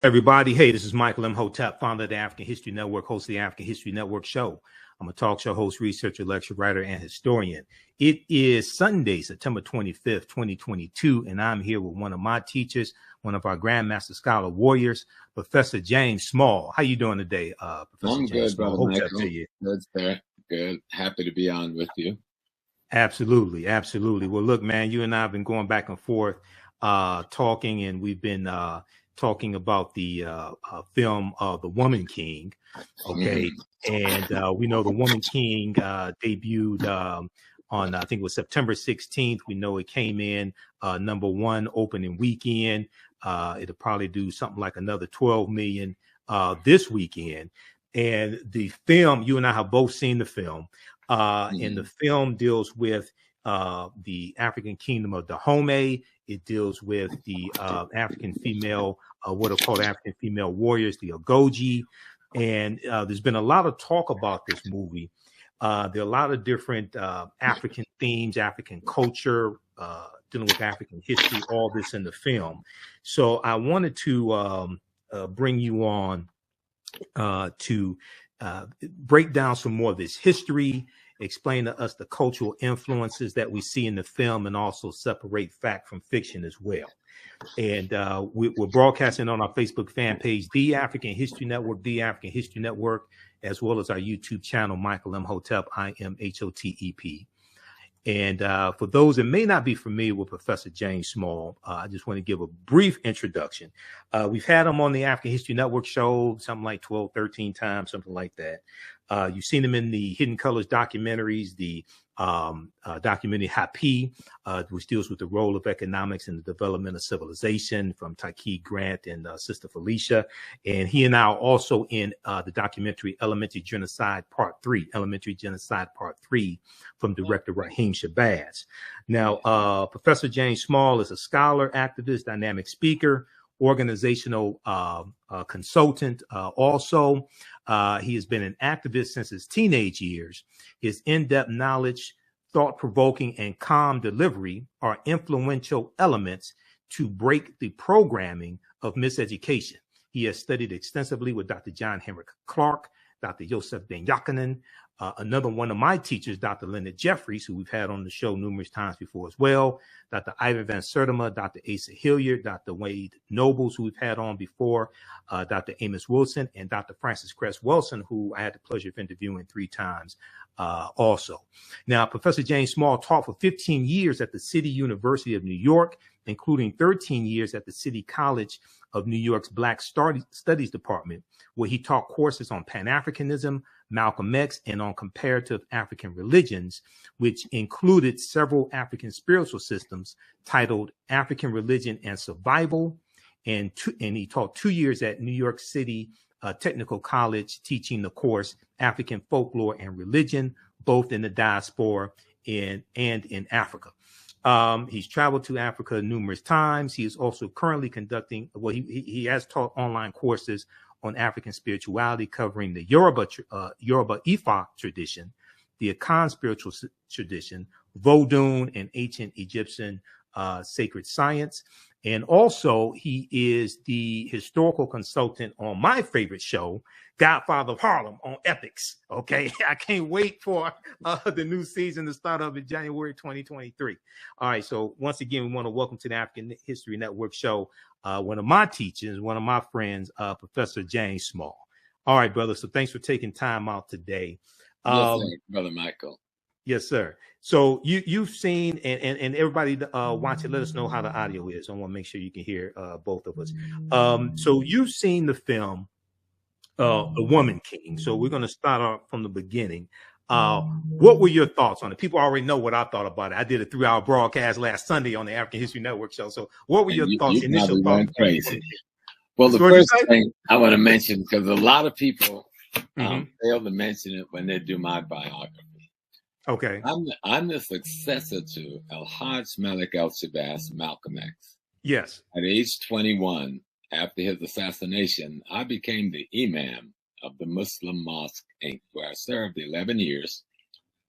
Everybody, hey, this is Michael Imhotep, founder of the African History Network, host of the African History Network show. I'm a talk show host, researcher, lecturer, writer, and historian. It is Sunday, September 25th, 2022, and I'm here with one of my teachers, one of our Grandmaster Scholar warriors, Professor James Small. How you doing today, Professor I'm James good, brother Small? Michael. Good, sir. Good. Happy to be on with you. Absolutely, absolutely. Well, look, man, you and I have been going back and forth talking, and we've been talking about the film The Woman King. Okay. And we know The Woman King debuted on, I think it was September 16th. We know it came in #1 opening weekend. It'll probably do something like another 12 million this weekend. And the film, you and I have both seen the film. And the film deals with the African kingdom of Dahomey. It deals with the African female, what are called African female warriors, the Agojie. And there's been a lot of talk about this movie. There are a lot of different African themes, African culture, dealing with African history, all this in the film. So I wanted to bring you on to break down some more of this history, explain to us the cultural influences that we see in the film, and also separate fact from fiction as well. And we're broadcasting on our Facebook fan page, The African History Network, as well as our YouTube channel, Michael Imhotep, IMHOTEP. And for those that may not be familiar with Professor James Small, I just want to give a brief introduction. We've had him on the African History Network show, something like 12, 13 times, something like that. You've seen him in the Hidden Colors documentaries, the documentary Hapi, which deals with the role of economics in the development of civilization, from Taki Grant and Sister Felicia. And he and I are also in the documentary Elementary Genocide Part 3 from director Raheem Shabazz. Now, Professor James Small is a scholar, activist, dynamic speaker, organizational consultant. Also, he has been an activist since his teenage years. His in-depth knowledge, thought-provoking, and calm delivery are influential elements to break the programming of miseducation. He has studied extensively with Dr. John Henrik Clark, Dr. Joseph Ben-Jochannan, another one of my teachers, Dr. Leonard Jeffries, who we've had on the show numerous times before as well, Dr. Ivan Van Sertima, Dr. Asa Hilliard, Dr. Wade Nobles, who we've had on before, Dr. Amos Wilson, and Dr. Francis Cress Wilson, who I had the pleasure of interviewing 3 times also. Now, Professor James Small taught for 15 years at the City University of New York, including 13 years at the City College of New York's Black Studies Department, where he taught courses on Pan-Africanism, Malcolm X, and on comparative African religions, which included several African spiritual systems titled African Religion and Survival. And he taught 2 years at New York City Technical College, teaching the course African Folklore and Religion, both in the diaspora and in Africa. He's traveled to Africa numerous times. He is also currently conducting, well, he has taught online courses on African spirituality, covering the Yoruba Ifa tradition, the Akan spiritual tradition, Vodun, and ancient Egyptian sacred science. And also, he is the historical consultant on my favorite show, Godfather of Harlem, on Epics. Okay, I can't wait for the new season to start up in January 2023. All right, so once again, we want to welcome to the African History Network show one of my teachers, one of my friends, Professor James Small. All right, brother. So thanks for taking time out today. Yes, Brother Michael. Yes, sir. So you've seen, and everybody watching, let us know how the audio is. I want to make sure you can hear both of us. So you've seen the film, The Woman King. So we're going to start off from the beginning. What were your thoughts on it? People already know what I thought about it. I did a 3-hour broadcast last Sunday on the African History Network show. So what were your thoughts? Initial thoughts? Crazy. Well, the first thing I want to mention, because a lot of people fail to mention it when they do my biography. Okay. I'm the successor to El-Hajj Malik El-Shabazz, Malcolm X. Yes. At age 21, after his assassination, I became the imam of the Muslim Mosque, Inc., where I served 11 years,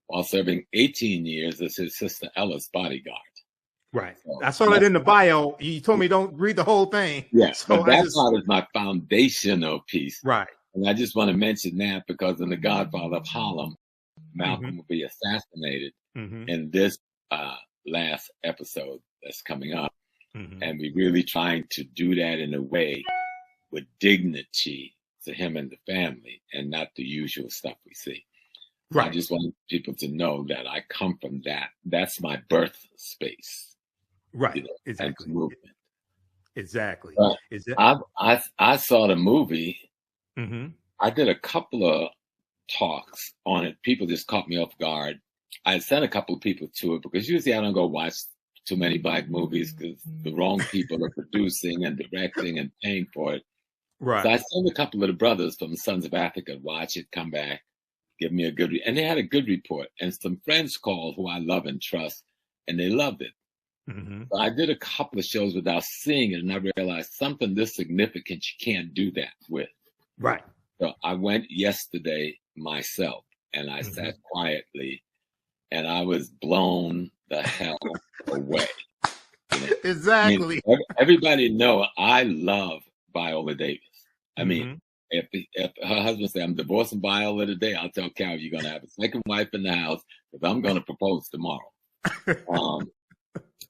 while serving 18 years as his sister Ella's bodyguard. Right. So I saw that in the bio. You told me don't read the whole thing. Yes, so but that part is my foundational piece. Right. And I just want to mention that because in The Godfather of Harlem, Malcolm will be assassinated in this last episode that's coming up. And we're really trying to do that in a way with dignity to him and the family and not the usual stuff we see. Right. I just want people to know that I come from that. That's my birth space. Right. You know, Exactly. Movement. Exactly. I saw the movie. I did a couple of talks on it. People just caught me off guard. I sent a couple of people to it because usually I don't go watch too many Black movies because the wrong people are producing and directing and paying for it. Right. So I sent a couple of the brothers from the Sons of Africa to watch it, come back, give me a good, and they had a good report. And some friends called who I love and trust, and they loved it. So I did a couple of shows without seeing it, and I realized something this significant you can't do that with. Right. So I went yesterday myself, and I sat quietly, and I was blown the hell away. You know? Exactly. I mean, everybody know I love Viola Davis. I mean, if her husband said, I'm divorcing Viola today, I'll tell Carol you're going to have a second wife in the house because I'm going to propose tomorrow.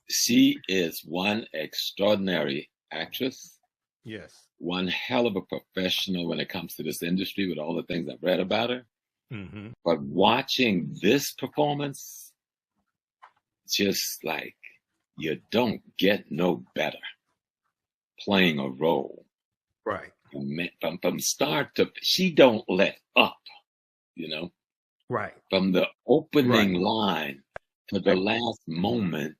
She is one extraordinary actress. Yes. One hell of a professional when it comes to this industry with all the things I've read about her. But watching this performance, just like you don't get no better playing a role. Right. From start to, she don't let up, you know. Right. From the opening line to the last moment,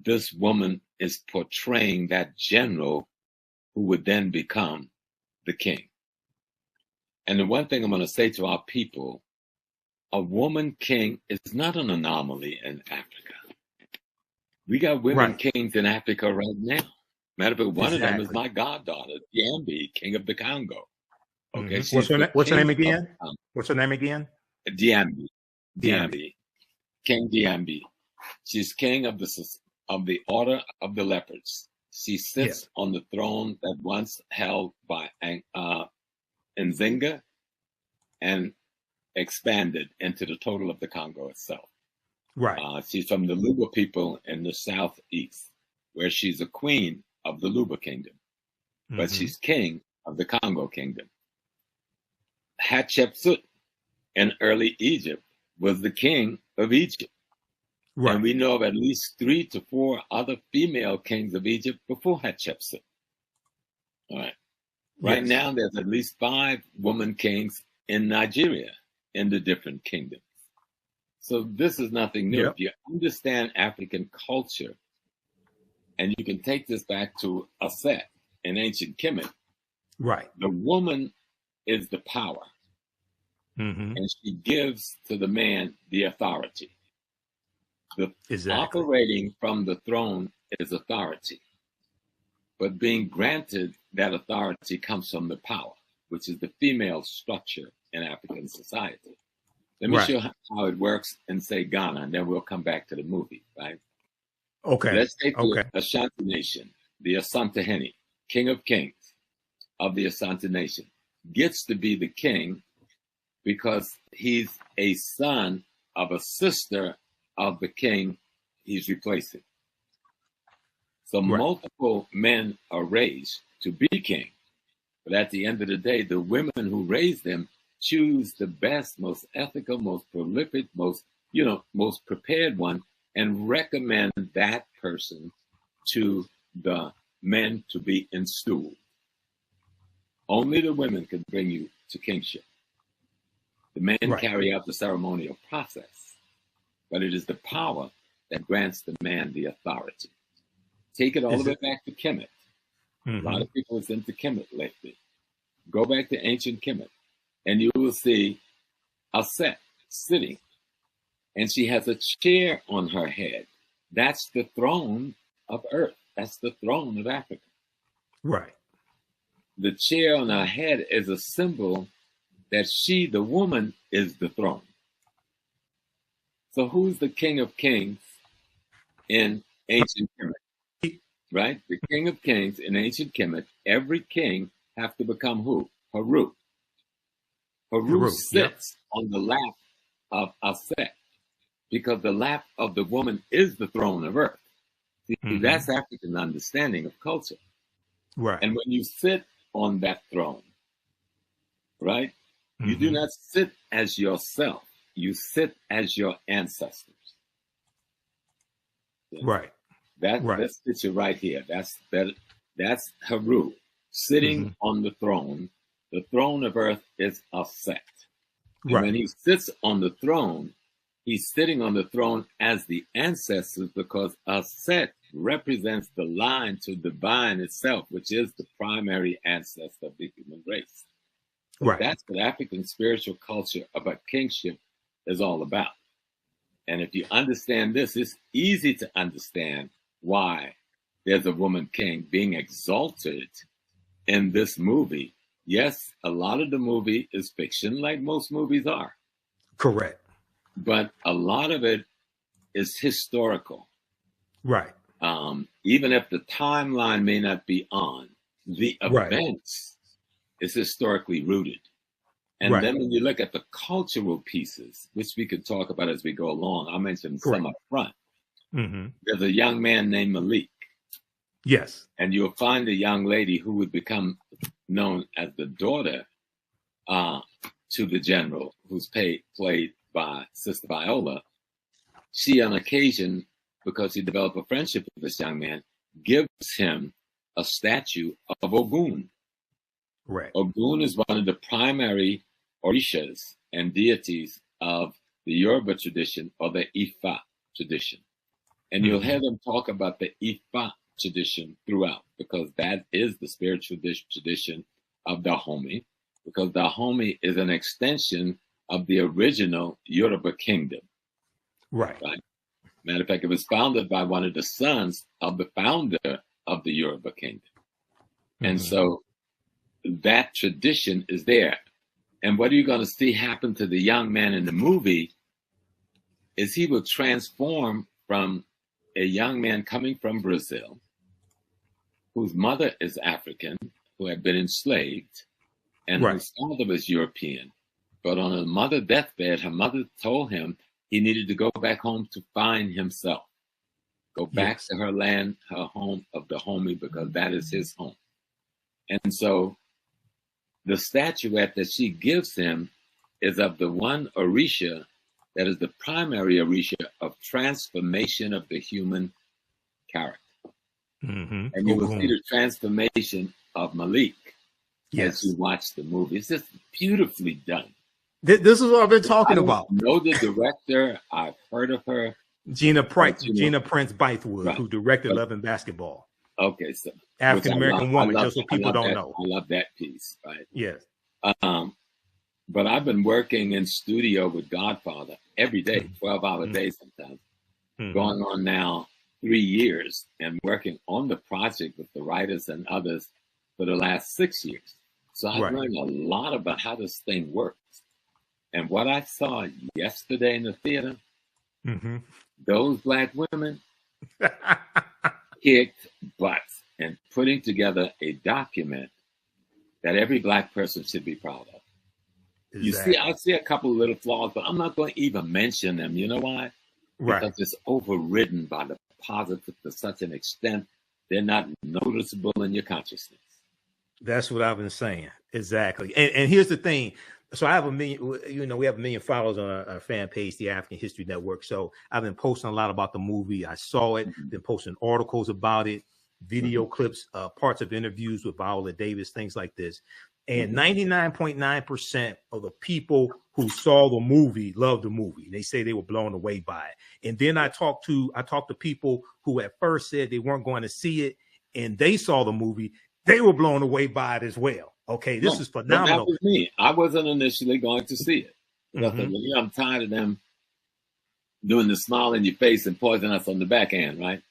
this woman is portraying that general who would then become the king. And the one thing I'm going to say to our people, a woman king is not an anomaly in Africa. We got women kings in Africa right now. Matter of fact, one of them is my goddaughter, Diambi, king of the Congo. Okay, what's her name again? What's her name again? Diambi. King Diambi. She's king of the Order of the Leopards. She sits on the throne that once held by Nzinga and expanded into the total of the Congo itself. Right. She's from the Luba people in the southeast, where she's a queen of the Luba kingdom, but she's king of the Congo kingdom. Hatshepsut in early Egypt was the king of Egypt. Right. And we know of at least 3 to 4 other female kings of Egypt before Hatshepsut. All right. Right now, there's at least 5 woman kings in Nigeria in the different kingdoms. So this is nothing new. If you understand African culture, and you can take this back to Aset in ancient Kemet, the woman is the power, and she gives to the man the authority. Operating from the throne is authority, but being granted that authority comes from the power, which is the female structure in African society. Let me show how it works in, say, Ghana, and then we'll come back to the movie, right? Okay. Let's take the Ashanti Nation, the Asante Hene, king of kings of the Asante Nation, gets to be the king because he's a son of a sister of the king he's replacing. So multiple men are raised to be king, but at the end of the day, the women who raise them choose the best, most ethical, most prolific, most prepared one, and recommend that person to the men to be installed. Only the women can bring you to kingship. The men carry out the ceremonial process, but it is the power that grants the man the authority. Take it all the way back to Kemet. A lot of people are into Kemet lately. Go back to ancient Kemet, and you will see Aset sitting, and she has a chair on her head. That's the throne of Earth. That's the throne of Africa. Right. The chair on her head is a symbol that she, the woman, is the throne. So who's the king of kings in ancient Kemet, right? The king of kings in ancient Kemet, every king have to become who? Haru. Haru sits on the lap of Aset, because the lap of the woman is the throne of earth. See, that's African understanding of culture. Right. And when you sit on that throne, right, you do not sit as yourself. You sit as your ancestors. Right. That's picture right here. That's Haru sitting on the throne. The throne of earth is Aset. And when he sits on the throne, he's sitting on the throne as the ancestors, because Aset represents the line to divine itself, which is the primary ancestor of the human race. So that's what African spiritual culture about kingship is all about. And if you understand this, it's easy to understand why there's a woman king being exalted in this movie. Yes, a lot of the movie is fiction, like most movies are. Correct. But a lot of it is historical. Right. Even if the timeline may not be on, the events is historically rooted. And then when you look at the cultural pieces, which we could talk about as we go along, I'll mention some up front. There's a young man named Malik. Yes. And you'll find a young lady who would become known as the daughter to the general, who's played by Sister Viola. She, on occasion, because he developed a friendship with this young man, gives him a statue of Ogun. Right. Ogun is one of the primary orishas and deities of the Yoruba tradition, or the Ifa tradition. And you'll hear them talk about the Ifa tradition throughout, because that is the spiritual tradition of Dahomey, because Dahomey is an extension of the original Yoruba kingdom. Right. Matter of fact, it was founded by one of the sons of the founder of the Yoruba kingdom. And so that tradition is there. And what are you going to see happen to the young man in the movie is he will transform from a young man coming from Brazil, whose mother is African, who had been enslaved, and whose father was European. But on her mother's deathbed, her mother told him he needed to go back home to find himself. Go back to her land, her home of Dahomey, because that is his home. And so the statuette that she gives him is of the one Orisha that is the primary Orisha of transformation of the human character. And you will see the transformation of Malik as you watch the movie. It's just beautifully done. This is what I've been talking about. I know the director. I've heard of her. Gina Prince-Bythewood, who directed Love and Basketball. Okay, so African-American woman, just so people don't know. I love that piece, right? Yes. But I've been working in studio with Godfather every day, 12-hour days sometimes, going on now 3 years, and working on the project with the writers and others for the last 6 years. So I've learned a lot about how this thing works. And what I saw yesterday in the theater, those Black women kicked butts and putting together a document that every Black person should be proud of. Exactly. You see, I see a couple of little flaws, but I'm not going to even mention them. You know why? Because it's overridden by the positive to such an extent, they're not noticeable in your consciousness. That's what I've been saying. Exactly. And here's the thing. So I have a million, we have 1 million followers on our fan page, the African History Network. So I've been posting a lot about the movie. I saw it, been posting articles about it, video clips, parts of interviews with Viola Davis, things like this. And 99.9% of the people who saw the movie loved the movie. They say they were blown away by it. And then I talked to people who at first said they weren't going to see it, and they saw the movie. They were blown away by it as well. Okay, this is phenomenal. That was me. I wasn't initially going to see it. I'm tired of them doing the smile in your face and poison us on the back end, right?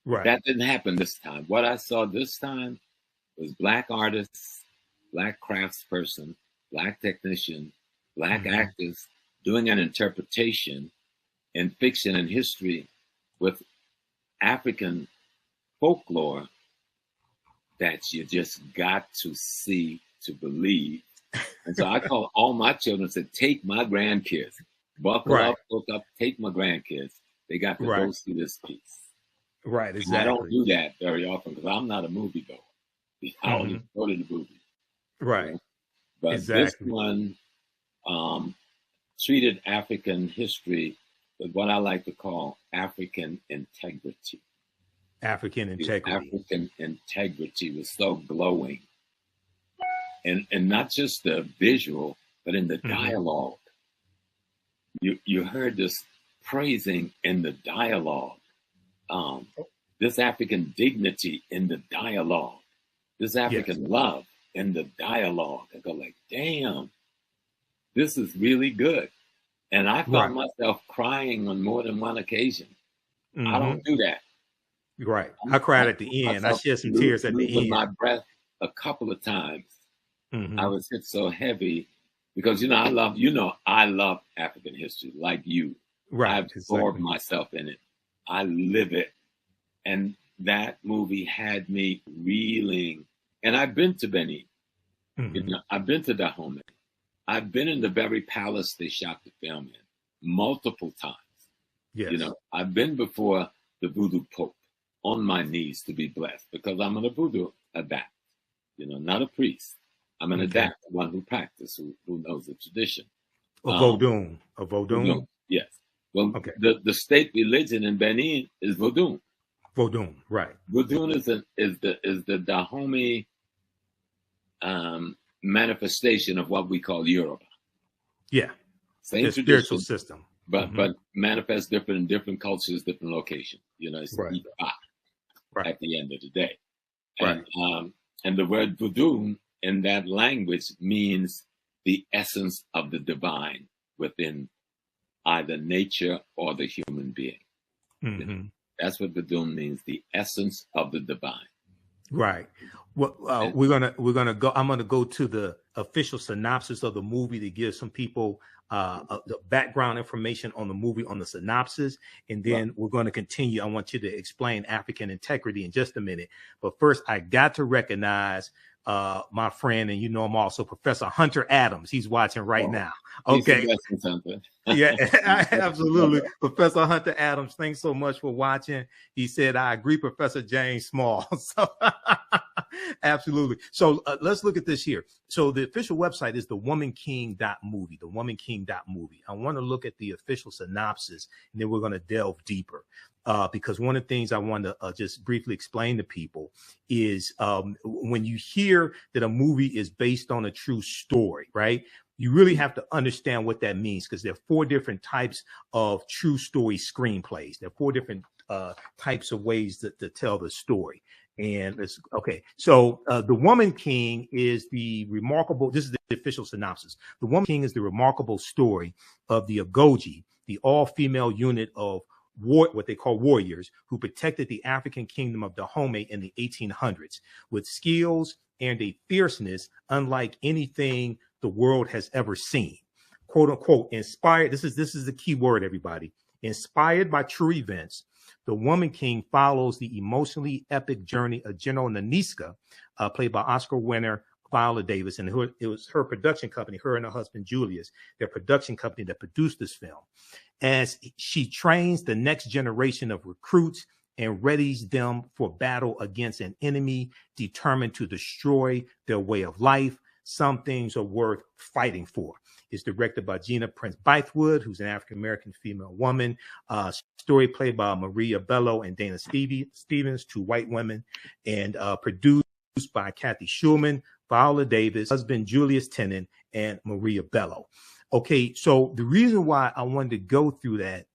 That didn't happen this time. What I saw this time was Black artists, Black craftsperson, Black technician, Black actors doing an interpretation in fiction and history with African folklore that you just got to see to believe. And so I call all my children and said, take my grandkids, buckle up, hook up, take my grandkids. They got to go see this piece. Right, exactly. And I don't do that very often because I'm not a movie goer. I only go to the movies. Right. You know? But this one treated African history with what I like to call African integrity. African integrity. The African integrity was so glowing. And not just the visual, but in the dialogue. You heard this praising in the dialogue. This African dignity in the dialogue. This African love in the dialogue. I go like, damn, this is really good. And I found myself crying on more than one occasion. I don't do that. Right. I cried at the end. I shed some tears at the end. My breath a couple of times. I was hit so heavy because, I love African history like you. Right. I've absorbed myself in it. I live it. And that movie had me reeling. And I've been to Benin. I've been to Dahomey. I've been in the very palace they shot the film in multiple times. Yes. I've been before the voodoo pope on my knees to be blessed because I'm a voodoo adapt, not a priest. I'm an adapt, one who practices, who knows the tradition. A Vodun. Yes. Well, the state religion in Benin is Vodun. Vodun, right. Vodun is the Dahomey manifestation of what we call Yoruba. Yeah. Same the spiritual system. But manifests different in different cultures, different locations. It's right at the end of the day. And the word voodoo in that language means the essence of the divine within either nature or the human being. That's what voodoo means, the essence of the divine. Right. Well, we're gonna go. I'm gonna go to the official synopsis of the movie to give some people the background information on the movie, on the synopsis, and then we're going to continue. I want you to explain African integrity in just a minute, but first I got to recognize my friend, and I'm also Professor Hunter Adams. He's watching right now. Okay. Yeah, absolutely. Professor Hunter Adams, thanks so much for watching. He said, I agree, Professor James Small. So absolutely. So let's look at this here. So the official website is thewomanking.movie, thewomanking.movie. I want to look at the official synopsis, and then we're going to delve deeper. Because one of the things I want to just briefly explain to people is when you hear that a movie is based on a true story, right? You really have to understand what that means, because there are 4 different types of true story screenplays. There are 4 different types of ways to tell the story. And it's okay. So The Woman King is the remarkable, this is the official synopsis. The Woman King is the remarkable story of the Agojie, the all-female unit of what they call warriors who protected the African kingdom of Dahomey in the 1800s with skills and a fierceness unlike anything the world has ever seen. Quote unquote, inspired. This is the key word, everybody. Inspired by true events, The Woman King follows the emotionally epic journey of General Naniska, played by Oscar winner Viola Davis, and it was her production company, her and her husband Julius, their production company that produced this film, as she trains the next generation of recruits and readies them for battle against an enemy determined to destroy their way of life. Some things are worth fighting for. It's directed by Gina Prince-Bythewood, who's an African-American female woman. Story played by Maria Bello and Dana Stevens, 2 white women, and produced by Kathy Schulman, Viola Davis, husband Julius Tennant, and Maria Bello. Okay, so the reason why I wanted to go through that,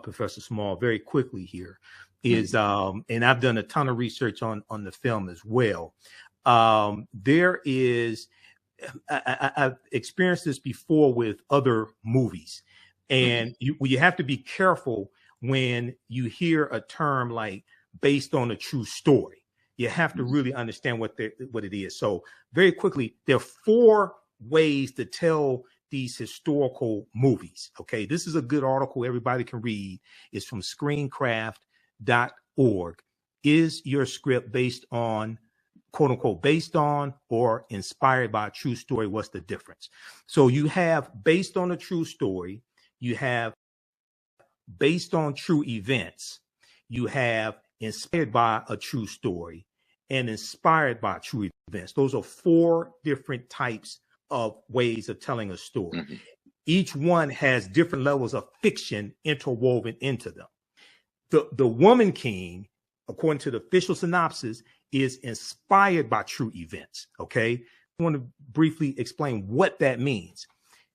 Professor Small, very quickly here is, and I've done a ton of research on the film as well. There is, I've experienced this before with other movies, and you have to be careful when you hear a term like based on a true story. You have to really understand what it is. So very quickly, there are 4 ways to tell these historical movies. Okay, this is a good article everybody can read. It's from Screencraft. Is your script based on, quote unquote, based on or inspired by a true story? What's the difference? So you have based on a true story, you have based on true events, you have inspired by a true story, and inspired by true events. Those are 4 different types of ways of telling a story. Mm-hmm. Each one has different levels of fiction interwoven into them. The Woman King, according to the official synopsis, is inspired by true events. Okay. I want to briefly explain what that means.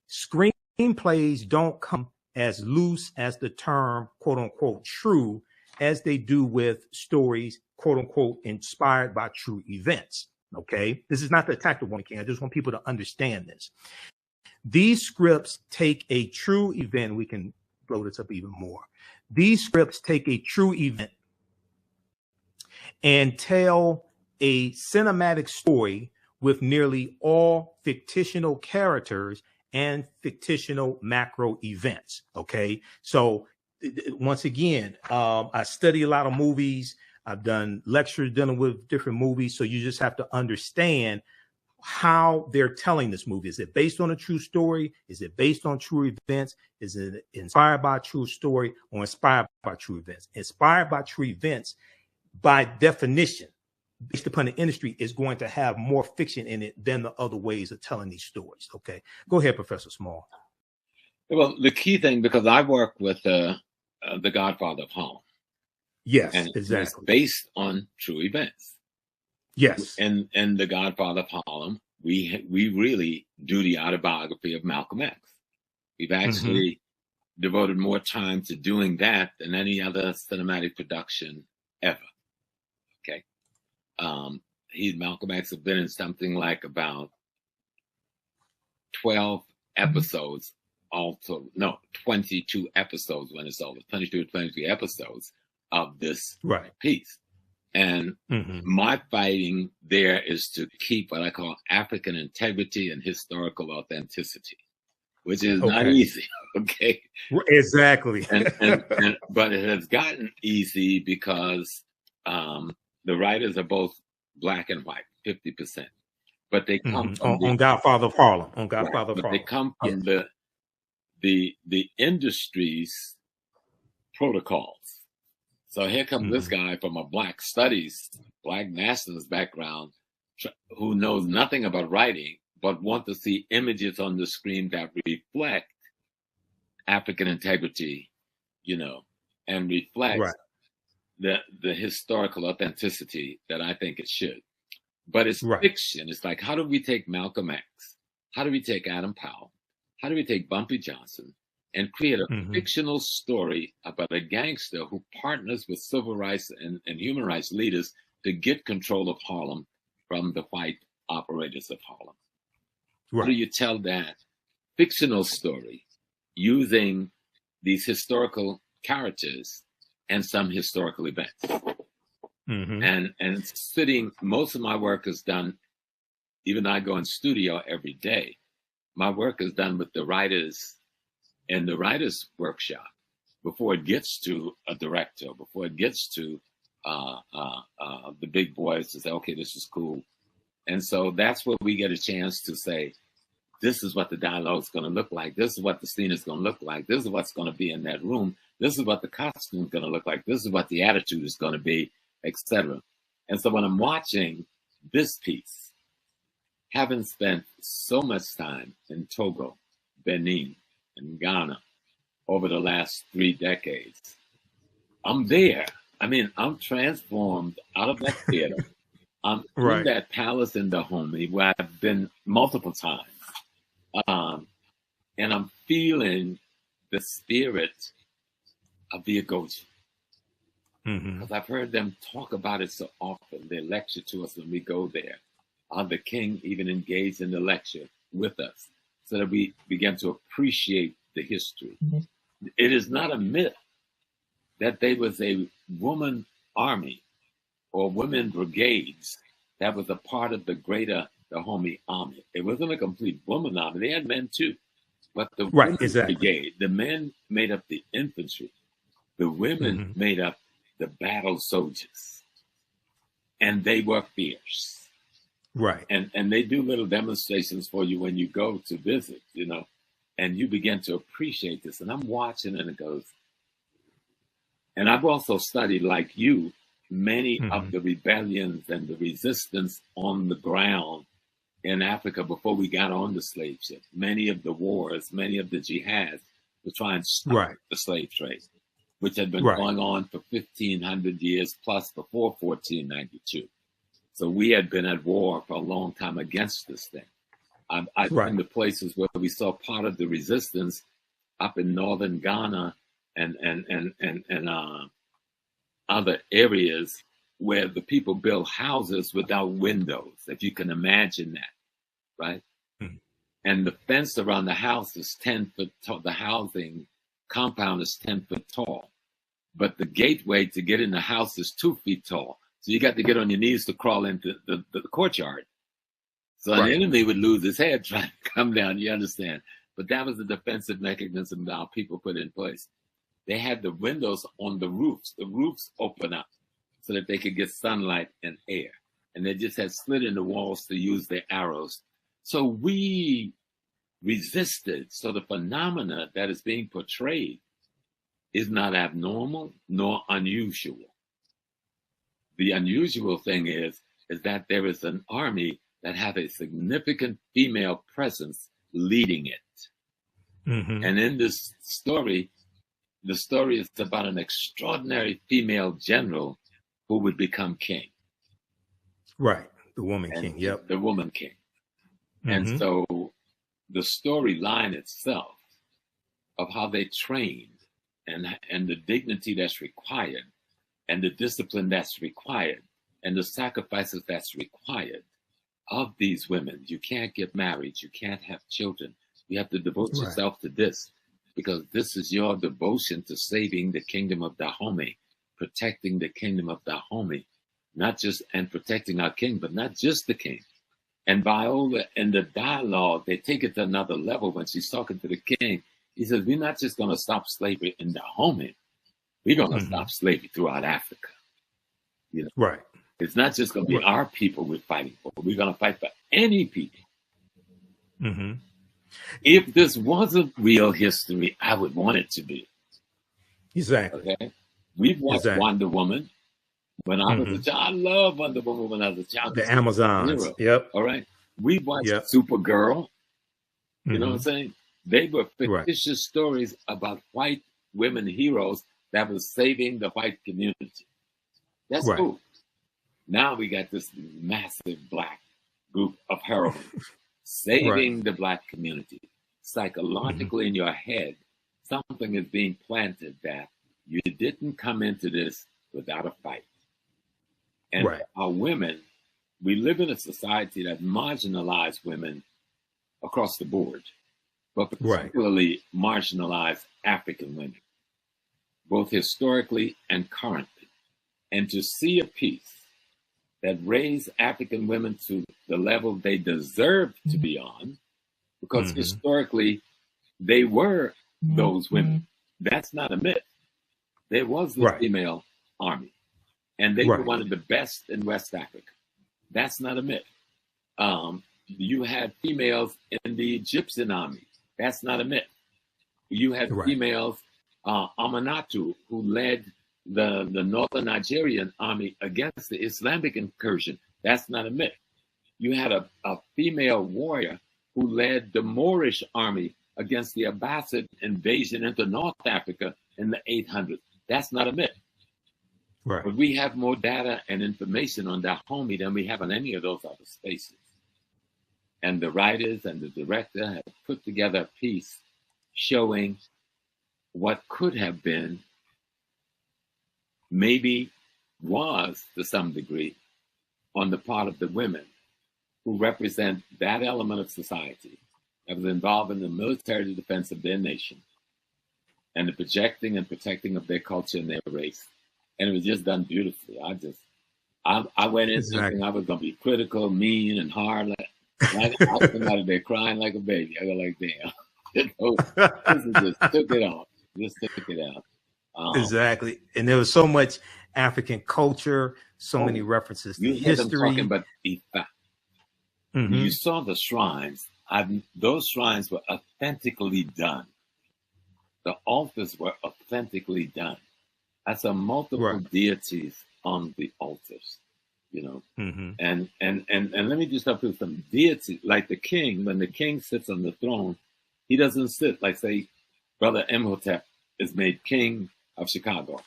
Screenplays don't come as loose as the term, quote unquote, true, as they do with stories, quote unquote, inspired by true events. Okay. This is not to attack the Woman King. I just want people to understand this. These scripts take a true event. We can blow this up even more. These scripts take a true event and tell a cinematic story with nearly all fictional characters and fictional macro events. Okay. So once again, I study a lot of movies. I've done lectures dealing with different movies. So you just have to understand how they're telling this movie. Is it based on a true story? Is it based on true events? Is it inspired by a true story or inspired by true events? Inspired by true events, by definition, based upon the industry, is going to have more fiction in it than the other ways of telling these stories. Okay. Go ahead, Professor Small. Well, the key thing, because I work with the Godfather of Harlem. Yes, and exactly. It's based on true events. Yes. And The Godfather of Harlem, we really do the autobiography of Malcolm X. We've actually devoted more time to doing that than any other cinematic production ever. Okay. Malcolm X have been in something like about 12 episodes, also, no, 22 episodes when it's over, 22 or 23 episodes of this piece. And my fighting there is to keep what I call African integrity and historical authenticity, which is not easy. Okay. Exactly. But it has gotten easy because the writers are both black and white, 50%. But they come from on Godfather of Harlem. On Godfather of Harlem. They come from the industry's protocols. So here comes this guy from a Black Studies, Black Nationalist background, who knows nothing about writing, but want to see images on the screen that reflect African integrity, and reflect the historical authenticity that I think it should. But it's fiction. It's like, how do we take Malcolm X? How do we take Adam Powell? How do we take Bumpy Johnson and create a fictional story about a gangster who partners with civil rights and human rights leaders to get control of Harlem from the white operators of Harlem? How do you tell that fictional story using these historical characters and some historical events? And sitting, most of my work is done, even though I go in studio every day, my work is done with the writers in the writer's workshop before it gets to a director, before it gets to the big boys to say, okay, this is cool. And so that's where we get a chance to say, this is what the dialogue is going to look like. This is what the scene is going to look like. This is what's going to be in that room. This is what the costume is going to look like. This is what the attitude is going to be, etc. And so when I'm watching this piece, having spent so much time in Togo, Benin, and Ghana over the last 3 decades, I'm there. I mean, I'm transformed out of that theater. I'm in that palace in Dahomey where I've been multiple times. And I'm feeling the spirit of the Agojie. Because I've heard them talk about it so often. They lecture to us when we go there. The king even engaged in the lecture with us so that we begin to appreciate the history. It is not a myth that there was a woman army or women brigades that was a part of the greater Dahomey army. It wasn't a complete woman army. They had men too. But the women brigade, the men made up the infantry. The women made up the battle soldiers, and they were fierce. Right. And they do little demonstrations for you when you go to visit, you know, and you begin to appreciate this. And I'm watching, and it goes. And I've also studied, like you, many of the rebellions and the resistance on the ground in Africa before we got on the slave ship. Many of the wars, many of the jihads to try and stop the slave trade, which had been going on for 1,500 years plus before 1492. So we had been at war for a long time against this thing. I've been to places where we saw part of the resistance up in northern Ghana and other areas where the people build houses without windows, if you can imagine that, right? And the fence around the house is 10 foot tall. The housing compound is 10 foot tall, but the gateway to get in the house is 2 feet tall. So you got to get on your knees to crawl into the courtyard. So an enemy would lose his head trying to come down, you understand? But that was the defensive mechanism that our people put in place. They had the windows on the roofs. The roofs open up so that they could get sunlight and air. And they just had slit in the walls to use their arrows. So we resisted. So the phenomena that is being portrayed is not abnormal nor unusual. The unusual thing is that there is an army that have a significant female presence leading it. And in this story, the story is about an extraordinary female general who would become king. Right. The woman king. Yep. The woman king. And so the storyline itself of how they trained and the dignity that's required and the discipline that's required and the sacrifices that's required of these women. You can't get married. You can't have children. You have to devote yourself to this, because this is your devotion to saving the kingdom of Dahomey, protecting the kingdom of Dahomey, not just, and protecting our king, but not just the king. And Viola, in the dialogue, they take it to another level when she's talking to the king. He says, we're not just going to stop slavery in Dahomey. We're going to stop slavery throughout Africa. You know? Right. It's not just going to be our people we're fighting for. We're going to fight for any people. If this wasn't real history, I would want it to be. Exactly. Okay. We've watched Wonder Woman. When I was a child, I loved Wonder Woman when I was a child. The Amazons. Yep. All right. We watched Supergirl. You know what I'm saying? They were fictitious stories about white women heroes that was saving the white community. That's cool. Now we got this massive black group of heroines saving the black community. Psychologically in your head, something is being planted that you didn't come into this without a fight. And our women, we live in a society that marginalizes women across the board, but particularly marginalized African women, both historically and currently. And to see a piece that raised African women to the level they deserve to be on, because historically they were those women. That's not a myth. There was this female army, and they were one of the best in West Africa. That's not a myth. You had females in the Egyptian army. That's not a myth. You had females, Amanatu, who led the northern Nigerian army against the Islamic incursion. That's not a myth. You had a female warrior who led the Moorish army against the Abbasid invasion into North Africa in the 800s. That's not a myth. But we have more data and information on Dahomey than we have on any of those other spaces. And the writers and the director have put together a piece showing what could have been, maybe was to some degree, on the part of the women who represent that element of society that was involved in the military defense of their nation and the projecting and protecting of their culture and their race. And it was just done beautifully. I went in thinking I was going to be critical, mean, and hard. I came out of there crying like a baby. I go like, damn. This just took it off. Just took it out. Exactly. And there was so much, African culture, so many references to you hear them history. talking about Ifa. Mhm. You saw the shrines. Those shrines were authentically done. The altars were authentically done. I saw multiple deities on the altars, Mhm. And let me just talk with some deities, like the king. When the king sits on the throne, he doesn't sit like, say, Brother Imhotep is made king of Chicago.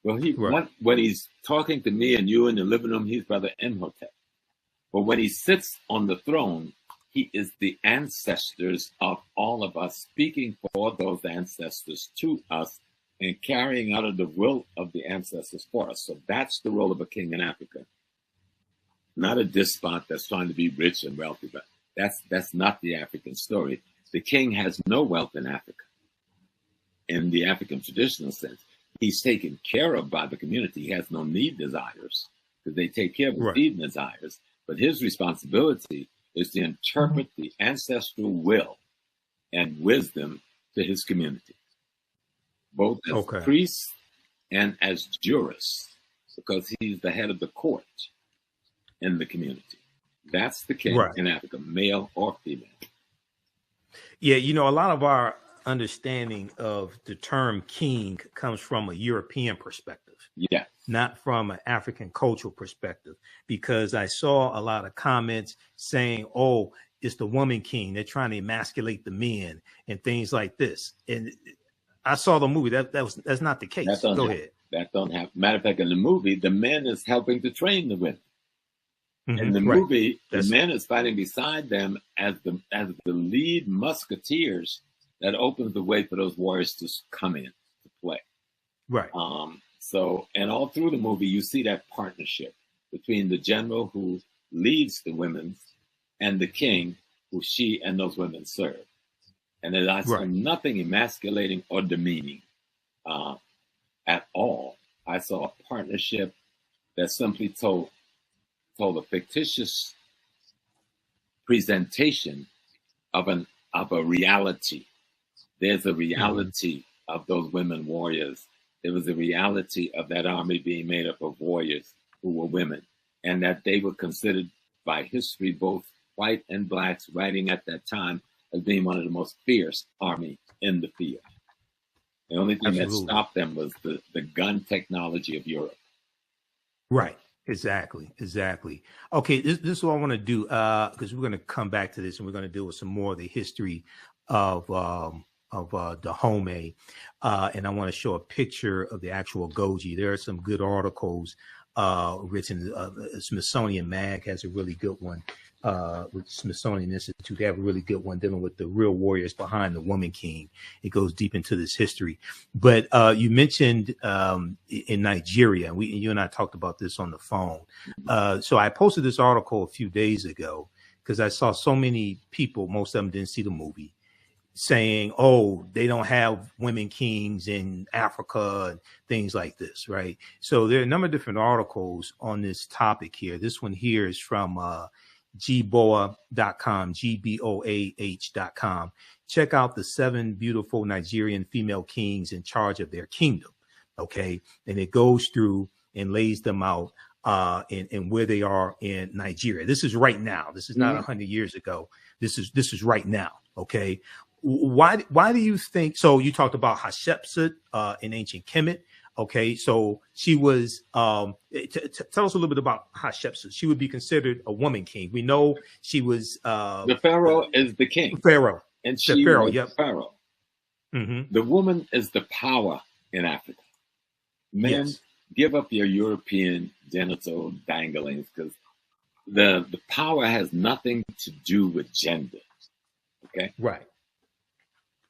Well, when he's talking to me and you in the living room, he's Brother Imhotep. But when he sits on the throne, he is the ancestors of all of us, speaking for those ancestors to us and carrying out of the will of the ancestors for us. So that's the role of a king in Africa. Not a despot that's trying to be rich and wealthy, but that's not the African story. The king has no wealth in Africa. In the African traditional sense, he's taken care of by the community. He has no need desires because they take care of his need desires. But his responsibility is to interpret the ancestral will and wisdom to his community, both as priest and as jurist, because he's the head of the court in the community. That's the king in Africa, male or female. Yeah, a lot of our understanding of the term king comes from a European perspective. Yeah. Not from an African cultural perspective, because I saw a lot of comments saying, oh, it's the woman king. They're trying to emasculate the men and things like this. And I saw the movie. That's not the case. Go ahead. That don't happen. Matter of fact, in the movie, the man is helping to train the women. Mm-hmm. In the movie, the man is fighting beside them as the lead musketeers that opens the way for those warriors to come in to play. Right. So, and all through the movie, you see that partnership between the general who leads the women and the king who she and those women serve. And I saw nothing emasculating or demeaning at all. I saw a partnership that simply told a fictitious presentation of a reality. There's a reality of those women warriors. There was a reality of that army being made up of warriors who were women, and that they were considered by history, both white and blacks, writing at that time, as being one of the most fierce army in the field. The only thing that stopped them was the gun technology of Europe. Right. Exactly. Okay, this is what I want to do, because we're going to come back to this and we're going to deal with some more of the history of Dahomey, and I want to show a picture of the actual Agojie. There are some good articles written. Smithsonian Mag has a really good one. With Smithsonian Institute, they have a really good one dealing with the real warriors behind the woman king. It goes deep into this history. But you mentioned in Nigeria, and you and I talked about this on the phone. So I posted this article a few days ago because I saw so many people, most of them didn't see the movie, saying, oh, they don't have women kings in Africa and things like this, right? So there are a number of different articles on this topic here. This one here is from gboah.com, gboah.com. Check out the 7 beautiful Nigerian female kings in charge of their kingdom. Okay. And it goes through and lays them out and where they are in Nigeria. This is right now. This is not 100 years ago. This is right now. Okay. Why do you think? So you talked about Hatshepsut in ancient Kemet. Okay, so she was. Tell us a little bit about Hatshepsut. She would be considered a woman king. We know she was. The pharaoh is the king. Pharaoh, and she was the pharaoh. Mm-hmm. The woman is the power in Africa. Men, give up your European genital danglings, because the power has nothing to do with gender. Okay, right.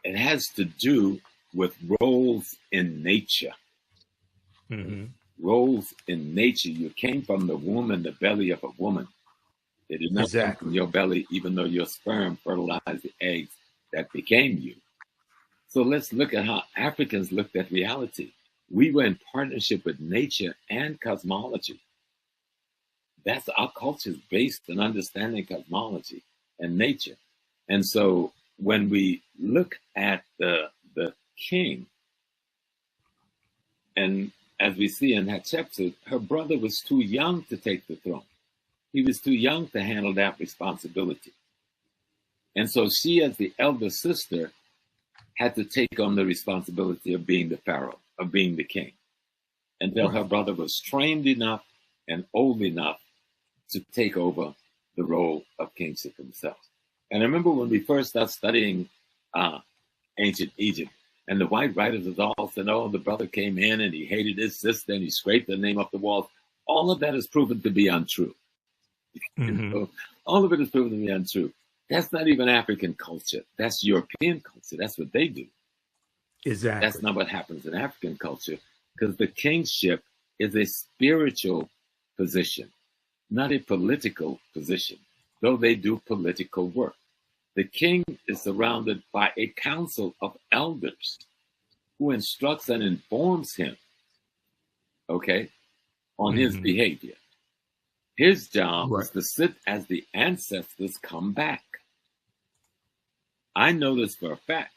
It has to do with roles in nature. Mm-hmm. Roles in nature. You came from the womb and the belly of a woman. It did not come from your belly, even though your sperm fertilized the eggs that became you. So let's look at how Africans looked at reality. We were in partnership with nature and cosmology. That's our culture is based on understanding cosmology and nature. And so when we look at the king, and as we see in Hatshepsut, her brother was too young to take the throne. He was too young to handle that responsibility. And so she, as the elder sister, had to take on the responsibility of being the pharaoh, of being the king, until her brother was trained enough and old enough to take over the role of kingship himself. And I remember when we first started studying ancient Egypt, and the white writers was all said, oh, the brother came in and he hated his sister and he scraped the name off the walls. All of that is proven to be untrue. Mm-hmm. So all of it is proven to be untrue. That's not even African culture. That's European culture. That's what they do. Exactly. That's not what happens in African culture, because the kingship is a spiritual position, not a political position, though they do political work. The king is surrounded by a council of elders who instructs and informs him, okay, on his behavior. His job is to sit as the ancestors come back. I know this for a fact,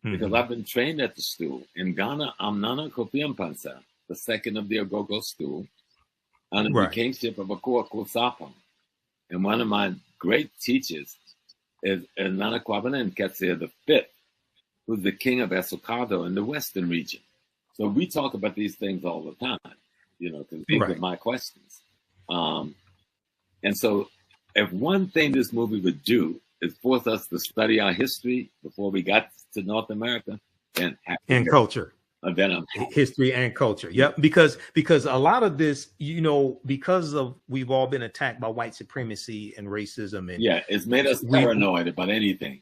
because I've been trained at the stool. In Ghana, I'm Nana Kofi Mpansa, the second of the Ogogo stool, under the kingship of Akua Kusapam. And one of my great teachers is Nana Kwabena Nketsia the fifth, who's the king of Esokado in the Western region. So we talk about these things all the time, you know, because these are my questions. And so if one thing this movie would do is force us to study our history before we got to North America, then and culture. Then I'm history and culture. Yep. Because a lot of this, you know, because of we've all been attacked by white supremacy and racism, and it's made us paranoid about anything.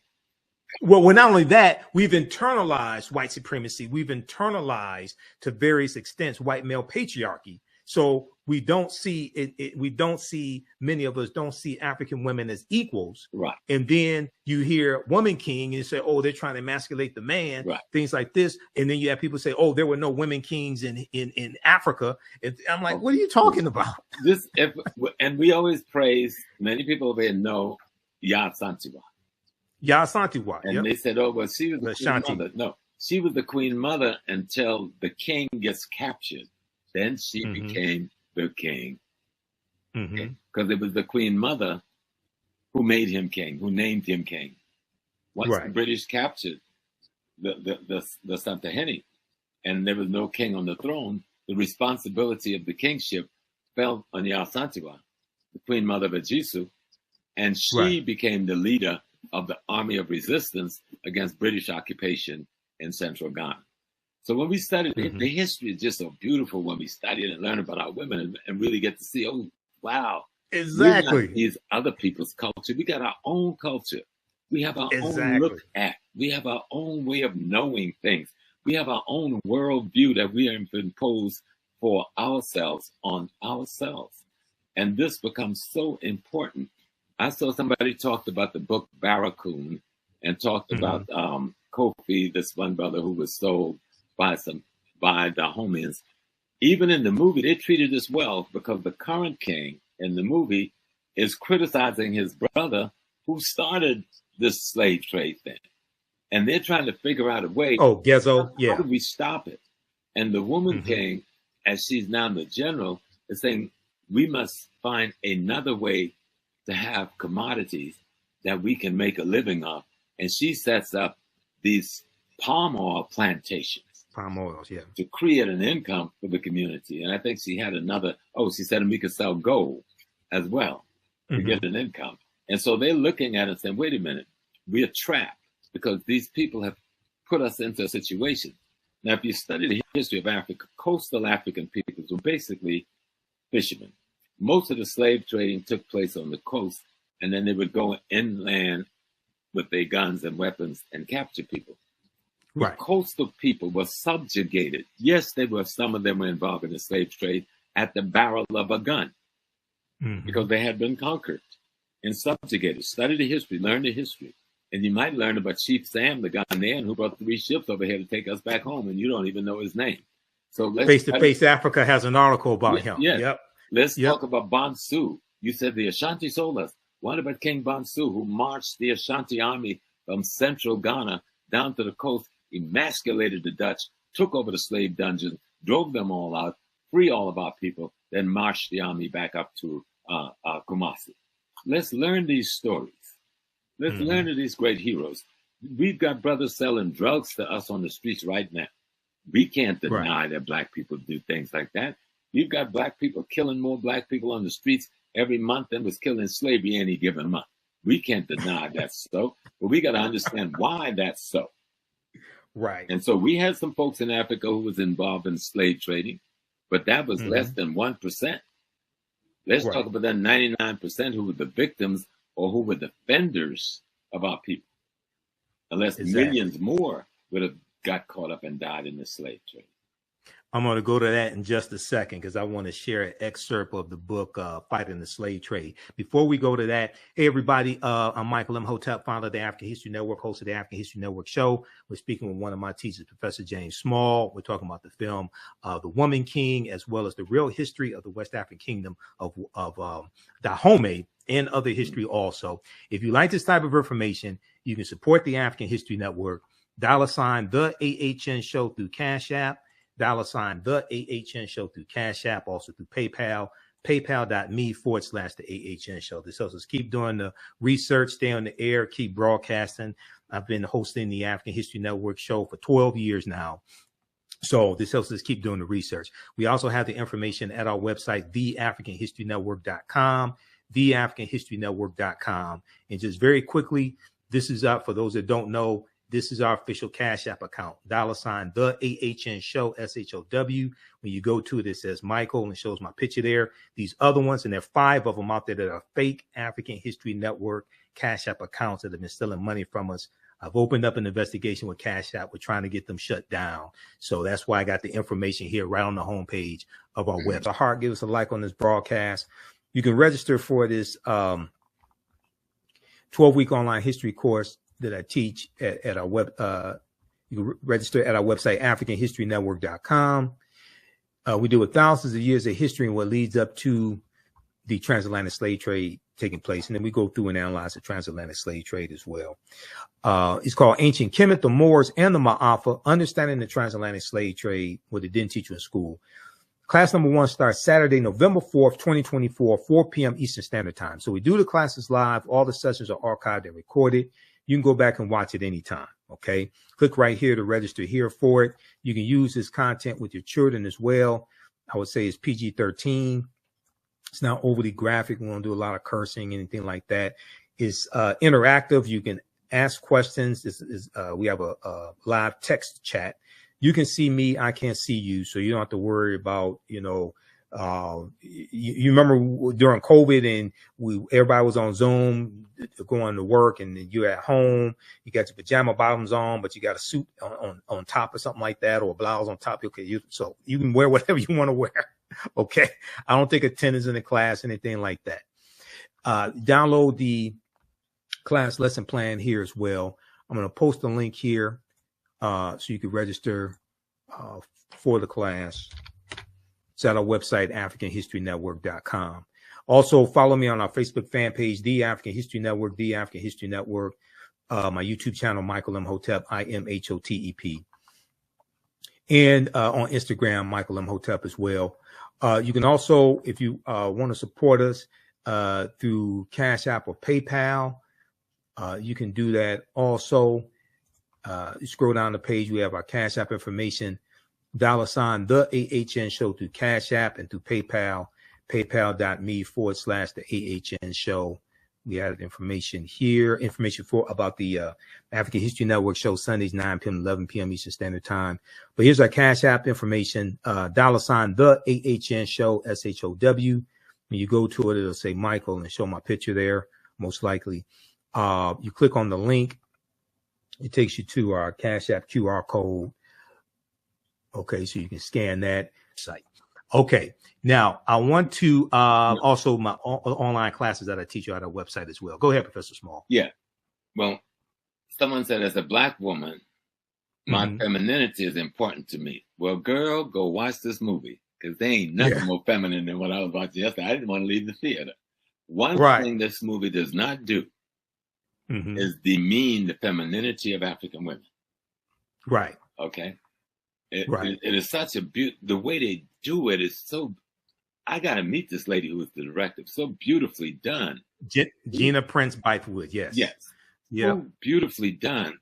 Well, not only that, we've internalized white supremacy. We've internalized to various extents white male patriarchy. So we don't see it. We don't see, many of us don't see African women as equals. Right. And then you hear woman king and you say, oh, they're trying to emasculate the man, things like this. And then you have people say, oh, there were no women kings in Africa. And I'm like, what are you talking about? And we always praise, many people over there know Ya Santiwa. Ya Santiwa. And they said, oh, well, she was the queen mother. No, she was the queen mother until the king gets captured. Then she became the king. Because it was the queen mother who made him king, who named him king. Once the British captured the Santahene and there was no king on the throne, the responsibility of the kingship fell on Ya Santiwa, the queen mother of Ejisu, and she became the leader of the army of resistance against British occupation in central Ghana. So when we studied the history is just so beautiful when we study it and learn about our women and really get to see, oh, wow. Exactly. These other people's culture. We got our own culture. We have our own look at. We have our own way of knowing things. We have our own worldview that we have imposed for ourselves on ourselves. And this becomes so important. I saw somebody talked about the book Barracoon and talked about Kofi, this one brother who was sold by Dahomeans. Even in the movie, they treated this well because the current king in the movie is criticizing his brother who started this slave trade thing. And they're trying to figure out a way. Oh, Gezo, How do we stop it? And the woman king, as she's now the general, is saying, we must find another way to have commodities that we can make a living off. And she sets up these palm oil plantations. Palm oils, to create an income for the community. And I think she had another, she said we could sell gold as well to get an income. And so they're looking at it and saying, wait a minute, we're trapped because these people have put us into a situation. Now, if you study the history of Africa, coastal African peoples were basically fishermen. Most of the slave trading took place on the coast, and then they would go inland with their guns and weapons and capture people. The coastal people were subjugated. Yes, some of them were involved in the slave trade at the barrel of a gun because they had been conquered and subjugated. Study the history, learn the history. And you might learn about Chief Sam, the Ghanaian who brought 3 ships over here to take us back home, and you don't even know his name. So Face to Face Africa has an article about him. Let's talk about Bonsu. You said the Ashanti sold us. What about King Bonsu, who marched the Ashanti army from central Ghana down to the coast, emasculated the Dutch, took over the slave dungeon, drove them all out, free all of our people, then marched the army back up to Kumasi. Let's learn these stories. Let's learn of these great heroes. We've got brothers selling drugs to us on the streets right now. We can't deny that black people do things like that. You've got black people killing more black people on the streets every month than was killed in slavery any given month. We can't deny that's so, but we got to understand why that's so. Right. And so we had some folks in Africa who was involved in slave trading, but that was less than 1%. Let's talk about that 99% who were the victims or who were defenders of our people. Unless millions more would have got caught up and died in the slave trade. I'm going to go to that in just a second because I want to share an excerpt of the book, Fighting the Slave Trade. Before we go to that, hey, everybody, I'm Michael Imhotep, founder of the African History Network, host of the African History Network show. We're speaking with one of my teachers, Professor James Small. We're talking about the film, The Woman King, as well as the real history of the West African kingdom of Dahomey and other history also. If you like this type of information, you can support the African History Network, $ the AHN show through Cash App, $ the AHN show through Cash App, also through PayPal, paypal.me/the AHN show. This helps us keep doing the research, stay on the air, keep broadcasting. I've been hosting the African History Network show for 12 years now. So this helps us keep doing the research. We also have the information at our website, theafricanhistorynetwork.com, theafricanhistorynetwork.com. And just very quickly, this is up for those that don't know. This is our official Cash App account, $ the AHN show, SHOW. When you go to it, it says Michael and it shows my picture there. These other ones, and there are 5 of them out there that are fake African History Network Cash App accounts that have been stealing money from us. I've opened up an investigation with Cash App. We're trying to get them shut down. So that's why I got the information here right on the homepage of our website. So heart, give us a like on this broadcast. You can register for this 12-week online history course that I teach at our web. You can register at our website, AfricanHistoryNetwork.com. We deal with thousands of years of history and what leads up to the transatlantic slave trade taking place. And then we go through and analyze the transatlantic slave trade as well. It's called Ancient Kemet, the Moors, and the Ma'afa, Understanding the Transatlantic Slave Trade, what they didn't teach you in school. Class number 1 starts Saturday, November 4th, 2024, 4 p.m. Eastern Standard Time. So we do the classes live. All the sessions are archived and recorded. You can go back and watch it anytime, okay? Click right here to register here for it. You can use this content with your children as well. I would say it's PG-13. It's not overly graphic. We won't do a lot of cursing, anything like that. It's interactive. You can ask questions. We have a live text chat. You can see me. I can't see you, so you don't have to worry about, you remember during COVID and everybody was on Zoom going to work, and you're at home, you got your pajama bottoms on, but you got a suit on top or something like that, or a blouse on top. Okay, so you can wear whatever you want to wear. Okay, I don't take attendance in the class, anything like that. Download the class lesson plan here as well. I'm going to post a link here so you can register for the class. It's at our website, AfricanHistoryNetwork.com. Also, follow me on our Facebook fan page, The African History Network, The African History Network. My YouTube channel, Michael Imhotep, IMHOTEP. And on Instagram, Michael Imhotep as well. You can also, if you want to support us through Cash App or PayPal, you can do that also. You scroll down the page, we have our Cash App information, $ the AHN show through Cash App and through PayPal, paypal.me/the AHN show. We have information here, information about the African History Network show, Sundays, 9 p.m. 11 p.m. Eastern Standard Time. But here's our Cash App information, $ the AHN show, SHOW. When you go to it, it'll say Michael and show my picture there, most likely. You click on the link. It takes you to our Cash App QR code. Okay, so you can scan that site. Okay, now I want to also my online classes that I teach you at our website as well. Go ahead, Professor Small. Yeah. Well, someone said as a Black woman, my femininity is important to me. Well, girl, go watch this movie because there ain't nothing more feminine than what I was watching yesterday. I didn't want to leave the theater. One thing this movie does not do is demean the femininity of African women. Right. Okay. It is such a the way they do it is so. I got to meet this lady who was the director. So beautifully done. Gina Prince-Bythewood, yes. Yes. Yeah. So beautifully done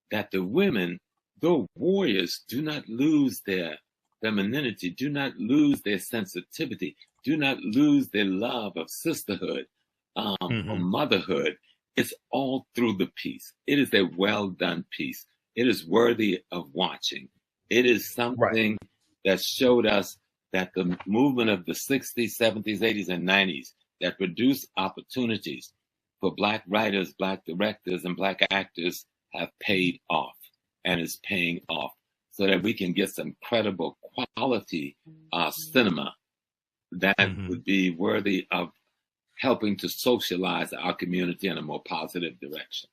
that the women, though warriors, do not lose their femininity, do not lose their sensitivity, do not lose their love of sisterhood or motherhood. It's all through the piece. It is a well done piece. It is worthy of watching. It is something that showed us that the movement of the 60s, 70s, 80s, and 90s that produced opportunities for Black writers, Black directors, and Black actors have paid off and is paying off so that we can get some credible quality cinema that would be worthy of helping to socialize our community in a more positive direction.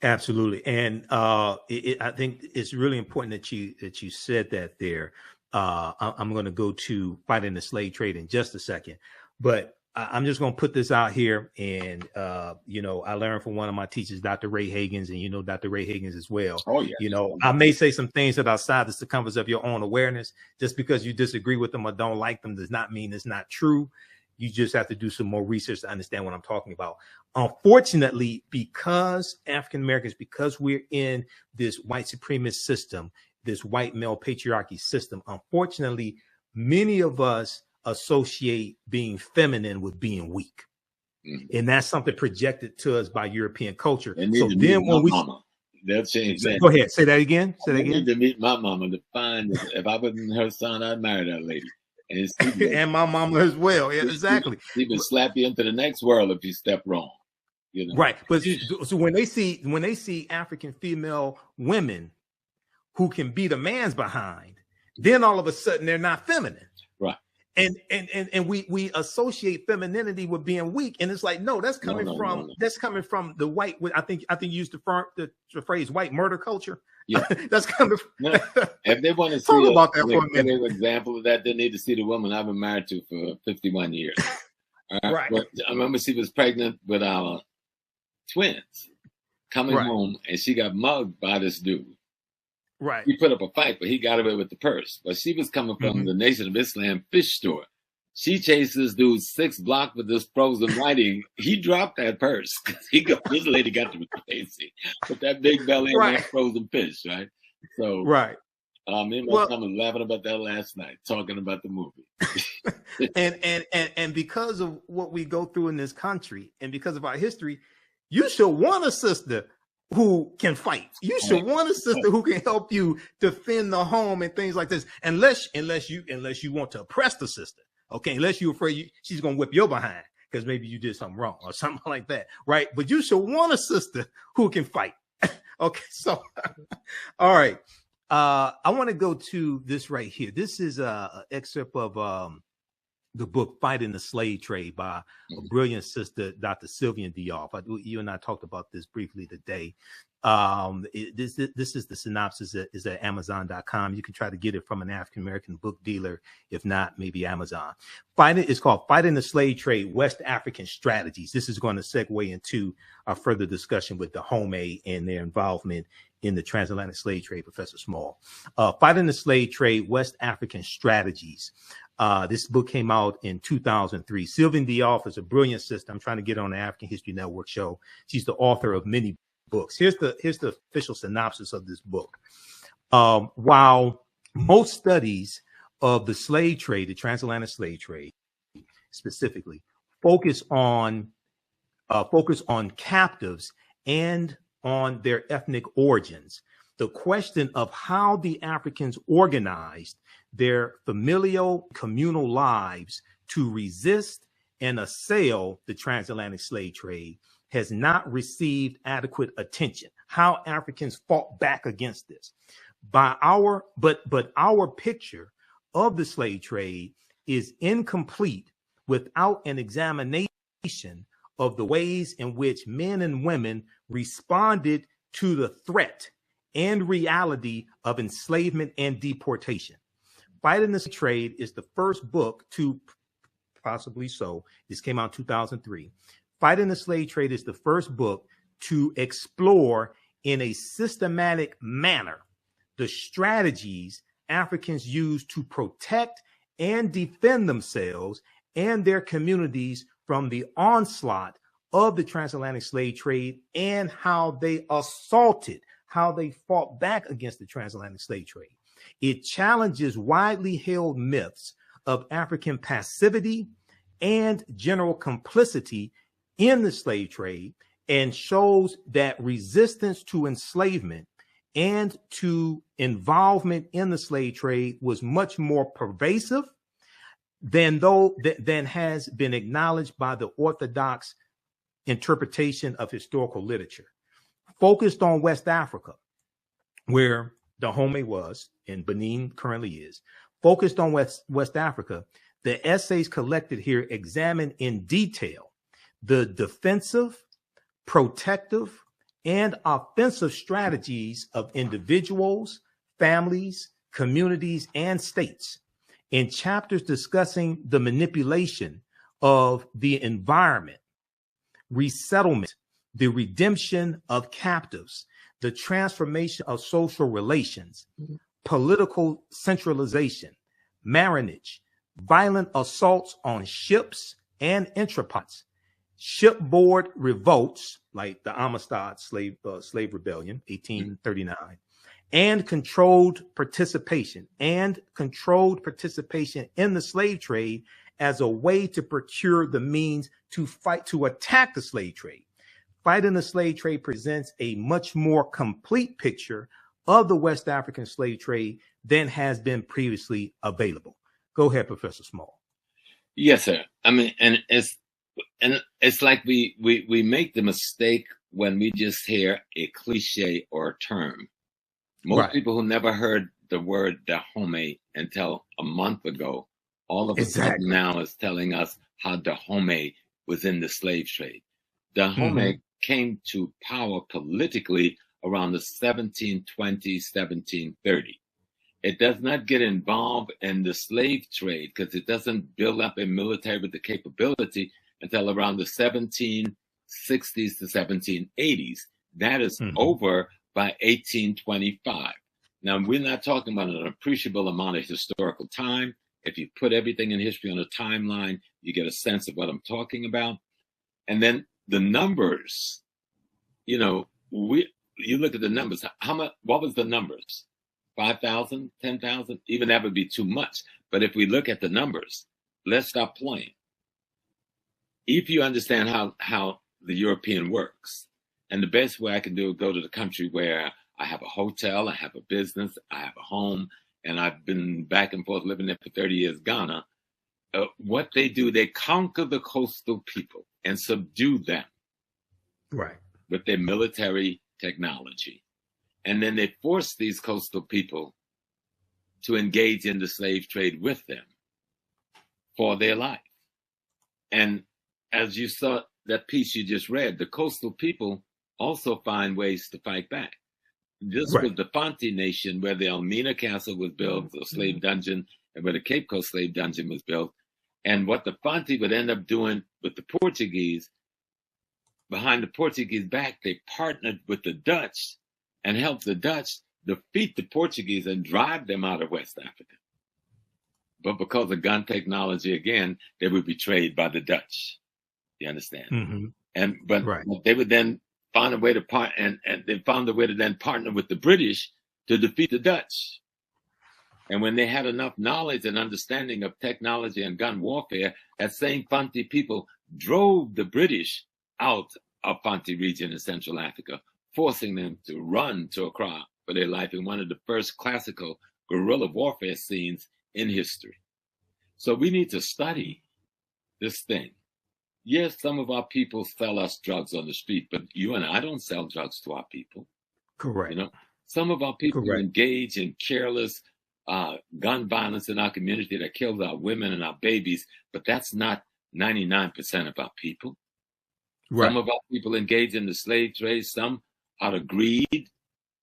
Absolutely. And I think it's really important that you said that there. I'm going to go to fighting the slave trade in just a second, but I'm just going to put this out here. And, I learned from one of my teachers, Dr. Ray Hagins, and Dr. Ray Hagins as well. Oh, yeah. I may say some things that are outside the circumference of your own awareness. Just because you disagree with them or don't like them does not mean it's not true. You just have to do some more research to understand what I'm talking about. Unfortunately, because African Americans, because we're in this white supremacist system, this white male patriarchy system, unfortunately, many of us associate being feminine with being weak. And that's something projected to us by European culture. So then when they'll change that. Go ahead. Say that again. I need to meet my mama to find if I wasn't her son, I'd marry that lady. And my mama as well. Yeah, exactly. She would slap you into the next world if you step wrong. Right. But so when they see African female women who can beat a man's behind, then all of a sudden they're not feminine. Right. And we associate femininity with being weak, and it's like, no, that's coming from the white. I think you used the phrase white murder culture. Yeah, that's coming from. If they want to see about that for a minute, an example of that, they need to see the woman I've been married to for 51 years. Right. But I remember she was pregnant with our twins, coming home, and she got mugged by this dude. Right. He put up a fight, but he got away with the purse. But she was coming from the Nation of Islam fish store. She chased this dude 6 blocks with this frozen whiting. He dropped that purse. This lady got to be crazy with that big belly and that frozen fish, right? So, me and my son was laughing about that last night, talking about the movie. and because of what we go through in this country, and because of our history, you should want a sister who can fight. You should want a sister who can help you defend the home and things like this. Unless you want to oppress the sister. Okay, unless you're afraid she's going to whip your behind because maybe you did something wrong or something like that, right? But you should want a sister who can fight. Okay, so, all right. I want to go to this right here. This is an excerpt of the book Fighting the Slave Trade by a brilliant sister, Dr. Sylvian Diop. You and I talked about this briefly today. This is the synopsis is at Amazon.com. You can try to get it from an African-American book dealer. If not, maybe Amazon. It's called Fighting the Slave Trade, West African Strategies. This is going to segue into our further discussion with Dahomey and their involvement in the transatlantic slave trade, Professor Small. Fighting the Slave Trade, West African Strategies. This book came out in 2003. Sylvian Diop is a brilliant sister. I'm trying to get on the African History Network show. She's the author of many books. Here's the official synopsis of this book. While most studies of the slave trade, the transatlantic slave trade specifically, focus on captives and on their ethnic origins, the question of how the Africans organized their familial communal lives to resist and assail the transatlantic slave trade has not received adequate attention. How Africans fought back against this. But our picture of the slave trade is incomplete without an examination of the ways in which men and women responded to the threat and reality of enslavement and deportation. Fighting the Slave Trade is the first book to, possibly so, this came out in 2003. Fighting the Slave Trade is the first book to explore in a systematic manner the strategies Africans used to protect and defend themselves and their communities from the onslaught of the transatlantic slave trade, and how they assaulted, how they fought back against the transatlantic slave trade. It challenges widely held myths of African passivity and general complicity in the slave trade, and shows that resistance to enslavement and to involvement in the slave trade was much more pervasive than has been acknowledged by the orthodox interpretation of historical literature. Focused on West Africa, where Dahomey was and Benin currently is, focused on West Africa, the essays collected here examine in detail the defensive, protective, and offensive strategies of individuals, families, communities, and states, in chapters discussing the manipulation of the environment, resettlement, the redemption of captives, the transformation of social relations, political centralization, marriage, violent assaults on ships and entrepots, shipboard revolts like the Amistad slave rebellion, 1839, and controlled participation in the slave trade as a way to procure the means to attack the slave trade. Fighting the slave trade presents a much more complete picture of the West African slave trade than has been previously available. Go ahead, Professor Small. Yes, sir. I mean, and it's like we make the mistake when we just hear a cliche or a term. Most people who never heard the word Dahomey until a month ago, all of a sudden now is telling us how Dahomey was in the slave trade. Dahomey came to power politically around the 1720, 1730. It does not get involved in the slave trade because it doesn't build up a military with the capability until around the 1760s to 1780s. That is over by 1825. Now, we're not talking about an appreciable amount of historical time. If you put everything in history on a timeline, you get a sense of what I'm talking about. And then the numbers, you look at the numbers. What was the numbers? 5,000, 10,000? Even that would be too much. But if we look at the numbers, let's stop playing. If you understand how the European works, and the best way I can do is go to the country where I have a hotel, I have a business, I have a home, and I've been back and forth living there for 30 years, Ghana. What they do, they conquer the coastal people and subdue them. Right. With their military technology. And then they force these coastal people to engage in the slave trade with them for their life. And as you saw that piece you just read, the coastal people also find ways to fight back. This was the Fanti Nation, where the Elmina Castle was built, the slave dungeon, and where the Cape Coast slave dungeon was built. And what the Fanti would end up doing with the Portuguese, behind the Portuguese back, they partnered with the Dutch and helped the Dutch defeat the Portuguese and drive them out of West Africa. But because of gun technology, again, they were betrayed by the Dutch. You understand? But they would then find a way to and they found a way to then partner with the British to defeat the Dutch. And when they had enough knowledge and understanding of technology and gun warfare, that same Fanti people drove the British out of Fanti region in Central Africa, forcing them to run to Accra for their life in one of the first classical guerrilla warfare scenes in history. So we need to study this thing. Yes, some of our people sell us drugs on the street, but you and I don't sell drugs to our people. Correct. Some of our people engage in careless gun violence in our community that kills our women and our babies, but that's not 99% of our people. Some of our people engage in the slave trade, some out of greed.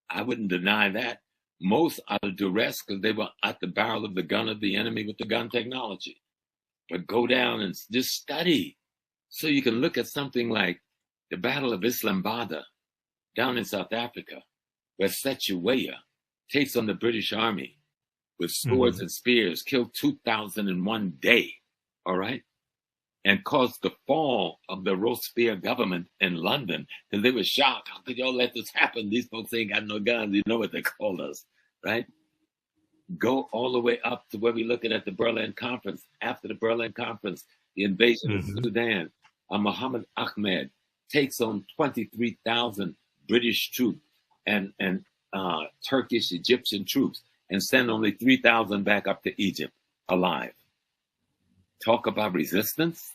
I wouldn't deny that. Most out of duress because they were at the barrel of the gun of the enemy with the gun technology. But go down and just study. So you can look at something like the Battle of Islamabad down in South Africa, where Setuweya takes on the British Army with swords and spears, killed 2,000 in one day, all right? And caused the fall of the Robespierre government in London, because they were shocked. How could y'all let this happen? These folks ain't got no guns. You know what they called us, right? Go all the way up to where we're looking at the Berlin Conference. After the Berlin Conference, the invasion of Sudan, Muhammad Ahmed takes on 23,000 British troops and Turkish, Egyptian troops, and send only 3,000 back up to Egypt alive. Talk about resistance.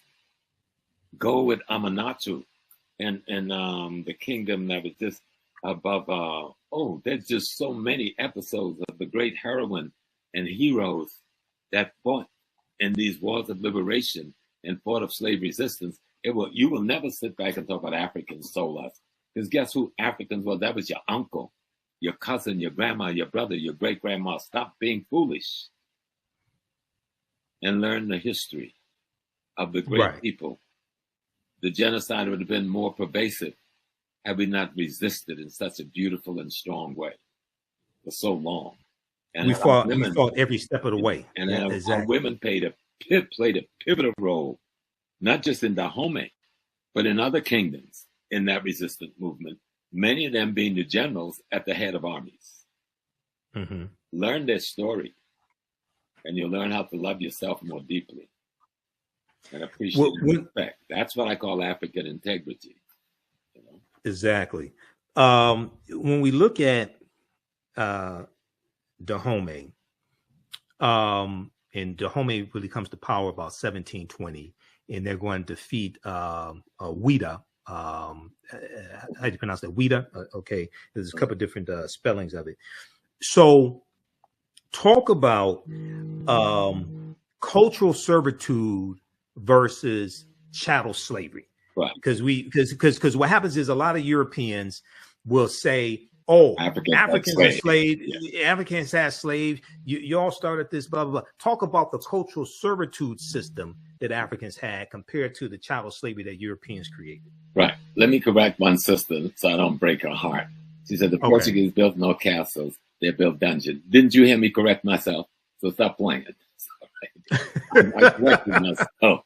Go with Amanatu and the kingdom that was just above. There's just so many episodes of the great heroine and heroes that fought in these wars of liberation and fought of slave resistance. You will never sit back and talk about Africans stole us. Because guess who Africans were? That was your uncle, your cousin, your grandma, your brother, your great-grandma. Stop being foolish and learn the history of the great people. The genocide would have been more pervasive had we not resisted in such a beautiful and strong way for so long. And we fought every step of the way. And our women played a pivotal role, not just in Dahomey, but in other kingdoms in that resistance movement, many of them being the generals at the head of armies. Learn their story, and you'll learn how to love yourself more deeply and appreciate and respect. That's what I call African integrity. You know? Exactly. When we look at Dahomey, and Dahomey really comes to power about 1720, and they're going to defeat Ouida. How do you pronounce that? Ouida? Okay. There's a couple of different spellings of it. So talk about cultural servitude versus chattel slavery. Right. Because what happens is a lot of Europeans will say, oh, Africans are slaves. Yeah. Africans had slaves. You all started this, blah, blah, blah. Talk about the cultural servitude system that Africans had compared to the chattel slavery that Europeans created. Right. Let me correct one sister so I don't break her heart. She said the Portuguese built no castles. They built dungeons. Didn't you hear me correct myself? So stop playing. I'm correcting myself.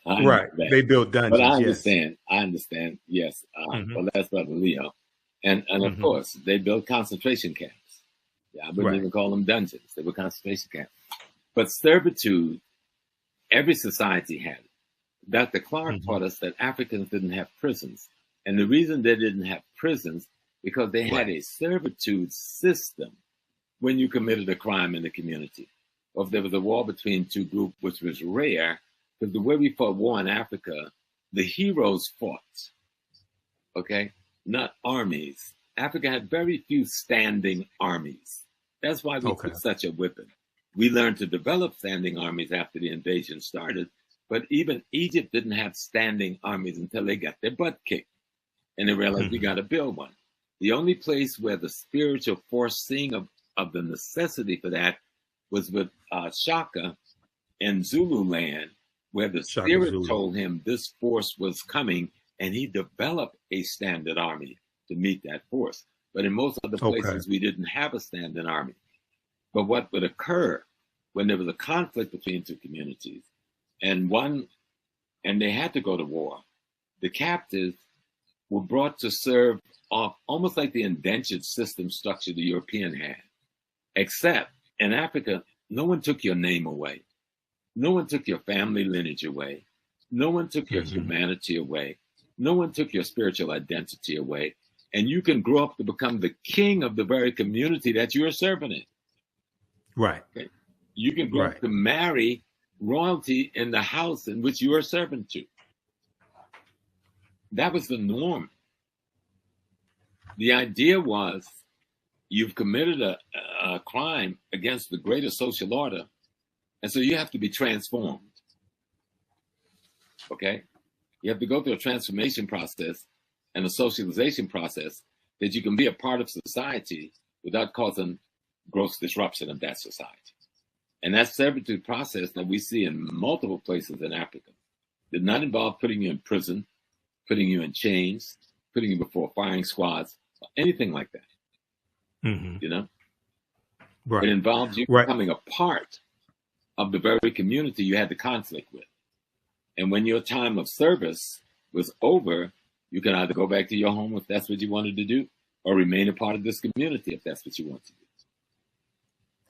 Right. They built dungeons. But I understand. Yes. I understand. Yes. Well, that's Brother Leo. And of course, they built concentration camps. Yeah, I wouldn't even call them dungeons. They were concentration camps. But servitude, every society had it. Dr. Clark taught us that Africans didn't have prisons. And the reason they didn't have prisons, because they had a servitude system when you committed a crime in the community. Or if there was a war between two groups, which was rare, because the way we fought war in Africa, the heroes fought, okay? Not armies. Africa had very few standing armies. That's why we took such a whipping. We learned to develop standing armies after the invasion started, but even Egypt didn't have standing armies until they got their butt kicked. And they realized we got to build one. The only place where the spiritual foreseeing of the necessity for that was with Shaka in Zululand, where the spirit told him this force was coming, and he developed a standing army to meet that force. But in most other places, we didn't have a standing army. But what would occur when there was a conflict between two communities, and they had to go to war, the captives were brought to serve off almost like the indentured system structure the European had, except in Africa, no one took your name away. No one took your family lineage away. No one took your humanity away. No one took your spiritual identity away. And you can grow up to become the king of the very community that you're serving in. Right. Okay? You can grow up to marry royalty in the house in which you are serving to. That was the norm. The idea was you've committed a crime against the greater social order, and so you have to be transformed. Okay? You have to go through a transformation process and a socialization process that you can be a part of society without causing gross disruption of that society. And that servitude process that we see in multiple places in Africa did not involve putting you in prison, putting you in chains, putting you before firing squads, or anything like that. You know? Right. It involves you Right. becoming a part of the very community you had the conflict with. And when your time of service was over, you can either go back to your home if that's what you wanted to do, or remain a part of this community if that's what you want to do.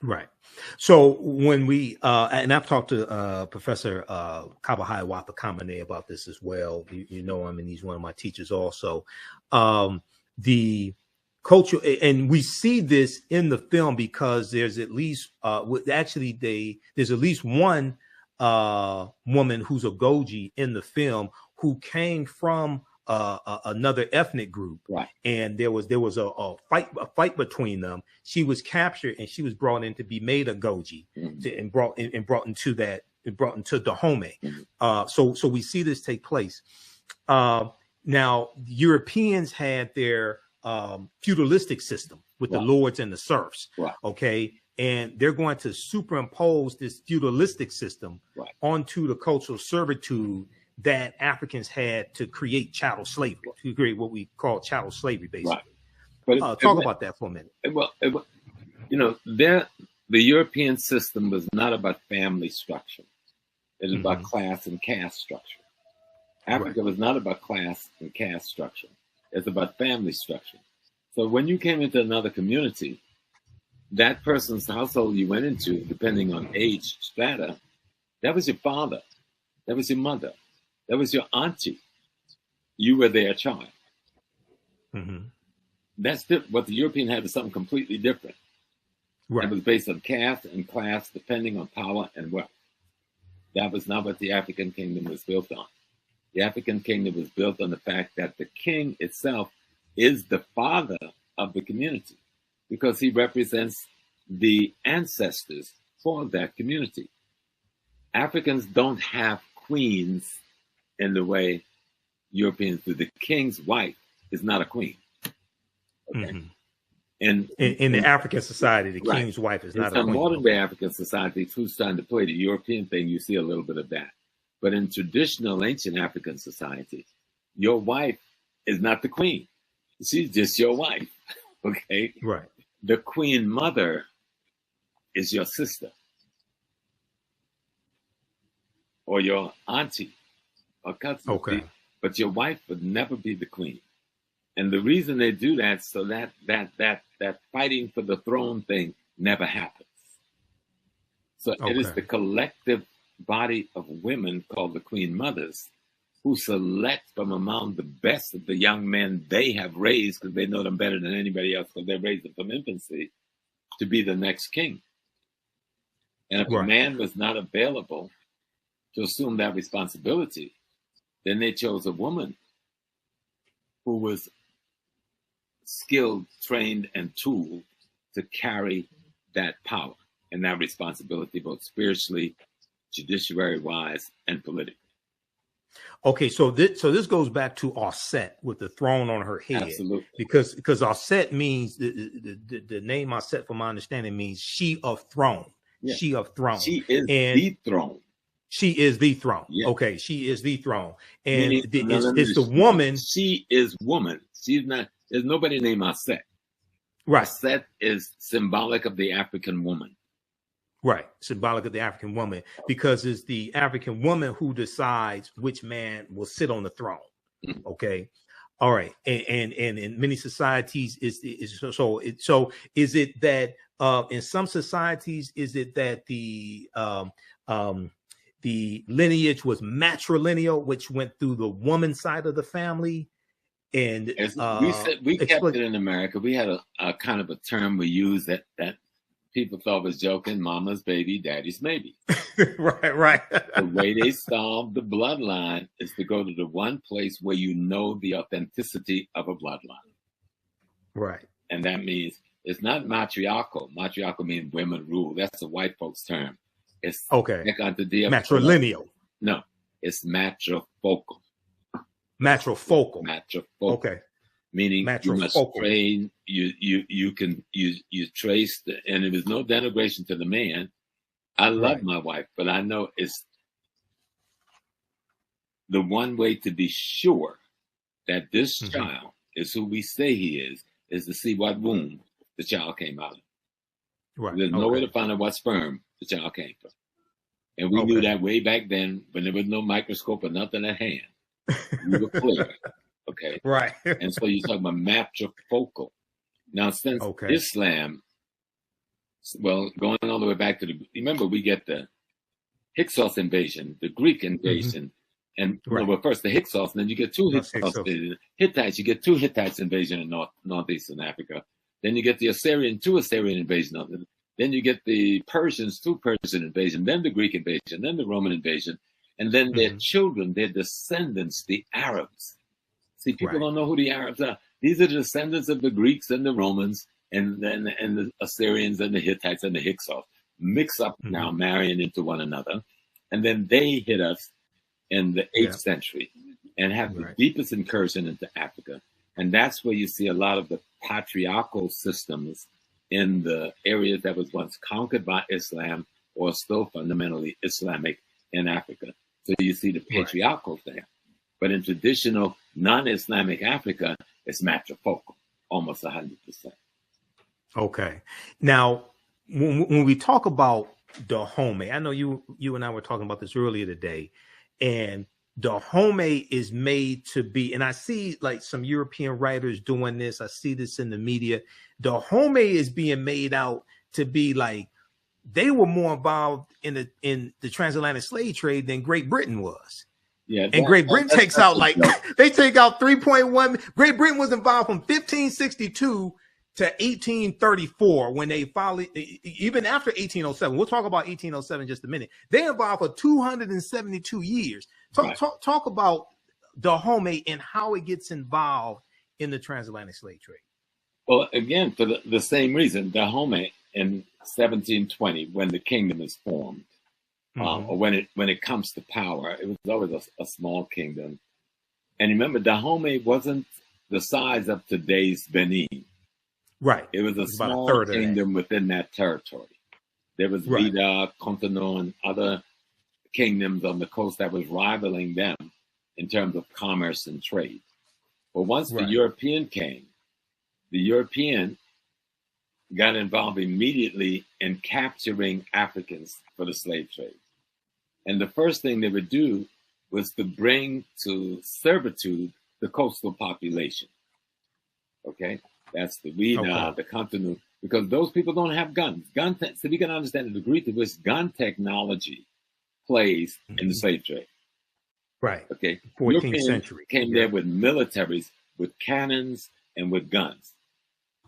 Right. So when we and I've talked to Professor Kabahai Wapakhamane about this as well. You know him, and he's one of my teachers also. The culture, and we see this in the film because there's at least there's at least one woman who's Agojie in the film who came from another ethnic group, Right. And there was a fight between them. She was captured and she was brought in to be made Agojie, and brought into Dahomey. So we see this take place. Now Europeans had their feudalistic system with the lords and the serfs, okay, and they're going to superimpose this feudalistic system onto the cultural servitude that Africans had to create chattel slavery, to create what we call chattel slavery, basically. But talk about that for a minute. The European system was not about family structure. It was about class and caste structure. Africa was not about class and caste structure. It's about family structure. So when you came into another community, that person's household you went into, depending on age strata, that was your father, that was your mother, that was your auntie. You were their child. That's different. What the European had was something completely different. It was based on caste and class, depending on power and wealth. That was not what the African kingdom was built on. The African kingdom was built on the fact that the king itself is the father of the community, because he represents the ancestors for that community. Africans don't have queens in the way Europeans do. The king's wife is not a queen. Okay? In the African society, the king's wife is not a queen. In modern day African society, who's trying to play the European thing, you see a little bit of that. But in traditional ancient African society, your wife is not the queen. She's just your wife. Okay? Right. The queen mother is your sister or your auntie or cousin. Okay. But your wife would never be the queen. And the reason they do that, so that fighting for the throne thing never happens. So it is the collective body of women called the queen mothers who select from among the best of the young men they have raised, because they know them better than anybody else, because they raised them from infancy, to be the next king. And if a man was not available to assume that responsibility, then they chose a woman who was skilled, trained, and tooled to carry that power and that responsibility, both spiritually, judiciary-wise, and politically. Okay, so this goes back to Auset with the throne on her head. Absolutely. Because Auset means the name Auset, from my understanding, means she of throne. Yeah. She of throne. She is the throne. She is the throne. Yeah. Okay, she is the throne. And it's the woman. She is woman. She's not, there's nobody named Auset. Right. Auset is symbolic of the African woman. Right, symbolic of the African woman, because it's the African woman who decides which man will sit on the throne. Okay, all right, and in many societies is it that in some societies is it that the lineage was matrilineal, which went through the woman side of the family, and we kept it in America. We had a kind of a term we used that people thought was joking: mama's baby, daddy's maybe. right. The way they solve the bloodline is to go to the one place where you know the authenticity of a bloodline. Right. And that means it's not matriarchal. Matriarchal means women rule. That's a white folks term. It's matrilineal. No, it's matrifocal. Matrifocal. Okay. Meaning you must train, you trace, and there was no denigration to the man. I love my wife, but I know it's the one way to be sure that this child is who we say he is to see what womb the child came out of. Right. There's no way to find out what sperm the child came from. And we knew that way back then when there was no microscope or nothing at hand. We were clear. Okay. Right. And so you're talking about matrifocal. Now, since Islam, well, going all the way back to remember, we get the Hyksos invasion, the Greek invasion, and well, first the Hyksos, and then you get two Hyksos. Hittites, you get two Hittites invasion in northeastern Africa. Then you get the two Assyrian invasion of it. Then you get the Persians, two Persian invasion, then the Greek invasion, then the Roman invasion, and then their children, their descendants, the Arabs. See, people don't know who the Arabs are. These are the descendants of the Greeks and the Romans, and the Assyrians and the Hittites and the Hyksos mix up now, marrying into one another, and then they hit us in the 8th century and have the deepest incursion into Africa, and that's where you see a lot of the patriarchal systems in the areas that was once conquered by Islam or still fundamentally Islamic in Africa. So you see the patriarchal there. But in traditional non-Islamic Africa, it's matrifocal, almost 100%. Okay. Now, when we talk about Dahomey, I know you and I were talking about this earlier today, and Dahomey is made to be, and I see like some European writers doing this. I see this in the media. Dahomey is being made out to be like they were more involved in the transatlantic slave trade than Great Britain was. Yeah, and Great Britain takes out like they take out 3.1. Great Britain was involved from 1562 to 1834 when they finally, even after 1807. We'll talk about 1807 in just a minute. They involved for 272 years. Talk about Dahomey and how it gets involved in the transatlantic slave trade. Well, again, for the same reason, Dahomey in 1720, when the kingdom is formed, or when it comes to power, it was always a small kingdom. And remember, Dahomey wasn't the size of today's Benin. Right. It was a small kingdom within that territory. There was Vida, Cotonou, and other kingdoms on the coast that was rivaling them in terms of commerce and trade. But once the European came, the European got involved immediately in capturing Africans for the slave trade. And the first thing they would do was to bring to servitude the coastal population. Okay? That's the Vida, the Cotonou, because those people don't have guns. So we can understand the degree to which gun technology plays in the slave trade. Right. Okay. 14th century. Came there with militaries, with cannons, and with guns.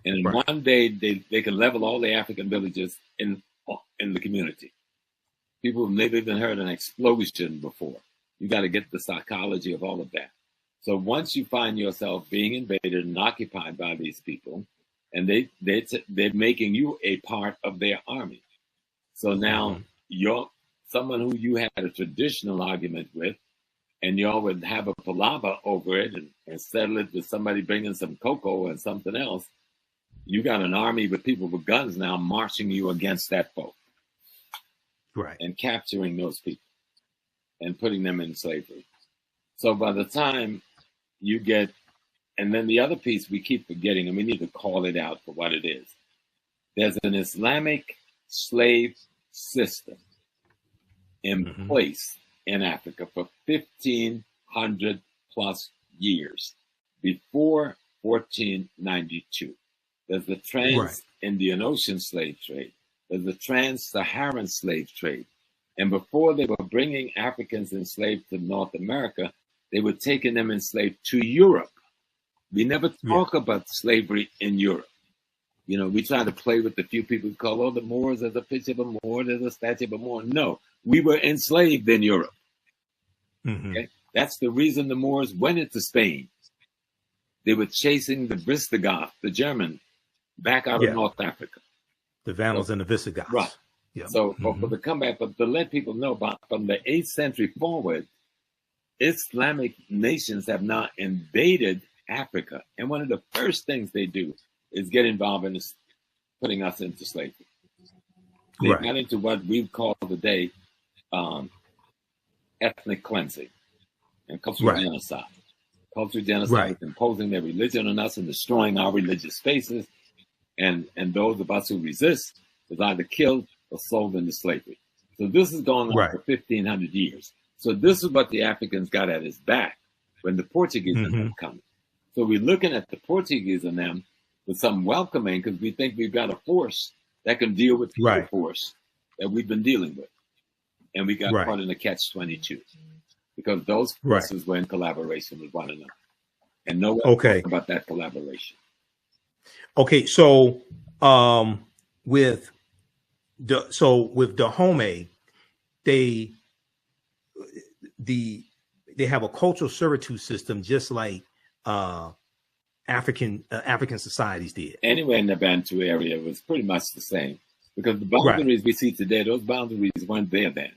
And in one day, they could level all the African villages in the community. People have never even heard an explosion before. You got to get the psychology of all of that. So once you find yourself being invaded and occupied by these people, and they're making you a part of their army. So now you're someone who you had a traditional argument with, and y'all would have a palaver over it and settle it with somebody bringing some cocoa and something else. You got an army with people with guns now marching you against that foe. Right. And capturing those people and putting them in slavery. So by the time you get, and then the other piece we keep forgetting, and we need to call it out for what it is. There's an Islamic slave system in place in Africa for 1,500 plus years before 1492. There's the Trans-Indian Ocean slave trade. There's the Trans-Saharan slave trade. And before they were bringing Africans enslaved to North America, they were taking them enslaved to Europe. We never talk about slavery in Europe. You know, we try to play with the few people who call, the Moors, there's a picture of a Moor, there's a statue of a Moor. No, we were enslaved in Europe. Okay? That's the reason the Moors went into Spain. They were chasing the Visigoths, the German, back out of North Africa. The Vandals and the Visigoths. Right. Yeah. So for the comeback, but to let people know about from the 8th century forward, Islamic nations have now invaded Africa. And one of the first things they do is get involved in putting us into slavery. They got into what we call today ethnic cleansing and cultural genocide. Cultural genocide is imposing their religion on us and destroying our religious spaces. And those of us who resist was either killed or sold into slavery. So this is going on Right. for 1,500 years. So this is what the Africans got at his back when the Portuguese and them coming. So we're looking at the Portuguese and them with some welcoming because we think we've got a force that can deal with the other force that we've been dealing with. And we got caught in a catch-22 because those forces were in collaboration with one another. And no one talked about that collaboration. Okay, so with Dahomey, they have a cultural servitude system just like African societies did. Anywhere in the Bantu area was pretty much the same because the boundaries we see today, those boundaries weren't there then.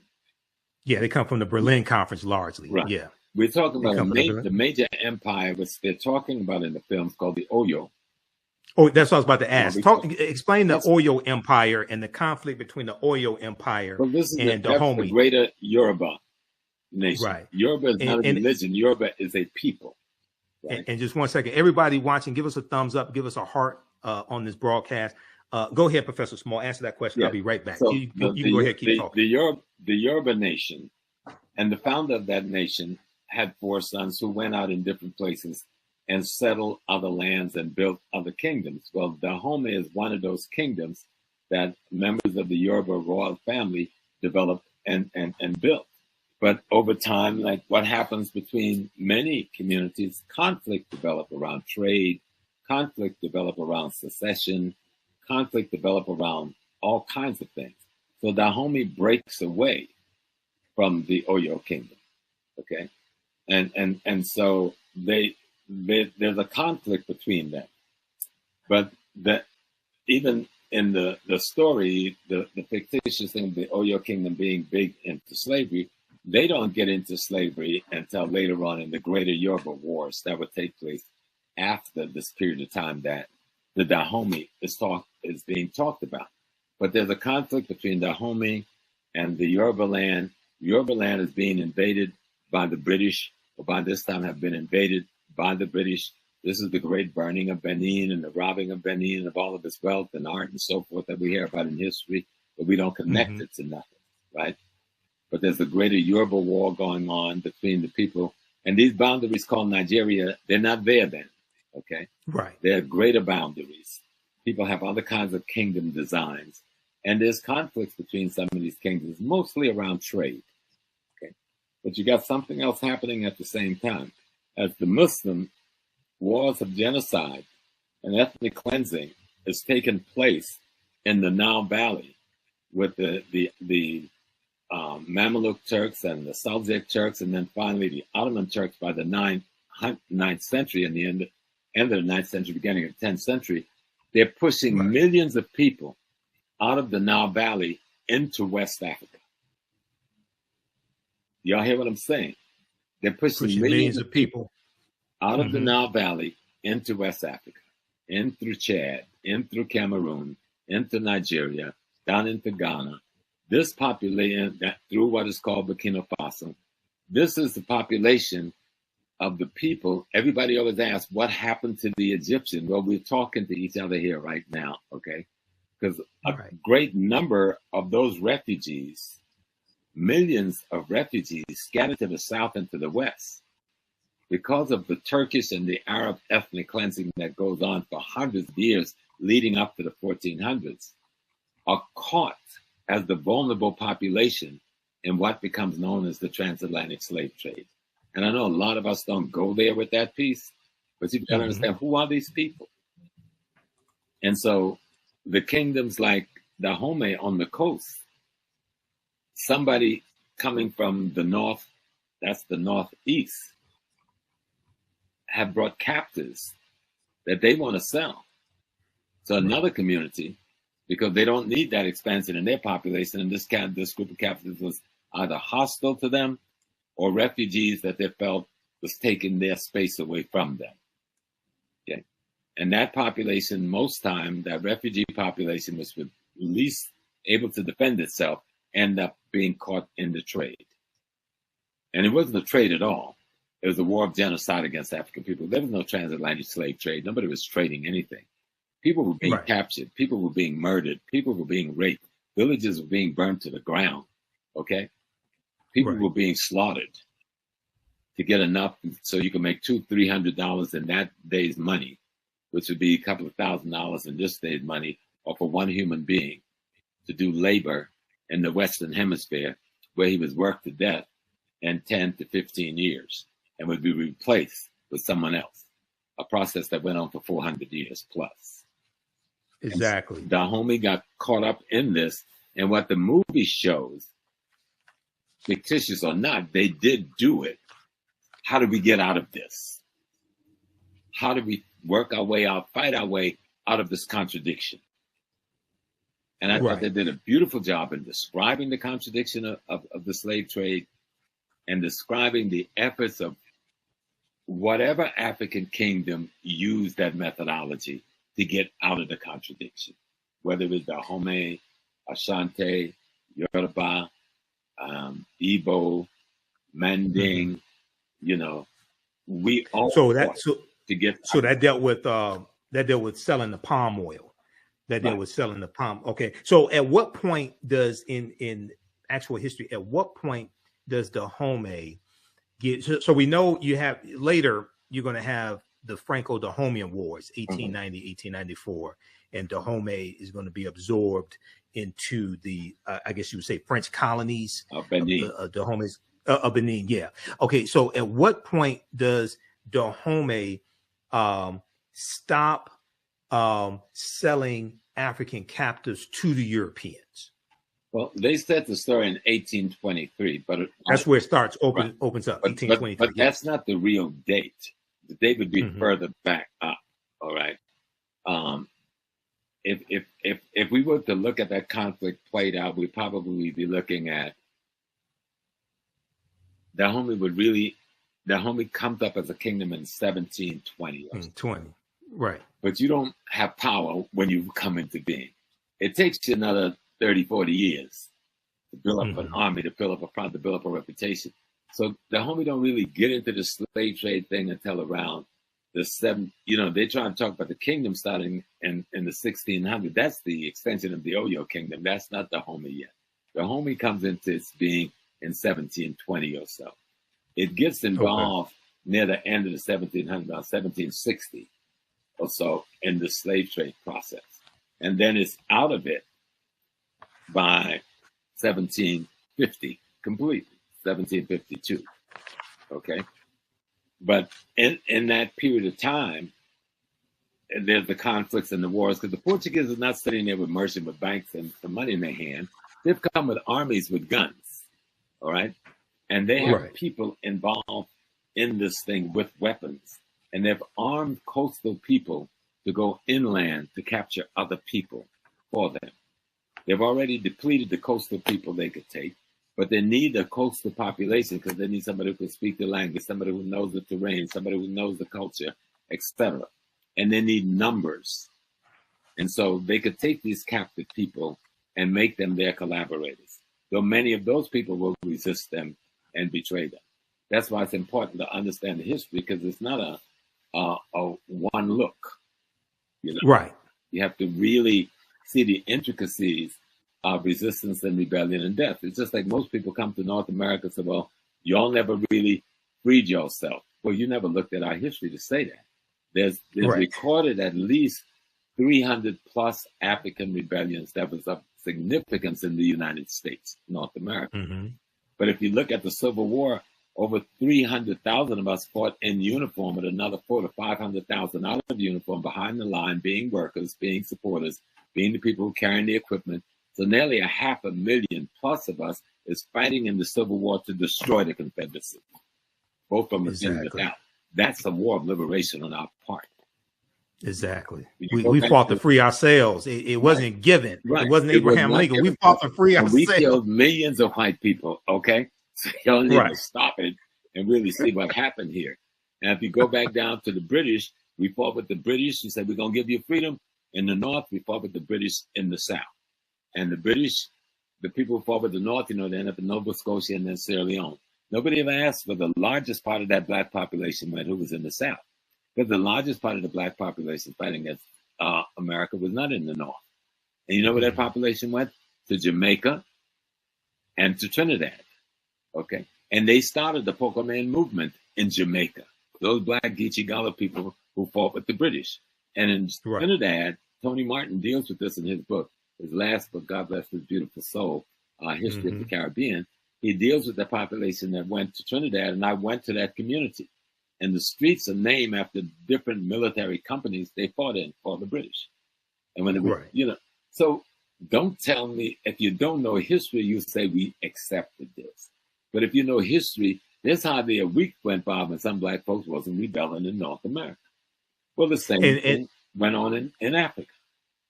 Yeah, they come from the Berlin Conference largely. Right. Yeah, we're talking about the major empire, which they're talking about in the films, called the Oyo. Oh, that's what I was about to ask. Explain the Oyo Empire and the conflict between the Oyo Empire and Dahomey. The greater Yoruba nation. Right. Yoruba is not a religion. Yoruba is a people. Right? And just one second, everybody watching, give us a thumbs up, give us a heart on this broadcast. Go ahead, Professor Small. Answer that question. I'll be right back. So you can go ahead, keep talking. The Yoruba nation and the founder of that nation had 4 sons who went out in different places and settled other lands and built other kingdoms. Well, Dahomey is one of those kingdoms that members of the Yoruba royal family developed and built. But over time, like what happens between many communities, conflict developed around trade, conflict developed around secession, conflict developed around all kinds of things. So Dahomey breaks away from the Oyo kingdom, okay? And so there's a conflict between them. But that even in the story, the fictitious thing of the Oyo kingdom being big into slavery, they don't get into slavery until later on in the greater Yoruba wars that would take place after this period of time that the Dahomey is being talked about. But there's a conflict between Dahomey and the Yoruba land. Yoruba land is being invaded by the British, or by this time have been invaded by the British. This is the great burning of Benin and the robbing of Benin and of all of its wealth and art and so forth that we hear about in history, but we don't connect it to nothing, right? But there's a greater Yoruba war going on between the people. And these boundaries called Nigeria, they're not there then, okay? Right. They're greater boundaries. People have other kinds of kingdom designs. And there's conflicts between some of these kingdoms, mostly around trade, okay? But you got something else happening at the same time. As the Muslim wars of genocide and ethnic cleansing is taking place in the Nile Valley with the Mamluk Turks and the Seljuk Turks, and then finally the Ottoman Turks by the 9th century and the end of the 9th century, beginning of the 10th century, they're pushing millions of people out of the Nile Valley into West Africa. Y'all hear what I'm saying? They're pushing millions of people out of the Nile Valley into West Africa, in through Chad, in through Cameroon, into Nigeria, down into Ghana. This population, through what is called Burkina Faso, this is the population of the people. Everybody always asks, what happened to the Egyptian? Well, we're talking to each other here right now, okay? Because a great number of those refugees, millions of refugees scattered to the south and to the west, because of the Turkish and the Arab ethnic cleansing that goes on for hundreds of years leading up to the 1400s, are caught as the vulnerable population in what becomes known as the transatlantic slave trade. And I know a lot of us don't go there with that piece, but you've got to understand, who are these people? And so the kingdoms like Dahomey on the coast, somebody coming from the north, that's the northeast, have brought captives that they want to sell to another community because they don't need that expansion in their population. And this group of captives was either hostile to them or refugees that they felt was taking their space away from them. Okay. And that population, most time, that refugee population was least able to defend itself, end up being caught in the trade. And it wasn't a trade at all. It was a war of genocide against African people. There was no transatlantic slave trade. Nobody was trading anything. People were being Right. captured. People were being murdered. People were being raped. Villages were being burned to the ground. Okay? People Right. were being slaughtered to get enough so you can make $200-300 in that day's money, which would be a couple of $1,000s in this day's money, or for one human being to do labor in the Western Hemisphere, where he was worked to death in 10 to 15 years and would be replaced with someone else. A process that went on for 400 years plus. Exactly. Dahomey got caught up in this, and what the movie shows, fictitious or not, they did do it. How do we get out of this? How do we work our way out, fight our way out of this contradiction? And I thought they did a beautiful job in describing the contradiction of the slave trade and describing the efforts of whatever African kingdom used that methodology to get out of the contradiction, whether it was Dahomey, Ashanti, Yoruba, Igbo, Manding, you know, we all that dealt with selling the palm oil. That dealt with selling the palm. Okay. So at what point does in actual history, at what point does Dahomey get, so we know you have later, you're going to have the Franco-Dahomeyan Wars, 1890, 1894, and Dahomey is going to be absorbed into the, I guess you would say, French colonies. Benin. Dahomey's, Benin, yeah. Okay, so at what point does Dahomey stop selling African captives to the Europeans? Well, they set the story in 1823, but that's where it starts, opens up, 1823. But that's not the real date. The date would be further back up. All right. If we were to look at that conflict played out, we'd probably be looking at Dahomey comes up as a kingdom in 1720. 20, right. But you don't have power when you come into being. It takes you another 30, 40 years to build up an army, to build up a front, to build up a reputation. So Dahomey don't really get into the slave trade thing until around the they try and talk about the kingdom starting in the 1600s. That's the extension of the Oyo kingdom. That's not Dahomey yet. Dahomey comes into its being in 1720 or so. It gets involved near the end of the 1700s, about 1760 or so, in the slave trade process. And then it's out of it by 1750, completely, 1752, okay? But in that period of time, there's the conflicts and the wars, because the Portuguese are not sitting there with merchant, with banks and some money in their hand. They've come with armies with guns, all right? And they have people involved in this thing with weapons. And they've armed coastal people to go inland to capture other people for them. They've already depleted the coastal people they could take, but they need a coastal population because they need somebody who can speak the language, somebody who knows the terrain, somebody who knows the culture, etc. And they need numbers. And so they could take these captive people and make them their collaborators, though many of those people will resist them and betray them. That's why it's important to understand the history, because it's not a one look. You know? Right. You have to really see the intricacies of resistance and rebellion and death. It's just like most people come to North America and say, well, y'all never really freed yourself. Well, you never looked at our history to say that. There's recorded at least 300 plus African rebellions that was of significance in the United States, North America. But if you look at the Civil War, over 300,000 of us fought in uniform, with another 400,000 to 500,000 out of uniform, behind the line, being workers, being supporters, being the people who carrying the equipment. So nearly 500,000 plus of us is fighting in the Civil War to destroy the Confederacy, both from within and without. That's a war of liberation on our part. Exactly. We fought to free ourselves. It wasn't given. It wasn't Abraham Lincoln. We fought to free ourselves. We killed millions of white people, okay? So y'all need to stop it and really see what happened here. And if you go back down to the British, we fought with the British. We said, we're going to give you freedom. In the North, we fought with the British in the South. And the British, the people who fought with the North, they ended up in Nova Scotia and then Sierra Leone. Nobody ever asked where the largest part of that black population went, who was in the South. Because the largest part of the black population fighting against America was not in the North. And you know where that population went? To Jamaica and to Trinidad. Okay. And they started the Poker Man movement in Jamaica. Those black Geechee Gullah people who fought with the British. And in Trinidad, Tony Martin deals with this in his book, his last book, God Bless His Beautiful Soul, History of the Caribbean. He deals with the population that went to Trinidad, and I went to that community. And the streets are named after different military companies they fought in for the British. And when it was, you know, so don't tell me, if you don't know history, you say we accepted this. But if you know history, there's hardly a week went by when some black folks wasn't rebelling in North America. Well, the same thing went on in Africa.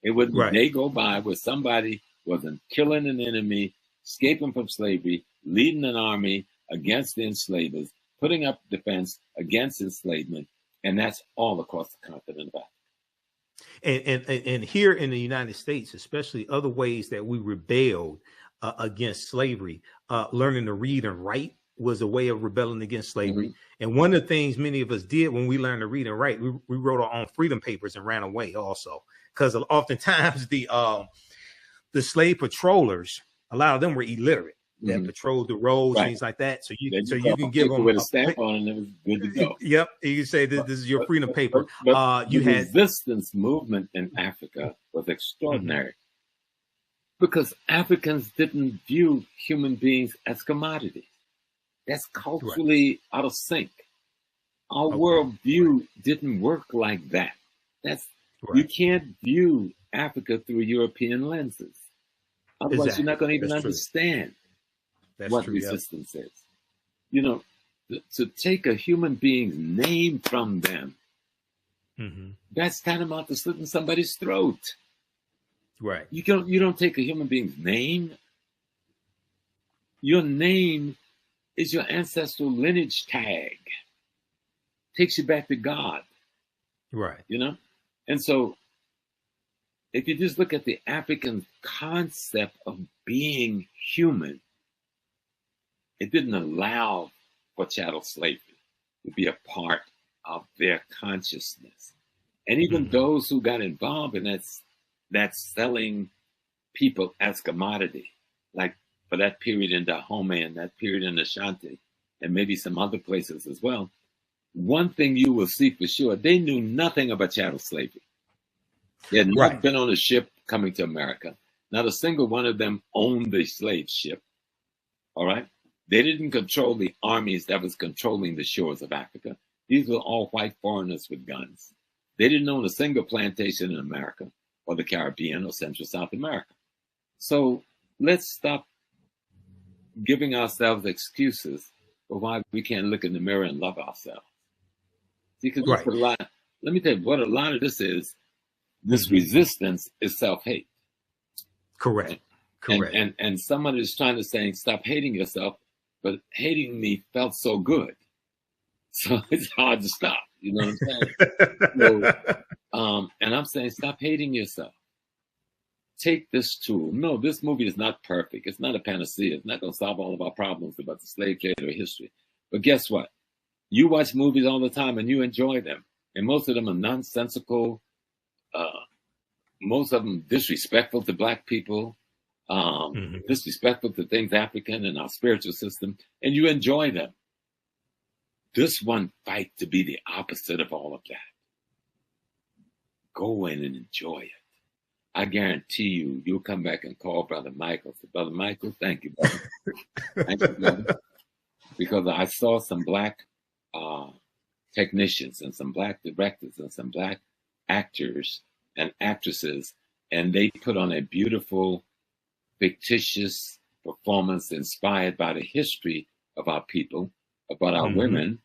It would a day go by where somebody wasn't killing an enemy, escaping from slavery, leading an army against the enslavers, putting up defense against enslavement, and that's all across the continent of Africa. And here in the United States, especially, other ways that we rebelled against slavery, learning to read and write was a way of rebelling against slavery. And one of the things many of us did when we learned to read and write, we wrote our own freedom papers and ran away also, because oftentimes the slave patrollers, a lot of them were illiterate. That patrolled the roads, things like that. So you can give them with a stamp on, and it was good to go. Yep, you can say this is your freedom paper. But you had resistance movement in Africa was extraordinary because Africans didn't view human beings as commodities. That's culturally out of sync. Our worldview didn't work like that. You can't view Africa through European lenses. Otherwise, you're not going to even understand what resistance is. You know, to take a human being's name from them, that's tantamount to slitting somebody's throat. Right. You don't take a human being's name. Your name is your ancestral lineage tag. Takes you back to God. Right. You know? And so if you just look at the African concept of being human, it didn't allow for chattel slavery to be a part of their consciousness. And even those who got involved in that selling people as commodity, like for that period in Dahomey and that period in Ashanti, and maybe some other places as well, one thing you will see for sure, they knew nothing about chattel slavery. They had not been on a ship coming to America. Not a single one of them owned the slave ship. All right? They didn't control the armies that was controlling the shores of Africa. These were all white foreigners with guns. They didn't own a single plantation in America or the Caribbean or Central South America. So let's stop giving ourselves excuses for why we can't look in the mirror and love ourselves. Because let me tell you what a lot of this is. This resistance is self-hate. Correct. And someone is trying to say, stop hating yourself, but hating me felt so good. So it's hard to stop. You know what I'm saying? So, and I'm saying, stop hating yourself. Take this tool. No, this movie is not perfect. It's not a panacea. It's not going to solve all of our problems about the slave trade or history. But guess what? You watch movies all the time and you enjoy them. And most of them are nonsensical. Most of them disrespectful to black people, disrespectful to things African and our spiritual system, and you enjoy them. This one fight to be the opposite of all of that. Go in and enjoy it. I guarantee you, you'll come back and call Brother Michael. Say, Brother Michael, thank you, brother. Thank you, brother. Because I saw some black technicians and some black directors and some black actors and actresses, and they put on a beautiful, fictitious performance inspired by the history of our people, about our women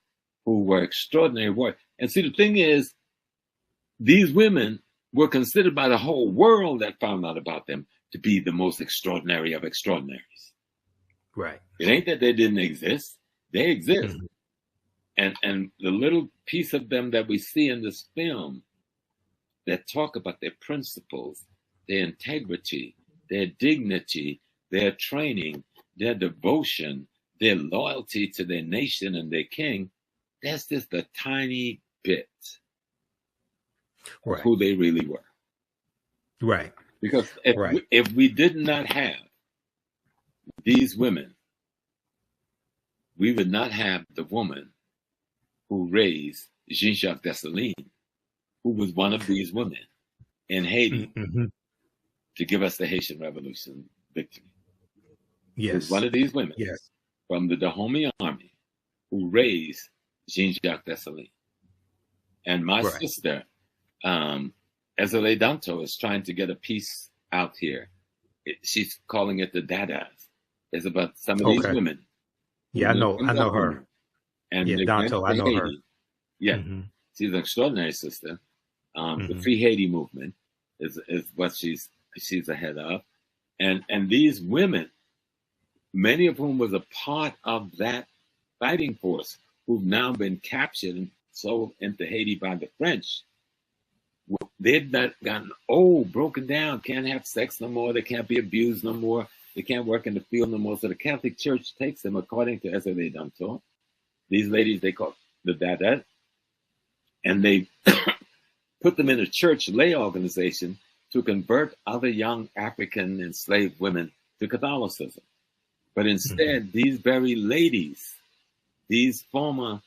who were extraordinary warriors. And see, the thing is, these women were considered by the whole world that found out about them to be the most extraordinary of extraordinaries. Right. It ain't that they didn't exist. They exist. And the little piece of them that we see in this film that talk about their principles, their integrity, their dignity, their training, their devotion, their loyalty to their nation and their king, that's just a tiny bit of who they really were. Right. Because Right. if we did not have these women, we would not have the woman who raised Jean-Jacques Dessalines, who was one of these women in Haiti to give us the Haitian Revolution victory. It was one of these women from the Dahomey army who raised Jean-Jacques Dessalines. And my sister, Ezele Danto, is trying to get a piece out here. She's calling it the Dadas. It's about some of these women. Yeah, I know her. And Danto, I know Haiti. her. Yeah, she's an extraordinary sister. The Free Haiti movement is what she's ahead of, and these women, many of whom was a part of that fighting force, who've now been captured and sold into Haiti by the French. They've not gotten broken down, can't have sex no more, they can't be abused no more, they can't work in the field no more. So the Catholic Church takes them, according to Ezele Danto. These ladies they call the Dadat, and they put them in a church lay organization to convert other young African enslaved women to Catholicism. But instead, these very ladies, these former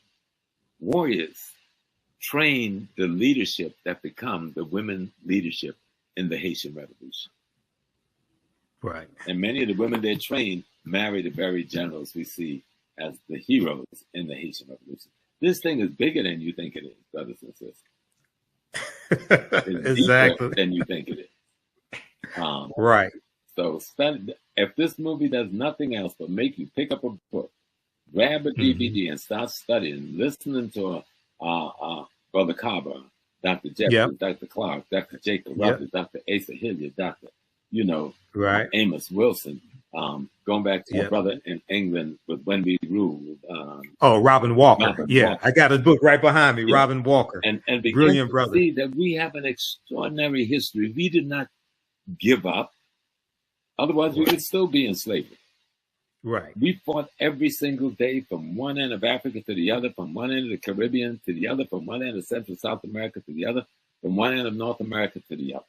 warriors, train the leadership that become the women leadership in the Haitian Revolution. Right. And many of the women they trained marry the very generals we see as the heroes in the Haitian Revolution. This thing is bigger than you think it is, brothers and sisters. It's exactly. Deeper than you think it is. Right. So if this movie does nothing else but make you pick up a book, grab a DVD and start studying, listening to Brother Carver, Dr. Jeffries, Dr. Clark, Dr. Jacob Rufford, Dr. Asa Hilliard, Dr. Amos Wilson, going back to my brother in England with When We Ruled. Robin Walker. Walker. I got his book right behind me, Robin Walker. And brilliant brother. See that we have an extraordinary history. We did not give up. Otherwise, we would still be in slavery. Right. We fought every single day from one end of Africa to the other, from one end of the Caribbean to the other, from one end of Central South America to the other, from one end of North America to the other.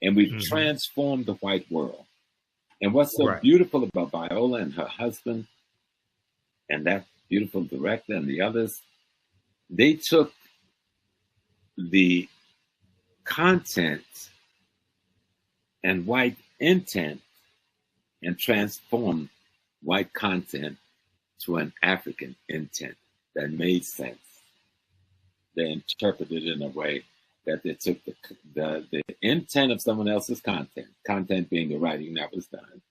And we've transformed the white world. And what's so beautiful about Viola and her husband and that beautiful director and the others, they took the content and white intent and transformed white content to an African intent that made sense. They interpreted it in a way that they took the intent of someone else's content being the writing that was done.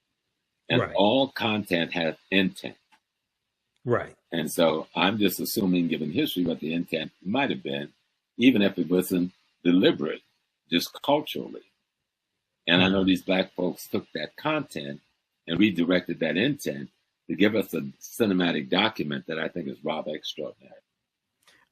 And all content has intent. Right. And so I'm just assuming, given history, what the intent might have been, even if it wasn't deliberate, just culturally. And I know these Black folks took that content and redirected that intent to give us a cinematic document that I think is rather extraordinary.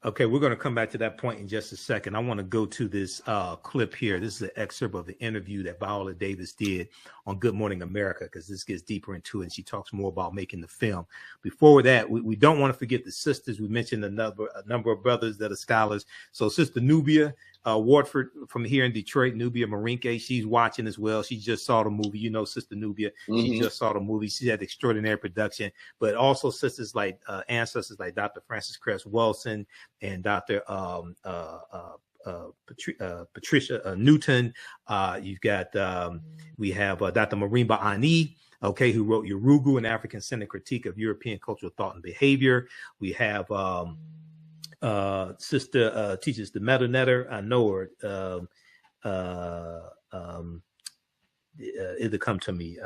Okay, we're going to come back to that point in just a second. I want to go to this clip here. This is an excerpt of the interview that Viola Davis did on Good Morning America, because this gets deeper into it, and she talks more about making the film. Before that, we don't want to forget the sisters. We mentioned a number of brothers that are scholars. So Sister Nubia Wardford from here in Detroit, Nubia Marinke, she's watching as well. She just saw the movie. You know, Sister Nubia, she just saw the movie. She had extraordinary production, but also sisters like ancestors like Dr. Francis Cress Wilson and Dr. Patricia Newton. You've got, we have Dr. Marimba Ani, okay, who wrote Yorugu, an African-centered critique of European cultural thought and behavior. We have sister teaches the Meta Netter. I know her. It'll come to me.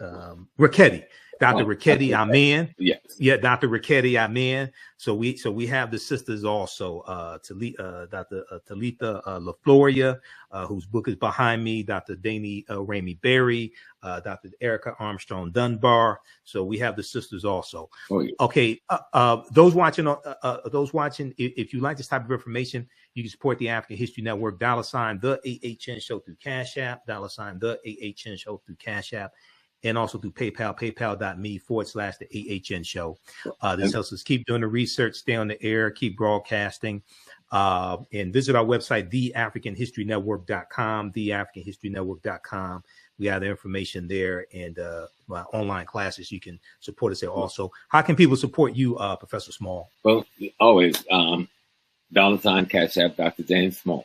Ricchetti. Dr. Ricchetti, Amen. Yes. Yeah, Dr. Ricchetti, Amen. So we have the sisters also, Dr. Talitha LaFloria, whose book is behind me, Dr. Dani Ramey Berry, Dr. Erica Armstrong Dunbar. So we have the sisters also. Oh, yeah. Okay, those watching, if you like this type of information, you can support the African History Network, $ the AHN Show through Cash App, $ the AHN Show through Cash App, and also through PayPal, paypal.me/the AHN Show. This helps us keep doing the research, stay on the air, keep broadcasting. And visit our website, theafricanhistorynetwork.com, theafricanhistorynetwork.com. We have the information there, and my online classes. You can support us there also. How can people support you, Professor Small? Well, always $ Cash App, Dr. James Small.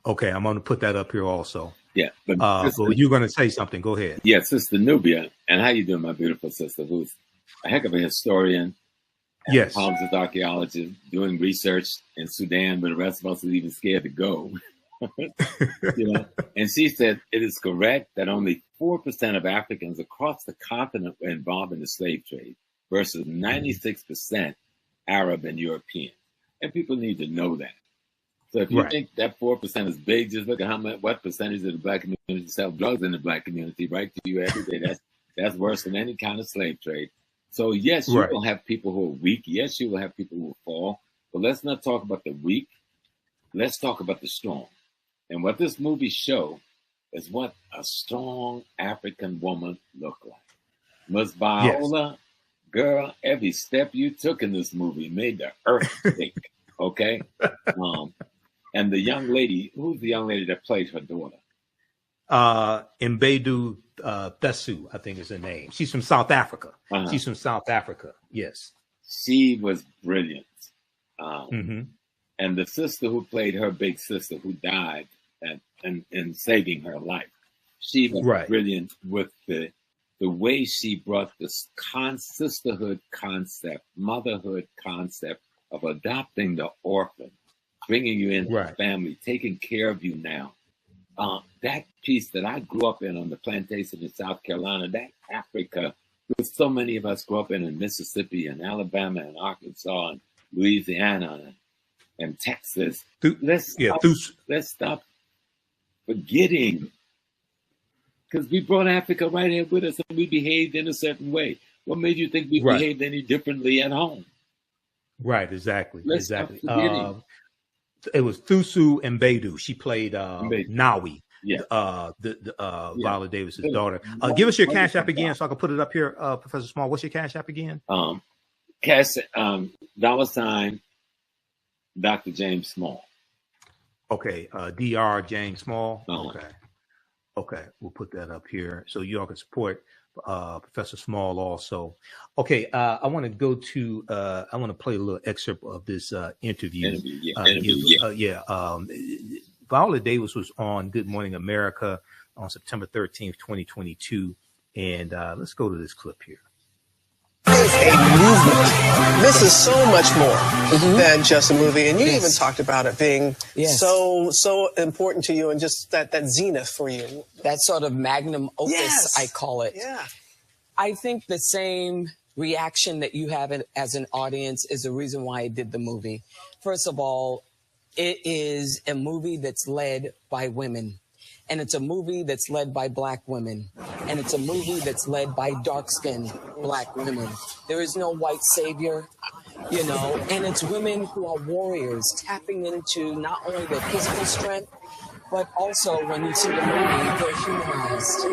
Okay, I'm going to put that up here also. Yeah, but you're going to say something. Go ahead. Yeah, Sister Nubia, and how you doing, my beautiful sister, who's a heck of a historian, yes, anthropologist, archaeologist, doing research in Sudan, but the rest of us are even scared to go. You know, and she said it is correct that only 4% of Africans across the continent were involved in the slave trade versus 96% Arab and European. And people need to know that. So if you think that 4% is big, just look at what percentage of the Black community sell drugs in the Black community, right, to you every day. That's worse than any kind of slave trade. So yes, you will have people who are weak. Yes, you will have people who will fall. But let's not talk about the weak. Let's talk about the strong. And what this movie shows is what a strong African woman looked like. Miss Viola, girl, every step you took in this movie made the earth shake. Okay? And the young lady, who's the young lady that played her daughter? Mbedu Thesu, I think is her name. She's from South Africa. She's from South Africa. Yes. She was brilliant. And the sister who played her big sister who died and saving her life, she was brilliant with the way she brought this sisterhood concept, motherhood concept of adopting the orphan, bringing you into the family, taking care of you now. That piece that I grew up in on the plantation in South Carolina, that Africa, because so many of us grew up in Mississippi and Alabama and Arkansas and Louisiana and Texas. Let's stop forgetting, because we brought Africa right here with us and we behaved in a certain way. What made you think we behaved any differently at home? Right, exactly. It was Thusu Mbedu. She played Nawi, Viola Davis's daughter. Give us your Cash App again so I can put it up here, Professor Small. What's your Cash App again? $ Dr. James Small. Okay, Dr. James Small. Okay, we'll put that up here so you all can support Professor Small also. Okay, I want to go to I want to play a little excerpt of this interview. Viola Davis was on Good Morning America on September 13th, 2022, and let's go to this clip here. It's a movement. This is so much more than just a movie. And you even talked about it being so important to you, and just that zenith for you. That sort of magnum opus, I call it. Yeah. I think the same reaction that you have as an audience is the reason why I did the movie. First of all, it is a movie that's led by women. And it's a movie that's led by Black women. And it's a movie that's led by dark-skinned Black women. There is no white savior, you know, and it's women who are warriors, tapping into not only their physical strength, but also when you see the movie, they're humanized.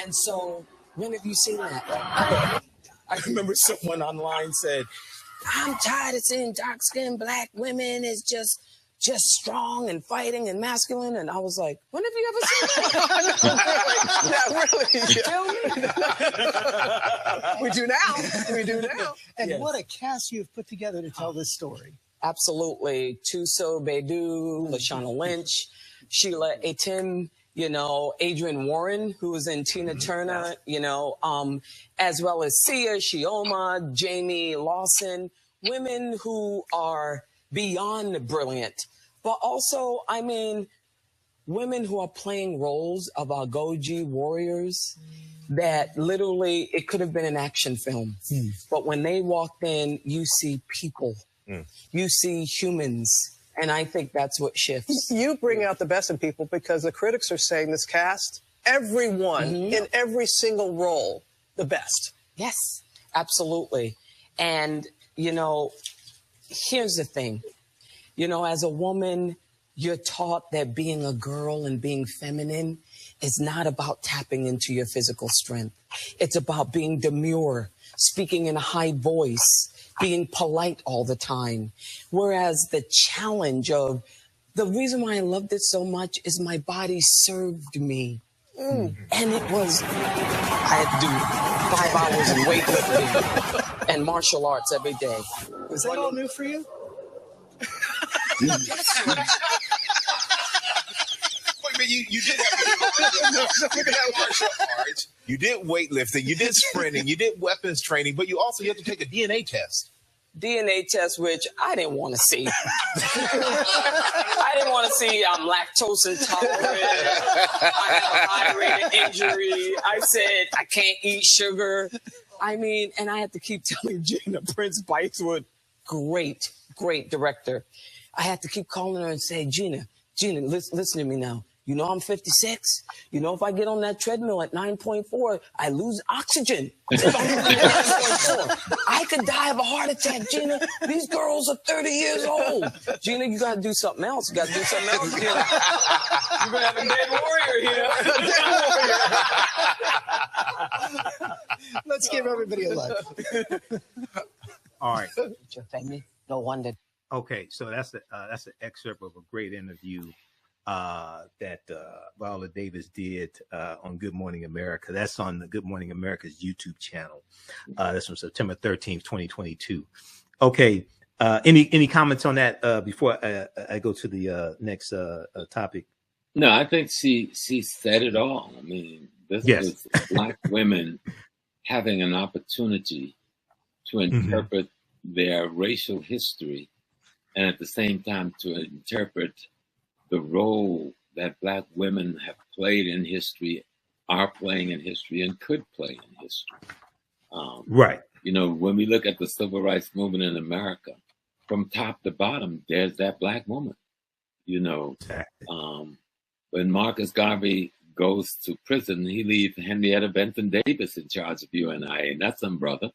And so, when have you seen that? I remember someone online said, I'm tired of seeing dark-skinned Black women as just strong and fighting and masculine. And I was like, when have you ever seen that? We do now. We do now. And what a cast you've put together to tell this story. Absolutely. Tuso Bedu, Lashana Lynch, Sheila Etim, you know, Adrian Warren, who was in Tina Turner, you know, as well as Sia, Shioma, Jamie Lawson, women who are beyond brilliant, but also, I mean, women who are playing roles of Agojie warriors that literally, it could have been an action film. But when they walked in, you see people, you see humans. And I think that's what shifts. You bring out the best in people, because the critics are saying this cast, everyone in every single role, the best. Yes, absolutely. And, you know, here's the thing. You know, as a woman, you're taught that being a girl and being feminine is not about tapping into your physical strength. It's about being demure, speaking in a high voice, being polite all the time. Whereas the challenge of the reason why I loved it so much is my body served me. And it was, I had to do 5 hours of weightlifting and martial arts every day. Was that all new for you? Wait, man, you did martial arts, you did weightlifting, you did sprinting, you did weapons training, but you also had to take a DNA test. DNA test, which I didn't want to see. I didn't want to see I'm lactose intolerant. I have a high rate of injury. I said I can't eat sugar. I mean, and I had to keep telling Gina, Prince-Bythewood, great director. I had to keep calling her and say, Gina, listen to me now. You know I'm 56. You know if I get on that treadmill at 9.4, I lose oxygen. If I'm at 9.4, I could die of a heart attack, Gina. These girls are 30 years old. Gina, you got to do something else. You got to do something else, Gina. You're going to have a dead warrior here. Let's give everybody a look. All right. Your family, no wonder. Okay, so that's an excerpt of a great interview that Viola Davis did on Good Morning America. That's on the Good Morning America's YouTube channel. That's from September 13th, 2022. Okay, any comments on that before I go to the next topic? No, I think she said it all. I mean, this is Black women having an opportunity to interpret their racial history, and at the same time to interpret the role that Black women have played in history, are playing in history, and could play in history. Right. You know, when we look at the civil rights movement in America, from top to bottom, there's that Black woman. You know, exactly. When Marcus Garvey goes to prison, he leaves Henrietta Benton Davis in charge of UNI, and that's some brother.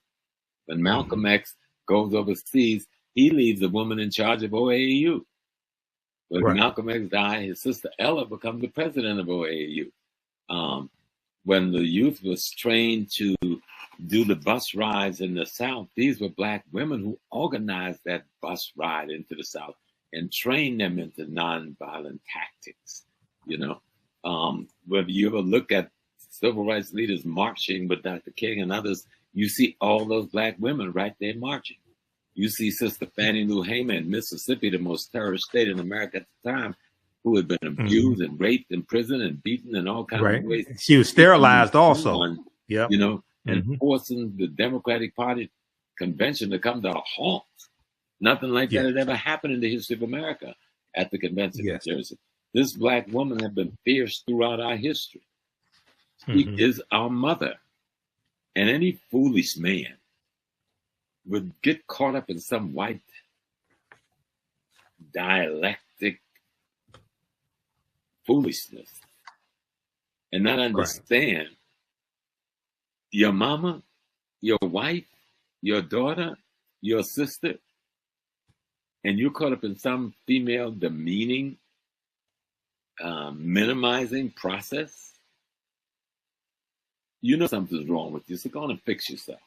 When Malcolm X goes overseas, he leaves a woman in charge of OAU. When Malcolm X died, his sister Ella becomes the president of OAU. When the youth was trained to do the bus rides in the South, these were Black women who organized that bus ride into the South and trained them into nonviolent tactics. You know, whether you ever look at civil rights leaders marching with Dr. King and others, you see all those Black women right there marching. You see Sister Fannie Lou Hamer in Mississippi, the most terrorist state in America at the time, who had been abused and raped in prison and beaten in all kinds of ways. She was sterilized also. You know, and forcing the Democratic Party convention to come to a halt. Nothing like that had ever happened in the history of America at the convention in Jersey. This Black woman had been fierce throughout our history. She is our mother. And any foolish man would get caught up in some white dialectic foolishness and not understand your mama, your wife, your daughter, your sister, and you're caught up in some female demeaning, minimizing process. You know something's wrong with you, so go on and fix yourself.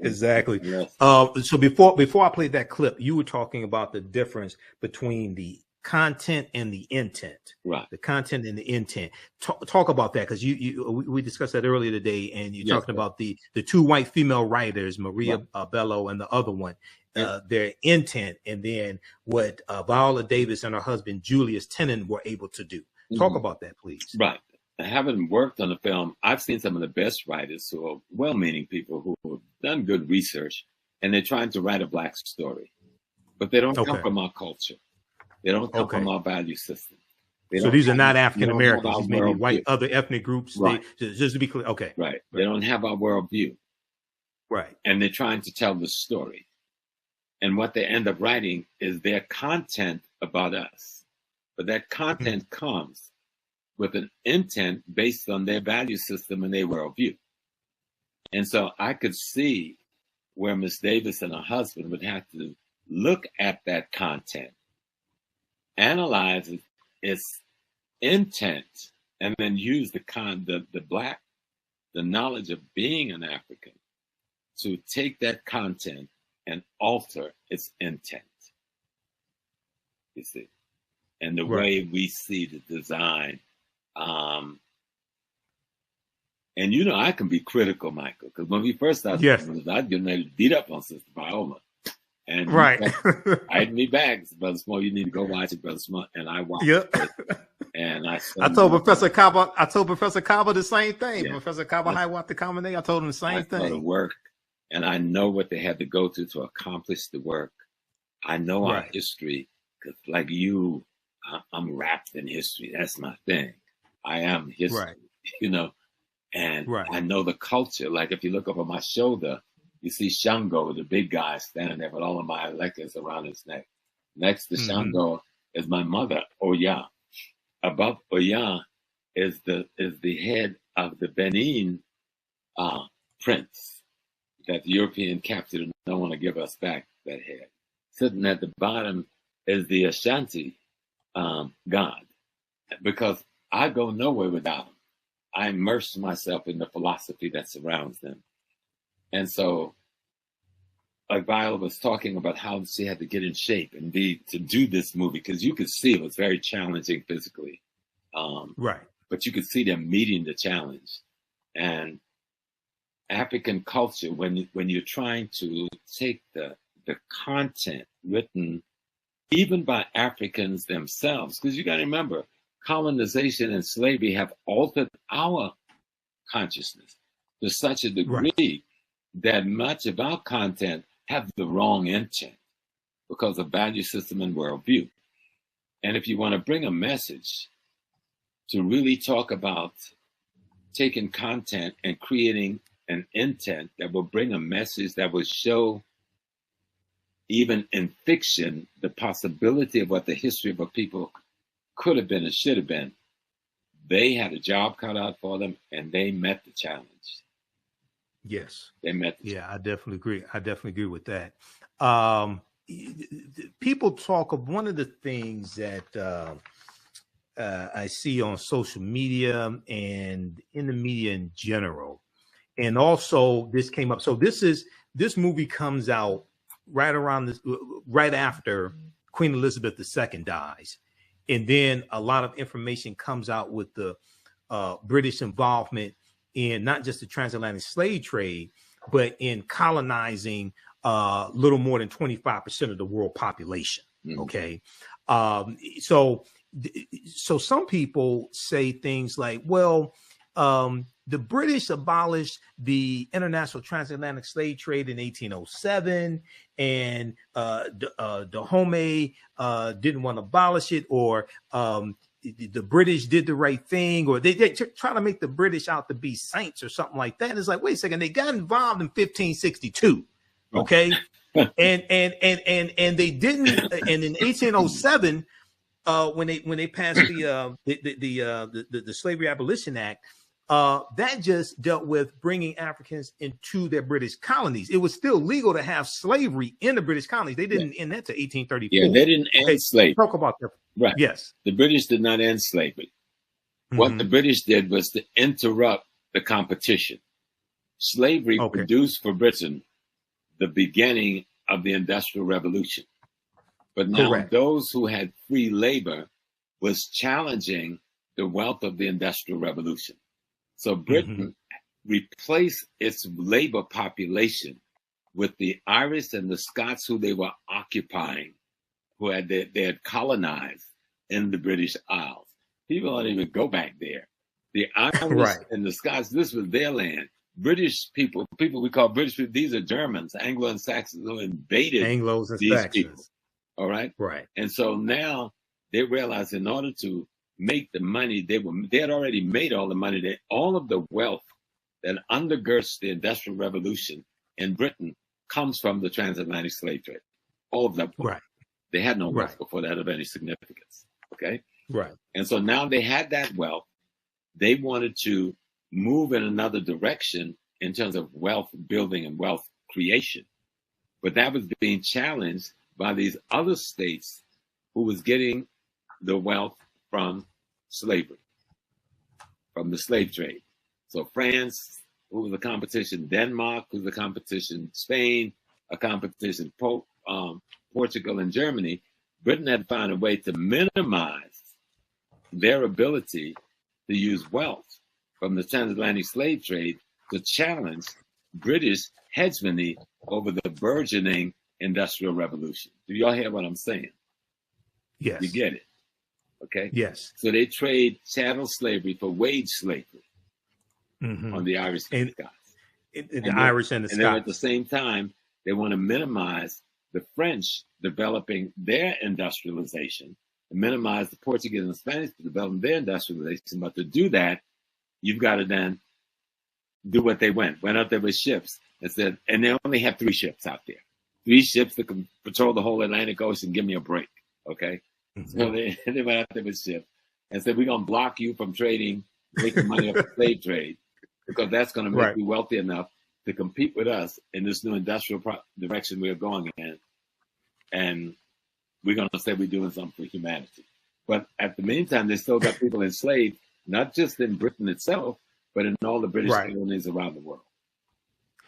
Exactly. So before I played that clip, you were talking about the difference between the content and the intent. Right. The content and the intent. Talk about that, because we discussed that earlier today, and you're talking about the two white female writers, Maria Bello and the other one, their intent, and then what Viola Davis and her husband Julius Tenen were able to do. Talk about that, please. Right. Having worked on the film, I've seen some of the best writers who are well-meaning people who have done good research, and they're trying to write a Black story, but they don't come from our culture. They don't come from our value system. So these are not African Americans. These may be white, other ethnic groups. Right. Just to be clear. Okay. Right. They don't have our worldview. Right. And they're trying to tell the story. And what they end up writing is their content about us. But that content comes with an intent based on their value system and their worldview. And so I could see where Miss Davis and her husband would have to look at that content, analyze its intent, and then use the knowledge of being an African to take that content and alter its intent. You see, and the way we see the design. And you know, I can be critical, Michael, because when we first started, I'd get ready to beat up on Sister Viola. And I'd me back, Brother Small, you need to go watch it, Brother Small. And I watched it. And I told Professor Kaba the same thing. Professor Kaba Hiawatha Kamene, I told him the same thing. The work, and I know what they had to go through to accomplish the work. I know our history, because like you, I'm wrapped in history. That's my thing. I am history, you know. And I know the culture. Like if you look over my shoulder, you see Shango, the big guy, standing there with all of my electors around his neck. Next to Shango is my mother, Oya. Above Oya is the head of the Benin prince that the European captured and don't want to give us back that head. Sitting at the bottom is the Ashanti god, because I go nowhere without him. I immerse myself in the philosophy that surrounds them. And so, like Viola was talking about how she had to get in shape and to do this movie, because you could see it was very challenging physically. But you could see them meeting the challenge. And African culture, when you're trying to take the content written even by Africans themselves, because you got to remember, colonization and slavery have altered our consciousness to such a degree that much of our content have the wrong intent because of value system and worldview. And if you want to bring a message to really talk about taking content and creating an intent that will bring a message that will show, even in fiction, the possibility of what the history of a people could have been and should have been, they had a job cut out for them, and they met the challenge. Yes, they met. I definitely agree. I definitely agree with that. People talk of one of the things that I see on social media and in the media in general, and also this came up. So this movie comes out right after Queen Elizabeth II dies. And then a lot of information comes out with the British involvement in not just the transatlantic slave trade, but in colonizing little more than 25% of the world population. Okay. So some people say things like, well, the British abolished the international transatlantic slave trade in 1807, and Dahomey didn't want to abolish it, or the British did the right thing, or they try to make the British out to be saints or something like that. And it's like, wait a second, they got involved in 1562, okay, and they didn't, and in 1807. When they passed the Slavery Abolition Act, that just dealt with bringing Africans into their British colonies. It was still legal to have slavery in the British colonies. They didn't end that to 1834. Yeah, they didn't end slavery. Talk about that. Right. Yes. The British did not end slavery. What the British did was to interrupt the competition. Slavery produced for Britain the beginning of the Industrial Revolution. But now those who had free labor was challenging the wealth of the Industrial Revolution. So Britain replaced its labor population with the Irish and the Scots who they were occupying, who they had colonized in the British Isles. People don't even go back there. The Irish and the Scots, this was their land. British people we call British people, these are Germans, Anglo and Saxons who invaded Anglos and these Saxons. people. All right. Right. And so now they realize in order to make the money, they had already made all the money. All of the wealth that undergirds the Industrial Revolution in Britain comes from the transatlantic slave trade. All of that. Right. They had no wealth before that of any significance. Okay. Right. And so now they had that wealth. They wanted to move in another direction in terms of wealth building and wealth creation. But that was being challenged by these other states who was getting the wealth from slavery, from the slave trade. So France, who was a competition, Denmark, who was a competition, Spain, a competition, Portugal and Germany, Britain had found a way to minimize their ability to use wealth from the transatlantic slave trade to challenge British hegemony over the burgeoning Industrial Revolution. Do y'all hear what I'm saying? Yes. You get it? Okay? Yes. So they trade chattel slavery for wage slavery on the Irish and Scots. The Irish and the Scots. And then at the same time, they want to minimize the French developing their industrialization and minimize the Portuguese and the Spanish developing their industrialization. But to do that, you've got to then do what they went out there with ships and said, and they only have 3 ships out there. 3 ships that can patrol the whole Atlantic Ocean. Give me a break. Okay. So they went out there with ships and said, we're going to block you from trading, making money off the slave trade, because that's going to make you wealthy enough to compete with us in this new industrial direction we're going in. And we're going to say we're doing something for humanity. But at the meantime, they still got people enslaved, not just in Britain itself, but in all the British colonies around the world.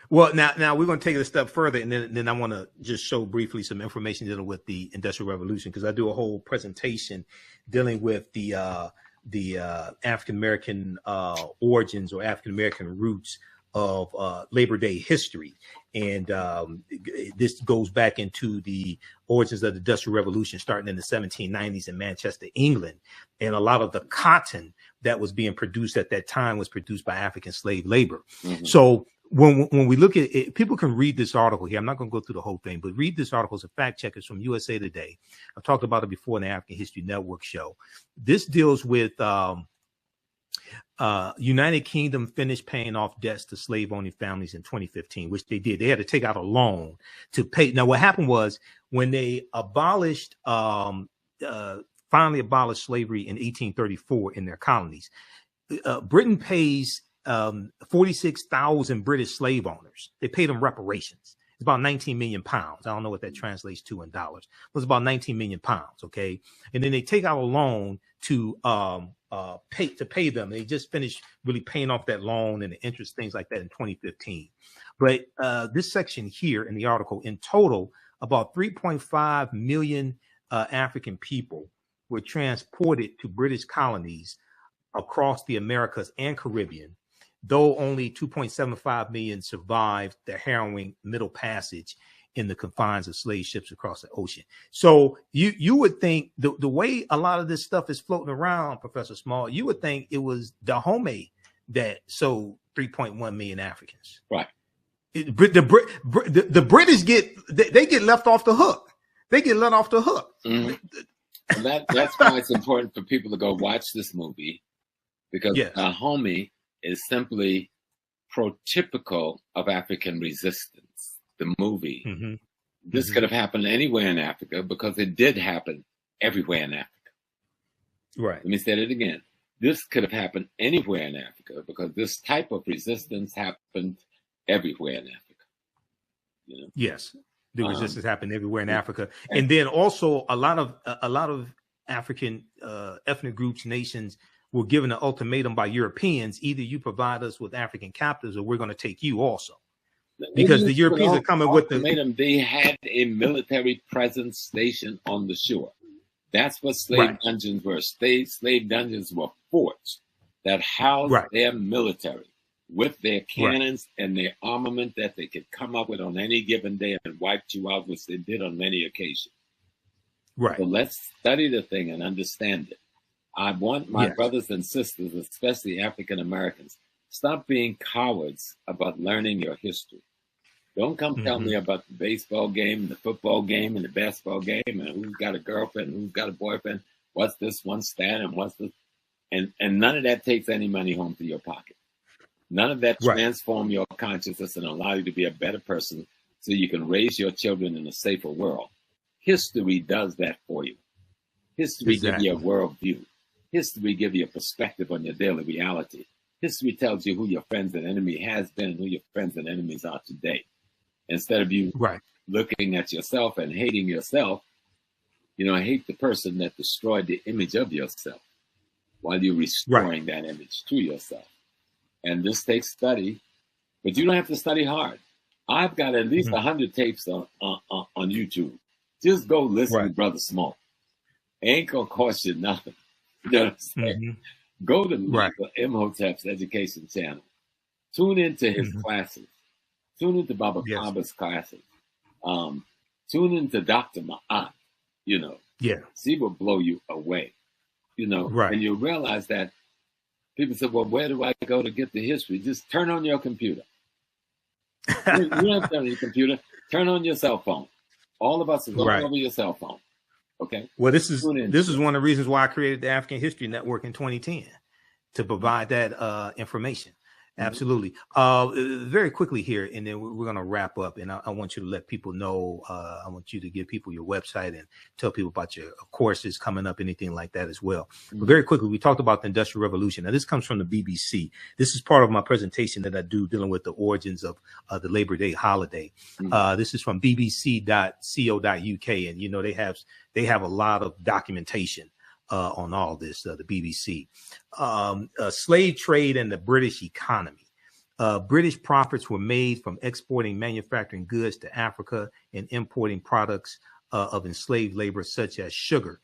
Well, now we're going to take it a step further, and then I want to just show briefly some information dealing with the Industrial Revolution, because I do a whole presentation dealing with the African American origins or African American roots of Labor Day history, and this goes back into the origins of the Industrial Revolution, starting in the 1790s in Manchester, England, and a lot of the cotton that was being produced at that time was produced by African slave labor. So when we look at it, people can read this article here. I'm not going to go through the whole thing, but read this article. It's a fact check. It's from USA Today. I've talked about it before in the African History Network show. This deals with United Kingdom finished paying off debts to slave-owning families in 2015, which they did. They had to take out a loan to pay. Now, what happened was when they abolished, finally abolished slavery in 1834 in their colonies, Britain pays 46,000 British slave owners. They paid them reparations. It's about 19 million pounds. I don't know what that translates to in dollars. It was about 19 million pounds. Okay. And then they take out a loan to pay them. They just finished really paying off that loan and the interest, things like that in 2015. But this section here in the article, in total, about 3.5 million African people were transported to British colonies across the Americas and Caribbean, though only 2.75 million survived the harrowing Middle Passage in the confines of slave ships across the ocean. So you would think the way a lot of this stuff is floating around, Professor Small, you would think it was Dahomey that sold 3.1 million Africans. Right. The British get left off the hook. They get let off the hook. And that's why it's important for people to go watch this movie, because Dahomey is simply prototypical of African resistance. The movie. This could have happened anywhere in Africa because it did happen everywhere in Africa. Right. Let me say it again. This could have happened anywhere in Africa because this type of resistance happened everywhere in Africa. You know? Yes, the resistance happened everywhere in Africa, and then also a lot of African ethnic groups, nations were given an ultimatum by Europeans: either you provide us with African captives, or we're going to take you also. Because the Europeans are coming with the. They had a military presence stationed on the shore. That's what slave dungeons were. Slave dungeons were forts that housed their military with their cannons and their armament that they could come up with on any given day and wipe you out, which they did on many occasions. Right. So let's study the thing and understand it. I want my brothers and sisters, especially African Americans, stop being cowards about learning your history. Don't come tell me about the baseball game, and the football game, and the basketball game, and who's got a girlfriend, and who's got a boyfriend, what's this one stat, and what's this. And none of that takes any money home to your pocket. None of that transforms your consciousness and allow you to be a better person so you can raise your children in a safer world. History does that for you. History gives you a worldview. History gives you a perspective on your daily reality. History tells you who your friends and enemy has been and who your friends and enemies are today. Instead of you looking at yourself and hating yourself, hate the person that destroyed the image of yourself. while you're restoring that image to yourself. And this takes study, but you don't have to study hard. I've got at least 100 tapes on YouTube. Just go listen to Brother Smoke. Ain't gonna cost you nothing. You know what I'm saying? Go to Michael Imhotep's education channel. Tune into his classes. Tune into Baba Kaba's classes. Tune into Dr. Ma'at. You know, she will blow you away. You know, and you'll realize that people say, well, where do I go to get the history? Just turn on your computer. You don't have to turn on your computer. Turn on your cell phone. All of us are going over your cell phone. Okay. Well, this is one of the reasons why I created the African History Network in 2010 to provide that information. Absolutely. Very quickly here, and then we're going to wrap up. And I want you to let people know. I want you to give people your website and tell people about your courses coming up, anything like that as well. But very quickly, we talked about the Industrial Revolution. Now, this comes from the BBC. This is part of my presentation that I do dealing with the origins of the Labor Day holiday. This is from bbc.co.uk, and you know they have a lot of documentation on all this, the BBC. Slave trade and the British economy. British profits were made from exporting manufacturing goods to Africa and importing products of enslaved labor, such as sugar.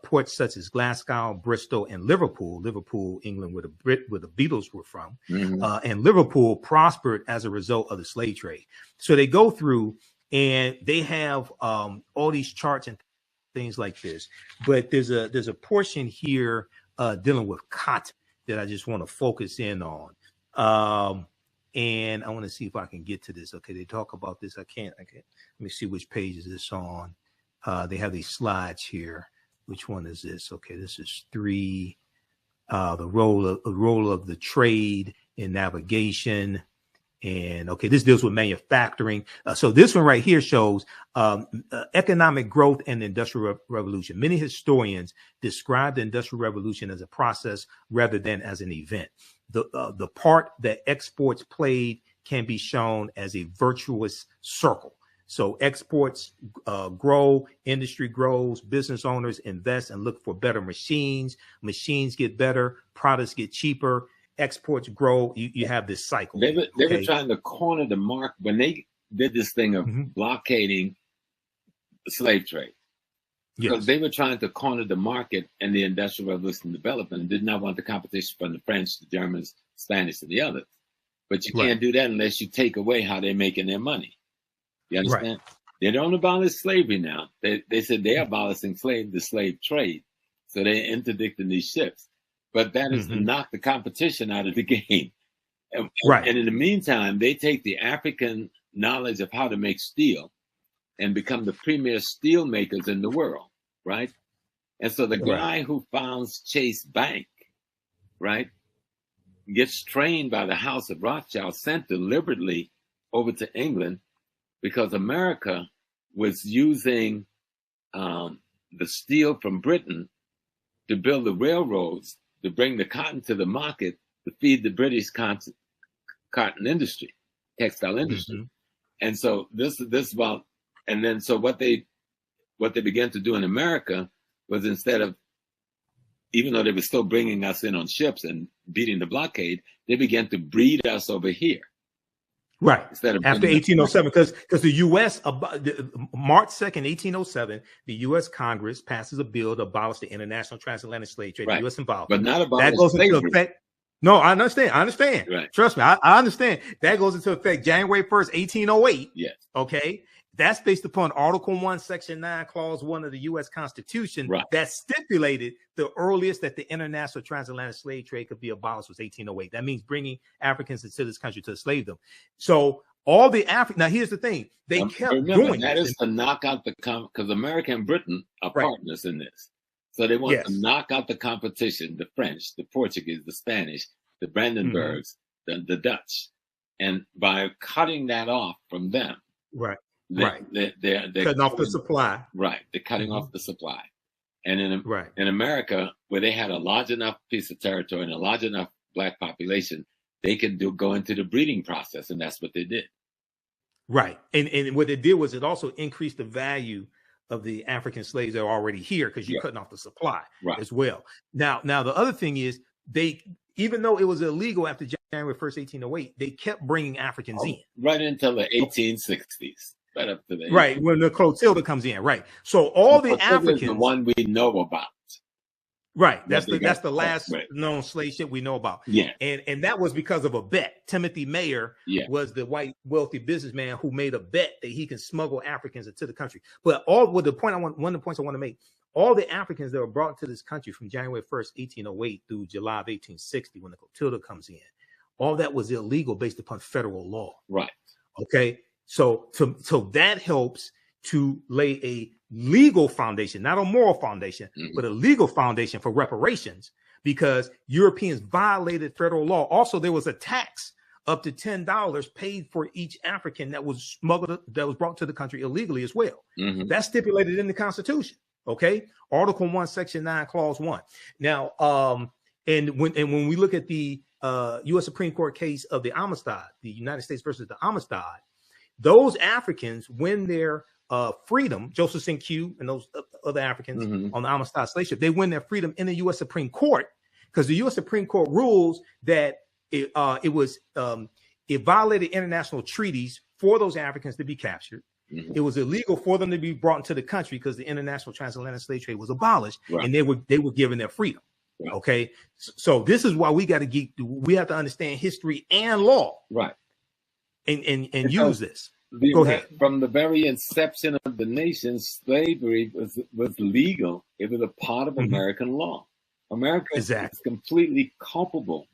Ports such as Glasgow, Bristol, and Liverpool, England, where the Beatles were from, and Liverpool prospered as a result of the slave trade. So they go through and they have all these charts and things like this, but there's a portion here dealing with cotton that I just want to focus in on, and I want to see if I can get to this. Okay, they talk about this. I can't. Let me see which page is this on. They have these slides here. Which one is this? Okay, this is 3. The role of the trade in navigation. And okay, this deals with manufacturing. So this one right here shows economic growth and the Industrial Revolution. Many historians describe the Industrial Revolution as a process rather than as an event. The part that exports played can be shown as a virtuous circle. So exports grow, industry grows, business owners invest and look for better machines. Machines get better, products get cheaper. Exports grow, you have this cycle. They were trying to corner the market when they did this thing of blockading the slave trade. Because they were trying to corner the market and the Industrial Revolution development and did not want the competition from the French, the Germans, Spanish, and the others. But you can't do that unless you take away how they're making their money. You understand? They don't abolish slavery now. They said they're abolishing the slave trade. So they're interdicting these ships. But that is to knock the competition out of the game. And in the meantime, they take the African knowledge of how to make steel and become the premier steel makers in the world, right? And so the guy who founds Chase Bank, right, gets trained by the House of Rothschild, sent deliberately over to England because America was using the steel from Britain to build the railroads to bring the cotton to the market to feed the British cotton industry, textile industry. And so this about, and then so what they began to do in America was, instead of, even though they were still bringing us in on ships and beating the blockade, they began to breed us over here. Right. Instead of after 1807, because the U.S. March 2nd, 1807, the U.S. Congress passes a bill to abolish the international transatlantic slave trade. The U.S. involved, but not abolish that goes slavery. Into effect. No, I understand. Right. Trust me, I understand. That goes into effect January 1st, 1808. Yes. Okay. That's based upon Article 1, Section 9, Clause 1 of the U.S. Constitution that stipulated the earliest that the international transatlantic slave trade could be abolished was 1808. That means bringing Africans into this country to enslave them. So all the now here's the thing. They kept doing that. Is to knock out because America and Britain are partners in this. So they want to knock out the competition, the French, the Portuguese, the Spanish, the Brandenburgs, the Dutch. And by cutting that off from them, they're cutting off the supply. Right. They're cutting off the supply. And in America, where they had a large enough piece of territory and a large enough black population, they could go into the breeding process. And that's what they did. Right. And what they did was it also increased the value of the African slaves that are already here, because you're cutting off the supply as well. Now the other thing is, they, even though it was illegal after January 1st, 1808, they kept bringing Africans in. Right until the 1860s. Right up to the right, when the Clotilda comes in, right. So all the Africans, the one we know about. Right, that's the last known slave ship we know about. Yeah, and that was because of a bet. Timothy Mayer was the white wealthy businessman who made a bet that he can smuggle Africans into the country. But one of the points I want to make, all the Africans that were brought to this country from January 1st, 1808 through July of 1860, when the Clotilda comes in, all that was illegal based upon federal law. Right. Okay. So that helps to lay a legal foundation, not a moral foundation, but a legal foundation for reparations, because Europeans violated federal law. Also, there was a tax up to $10 paid for each African that was smuggled, that was brought to the country illegally as well. That's stipulated in the Constitution. Okay. Article 1, Section 9, Clause 1. Now, and when we look at the U.S. Supreme Court case of the Amistad, the United States versus the Amistad, those Africans, when their freedom, Joseph St. Q and those other Africans on the Amistad slave ship, they win their freedom in the U.S. Supreme Court, because the U.S. Supreme Court rules that it violated international treaties for those Africans to be captured. It was illegal for them to be brought into the country because the international transatlantic slave trade was abolished, and they were given their freedom. Okay, so this is why we got to we have to understand history and law, and use this. Go ahead. From the very inception of the nation, slavery was legal. It was a part of American law. America is completely culpable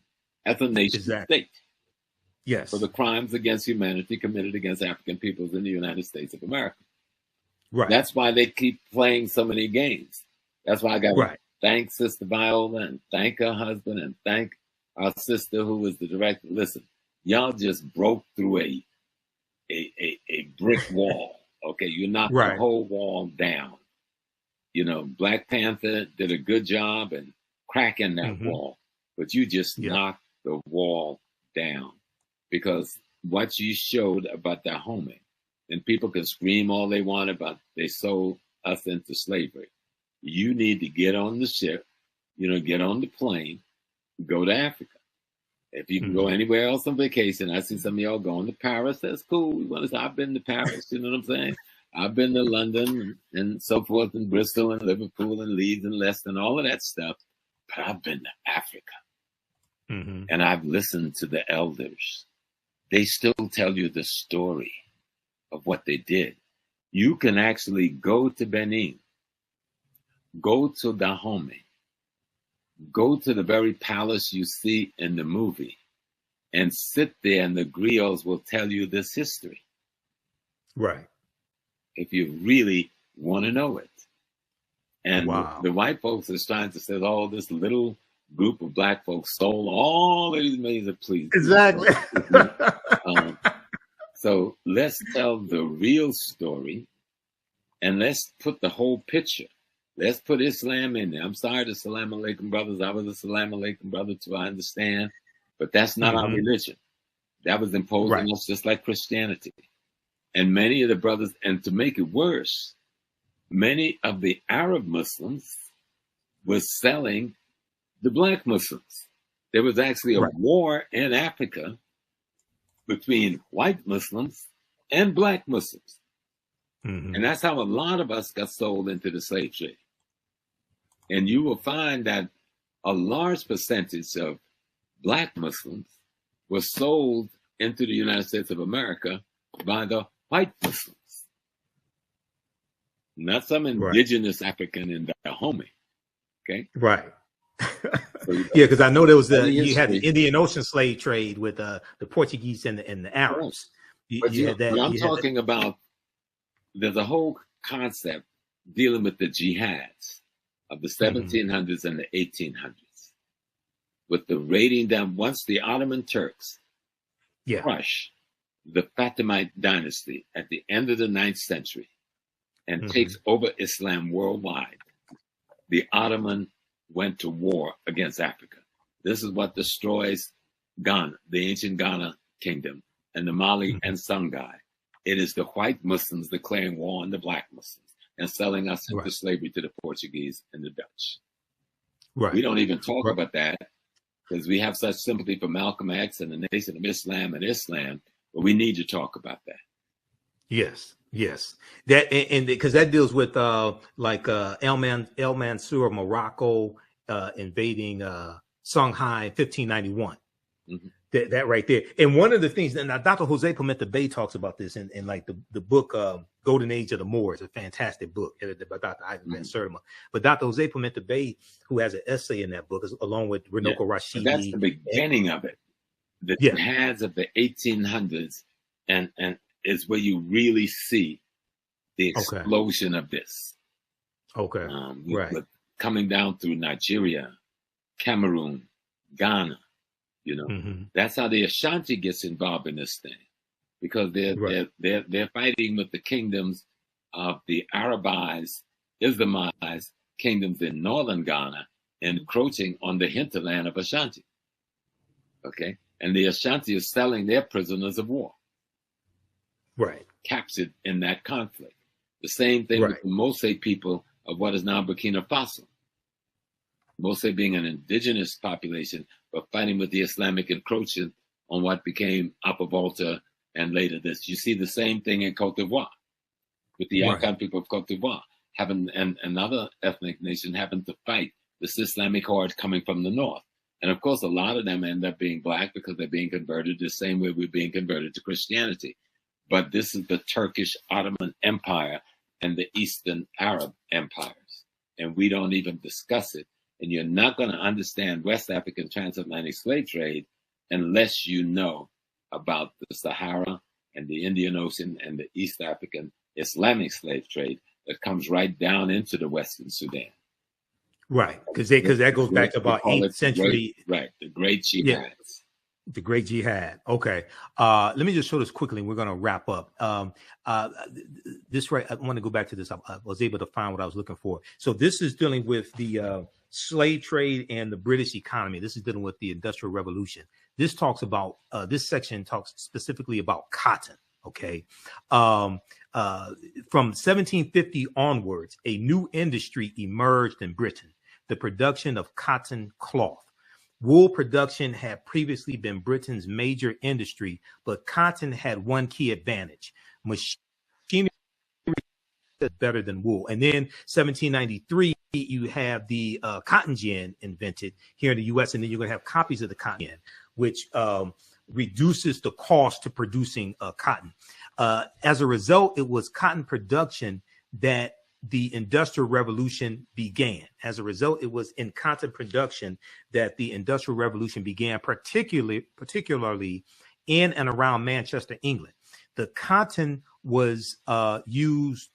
as a nation state. Yes. For the crimes against humanity committed against African peoples in the United States of America. Right. That's why they keep playing so many games. That's why I got to thank Sister Viola and thank her husband and thank our sister who was the director. Listen, y'all just broke through a brick wall. Okay, you knocked the whole wall down. You know, Black Panther did a good job in cracking that wall, but you just knocked the wall down, because what you showed about Dahomey, and people can scream all they want about they sold us into slavery. You need to get on the ship, get on the plane, go to Africa. If you can go anywhere else on vacation, I see some of y'all going to Paris. That's cool. I've been to Paris. You know what I'm saying? I've been to London and so forth, and Bristol and Liverpool and Leeds and Leicester and all of that stuff. But I've been to Africa, and I've listened to the elders. They still tell you the story of what they did. You can actually go to Benin, go to Dahomey, go to the very palace you see in the movie, and sit there, and the griots will tell you this history. Right. If you really want to know it. And the white folks is trying to say, oh, this little group of black folks stole all of these millions of please. Exactly. So let's tell the real story, and let's put the whole picture. Let's put Islam in there. I'm sorry to Salam Alaikum brothers. I was a Salam Alaikum brother too, I understand. But that's not our religion. That was imposed on us just like Christianity. And many of the brothers, and to make it worse, many of the Arab Muslims were selling the black Muslims. There was actually a war in Africa between white Muslims and black Muslims. And that's how a lot of us got sold into the slave trade. And you will find that a large percentage of black Muslims were sold into the United States of America by the white Muslims. Not some indigenous African in Dahomey. Okay? Right. Because I know there was you had the Indian Ocean slave trade with the Portuguese and the Arabs. I'm talking about, there's a whole concept dealing with the jihads of the 1700s and the 1800s, with the raiding down. Once the Ottoman Turks crush the Fatimite dynasty at the end of the 9th century and takes over Islam worldwide, the Ottoman went to war against Africa. This is what destroys Ghana, the ancient Ghana kingdom, and the Mali and Songhai. It is the white Muslims declaring war on the black Muslims. and selling us into slavery to the Portuguese and the Dutch. Right. We don't even talk about that because we have such sympathy for Malcolm X and the Nation of Islam and Islam, but we need to talk about that. Yes, yes. That and because that deals with like El Mansur of Morocco invading Songhai in 1591. Mm-hmm. That right there. And one of the things, and now Dr. Jose Pimenta Bay talks about this in like the book Golden Age of the Moors, a fantastic book edited by Dr. Ivan Ben Surma. But Dr. Jose Pimenta Bay, who has an essay in that book, along with Runoko Rashidi. That's the beginning of it. The jihads of the 1800s, and is where you really see the explosion of this. Okay. With coming down through Nigeria, Cameroon, Ghana. You know, that's how the Ashanti gets involved in this thing, because they're fighting with the kingdoms of the Arabized, Islamized kingdoms in northern Ghana, encroaching on the hinterland of Ashanti. Okay, and the Ashanti is selling their prisoners of war, captured in that conflict. The same thing with the Mose people of what is now Burkina Faso. Mose being an indigenous population, but fighting with the Islamic encroachment on what became Upper Volta and later this. You see the same thing in Cote d'Ivoire, with the African people of Cote d'Ivoire, having and another ethnic nation having to fight this Islamic horde coming from the north. And of course, a lot of them end up being black because they're being converted the same way we're being converted to Christianity. But this is the Turkish Ottoman Empire and the Eastern Arab empires. And we don't even discuss it. And you're not going to understand West African transatlantic slave trade unless you know about the Sahara and the Indian Ocean and the East African Islamic slave trade that comes right down into the Western Sudan. Right, because that goes back to about 8th century. The Great Jihad. The Great Jihad. Okay. Let me just show this quickly and we're going to wrap up. I want to go back to this. I was able to find what I was looking for. So this is dealing with the slave trade and the British economy. This is dealing with the Industrial Revolution. This talks about, this section talks specifically about cotton. Okay. From 1750 onwards, a new industry emerged in Britain, the production of cotton cloth. Wool production had previously been Britain's major industry, but cotton had one key advantage: machinery is better than wool. And then 1793, you have the cotton gin invented here in the U.S., and then you're going to have copies of the cotton gin, which reduces the cost to producing cotton. As a result, it was cotton production that the Industrial Revolution began. As a result, it was in cotton production that the Industrial Revolution began, particularly in and around Manchester, England. The cotton was used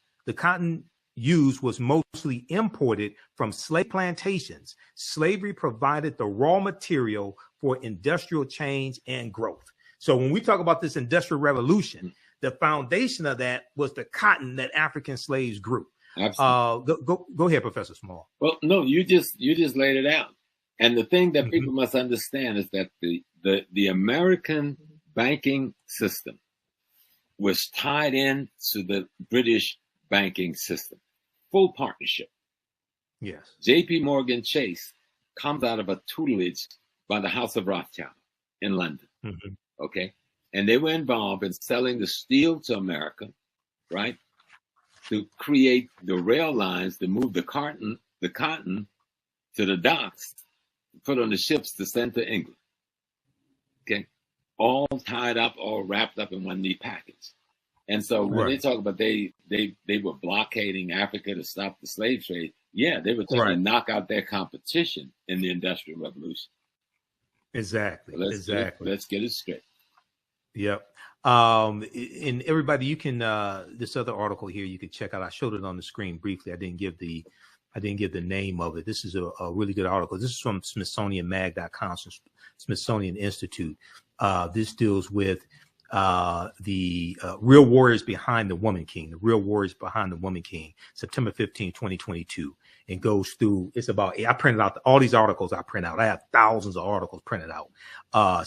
was mostly imported from slave plantations. Slavery provided the raw material for industrial change and growth. So when we talk about this Industrial Revolution, the foundation of that was the cotton that African slaves grew. Go ahead, Professor Small. Well, no, you just laid it out. And the thing that people must understand is that the American banking system was tied in to the British banking system. Full partnership. Yes. J.P. Morgan Chase comes out of a tutelage by the House of Rothschild in London. Okay. And they were involved in selling the steel to America, right? To create the rail lines to move the cotton to the docks, put on the ships to send to England. Okay, all tied up, all wrapped up in one neat package. And so when they talk about they were blockading Africa to stop the slave trade, they were trying to knock out their competition in the Industrial Revolution. Exactly. So let's get it straight. Yep. And everybody, you can this other article here you can check out. I showed it on the screen briefly. I didn't give the name of it. This is a really good article. This is from SmithsonianMag.com, Smithsonian Institute. This deals with the Real Warriors Behind the Woman King, the Real Warriors Behind the Woman King, September 15, 2022. And goes through, it's about, I printed out all these articles I print out. I have thousands of articles printed out.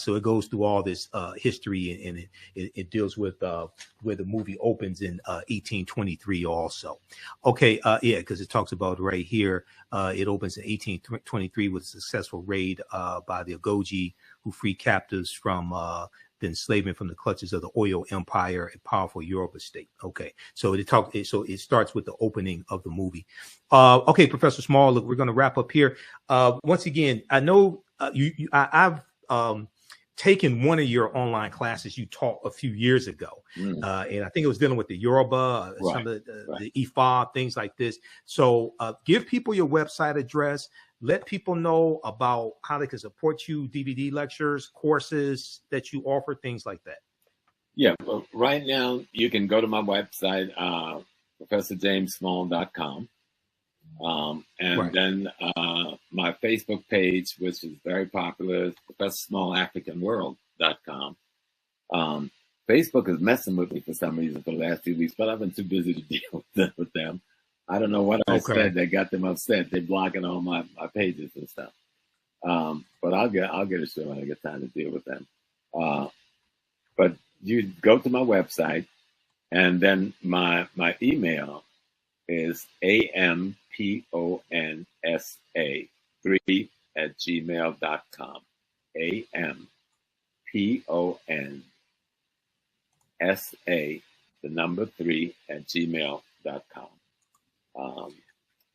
So it goes through all this history, and it deals with where the movie opens in 1823 also. Okay, yeah, because it talks about right here, it opens in 1823 with a successful raid by the Agojie, who freed captives from the enslavement from the clutches of the Oyo Empire, a powerful Yoruba state. Okay, so it starts with the opening of the movie. Okay, Professor Small, look, we're going to wrap up here. Once again, I know I've taken one of your online classes you taught a few years ago, and I think it was dealing with the Yoruba, some of the Ifa, things like this. So give people your website address. Let people know about how they can support you, DVD lectures, courses that you offer, things like that. Yeah, well, right now you can go to my website, ProfessorJamesSmall.com. Then my Facebook page, which is very popular, is ProfessorSmallAfricanWorld.com. Facebook is messing with me for some reason for the last 2 weeks, but I've been too busy to deal with them. I don't know what I said that got them upset. They're blocking all my pages and stuff. But I'll get it straight when I get time to deal with them. But you go to my website, and then my email is amponsa3@gmail.com. amponsa3@gmail.com.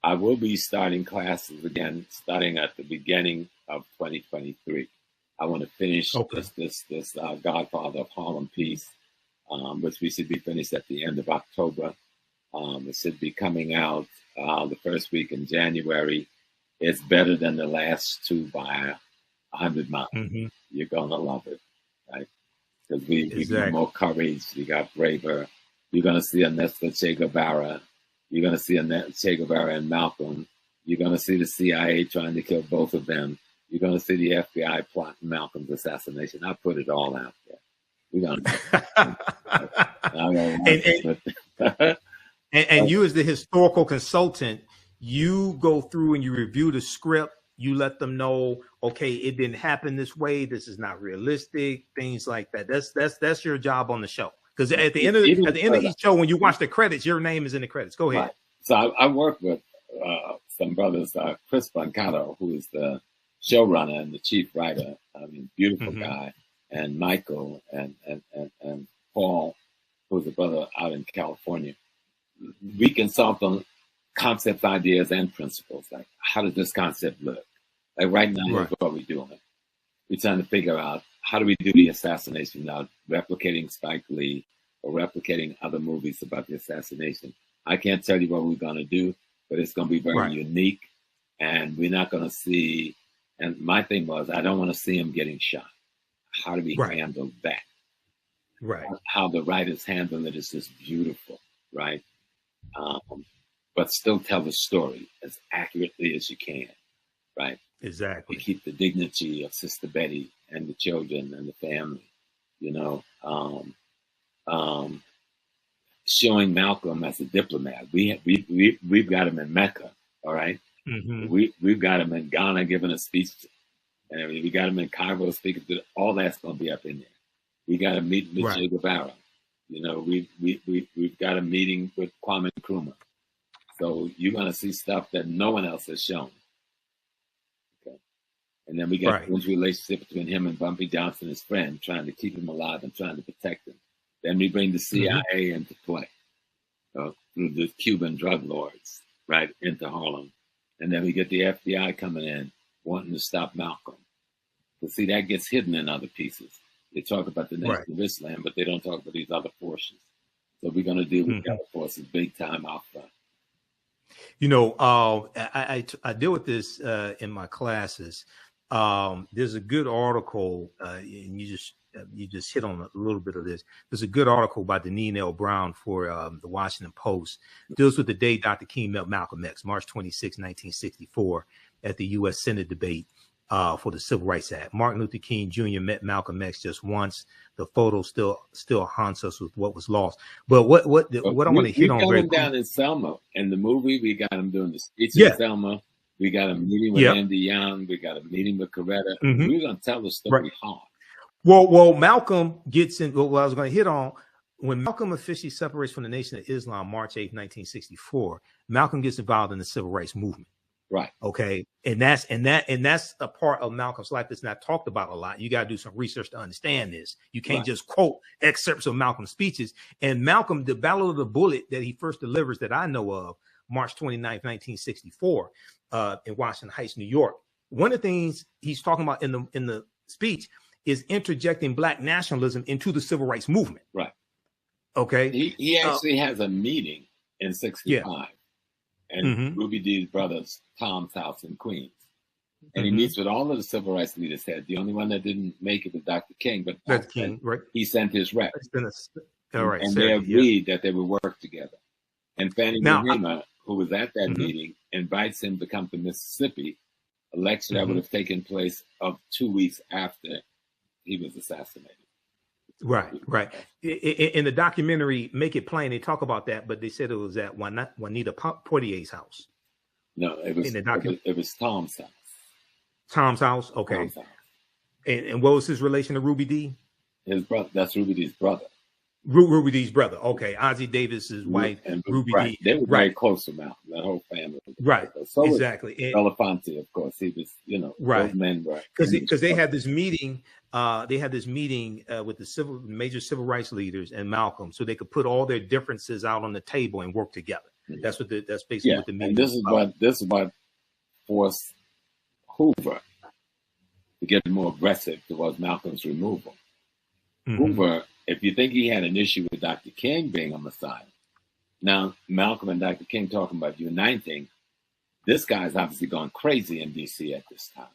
I will be starting classes again, starting at the beginning of 2023. I want to finish this Godfather of Harlem piece, which we should be finished at the end of October. It should be coming out the first week in January. It's better than the last two by 100 miles. Mm-hmm. You're going to love it, right? Because we got more courage, we got braver. You're going to see a Nestor Che Guevara. You're going to see a Che Guevara and Malcolm. You're going to see the CIA trying to kill both of them. You're going to see the FBI plotting Malcolm's assassination. I put it all out there. We're going to. And you, as the historical consultant, you go through and you review the script. You let them know, okay, it didn't happen this way. This is not realistic. Things like that. That's your job on the show. Because at the end of each show, when you watch the credits, your name is in the credits. Go ahead. Right. So I work with some brothers, Chris Brancato, who is the showrunner and the chief writer. I mean, beautiful guy, and Michael and Paul, who's a brother out in California. We consult on concepts, ideas, and principles. Like, how does this concept look? Like right now, here's what we're doing. We're trying to figure out, how do we do the assassination now, replicating Spike Lee or replicating other movies about the assassination. I can't tell you what we're going to do, but it's going to be very unique, and we're not going to see. And my thing was, I don't want to see him getting shot. How do we handle that? Right. How the writers handle it is just beautiful, right? But still tell the story as accurately as you can, right? Exactly. To keep the dignity of Sister Betty and the children and the family, you know. Showing Malcolm as a diplomat. We've got him in Mecca, all right? Mm-hmm. We've got him in Ghana giving a speech, and we got him in Cairo speaking to. All that's going to be up in there. We got to meet with Che Guevara. You know, we've got a meeting with Kwame Nkrumah. So you're going to see stuff that no one else has shown. Okay. And then we got this relationship between him and Bumpy Johnson, his friend, trying to keep him alive and trying to protect him. Then we bring the CIA into play through the Cuban drug lords, right, into Harlem. And then we get the FBI coming in, wanting to stop Malcolm. But see, that gets hidden in other pieces. They talk about the Nation of Islam, but they don't talk about these other forces. So we're going to deal with the other forces big time out front. You know, I deal with this in my classes. There's a good article, and you just hit on a little bit of this. There's a good article by Deneen L. Brown for the Washington Post. Deals with the day Dr. King met Malcolm X, March 26, 1964, at the U.S. Senate debate. for the Civil Rights Act. Martin Luther King Jr. met Malcolm X just once. The photo still haunts us with what was lost. But what I want to hit on, we got him down in Selma in the movie. We got him doing the speech in Selma. We got him meeting with Andy Young. We got him meeting with Coretta. We're going to tell the story hard. Well, Malcolm gets in. What I was going to hit on, when Malcolm officially separates from the Nation of Islam, March 8th, 1964, Malcolm gets involved in the Civil Rights Movement. Right. Okay. And that's a part of Malcolm's life that's not talked about a lot. You got to do some research to understand this. You can't just quote excerpts of Malcolm's speeches. And Malcolm, the Battle of the Bullet that he first delivers that I know of, March 29th, 1964, in Washington Heights, New York. One of the things he's talking about in the speech is interjecting Black nationalism into the Civil Rights Movement. Right. Okay. He actually has a meeting in 65. And Ruby Dee's brother's Tom's house in Queens. And he meets with all of the civil rights leaders there. The only one that didn't make it was Dr. King, but Dr. King, right? He sent his rep. All right, and they agreed that they would work together. And Fannie Mahima, who was at that meeting, invites him to come to Mississippi, a lecture that would have taken place of 2 weeks after he was assassinated. Right. In the documentary, Make It Plain, they talk about that, but they said it was at Juanita Poitier's house. No, it was Tom's house. Tom's house? Okay. Tom's house. And what was his relation to Ruby Dee? His brother. That's Ruby Dee's brother. Ruby Dee's brother. Okay. Ossie Davis's wife, and Ruby Dee. They were very close to Malcolm, that whole family. Right. So exactly. Belafonte, of course. He was, those men were. Because they had this meeting. They had this meeting with the major civil rights leaders and Malcolm, so they could put all their differences out on the table and work together. That's basically what the meeting. And this is what forced Hoover to get more aggressive towards Malcolm's removal. Hoover, if you think he had an issue with Dr. King being a Messiah, now Malcolm and Dr. King talking about uniting, this guy's obviously gone crazy in D.C. at this time.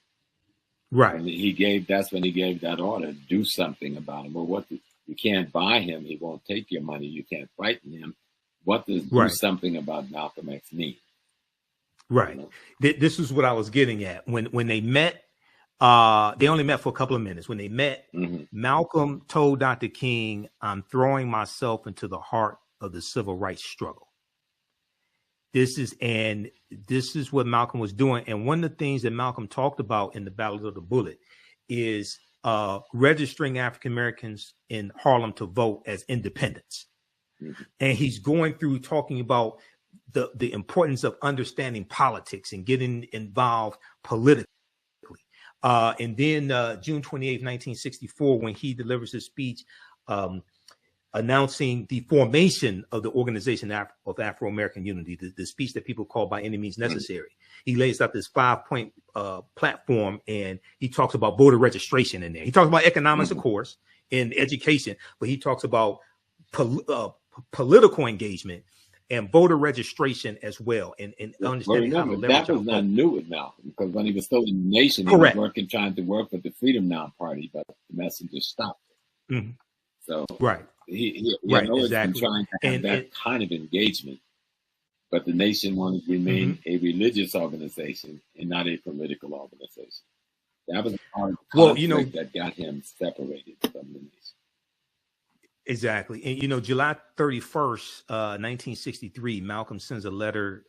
Right. And that's when he gave that order to do something about him. Well, you can't buy him. He won't take your money. You can't frighten him. What does do something about Malcolm X mean? Right. This is what I was getting at. When they met, they only met for a couple of minutes. When they met, Malcolm told Dr. King, "I'm throwing myself into the heart of the civil rights struggle." This is what Malcolm was doing. And one of the things that Malcolm talked about in the Battle of the Bullet is registering African Americans in Harlem to vote as independents. And he's going through talking about the importance of understanding politics and getting involved politically. And then June 28, 1964, when he delivers his speech, announcing the formation of the Organization of Afro-American Unity, the speech that people call By Any Means Necessary. He lays out this 5-point platform, and he talks about voter registration in there. He talks about economics, of course, and education, but he talks about political engagement and voter registration as well. And understanding how to leverage that was not new with Malcolm, because when he was still in the nation, he was trying to work with the Freedom Now Party, but the messenger stopped it. So he always been trying to have that kind of engagement, but the nation wanted to remain a religious organization and not a political organization. That was part of the conflict that got him separated from the nation. Exactly. And, July 31st, 1963, Malcolm sends a letter.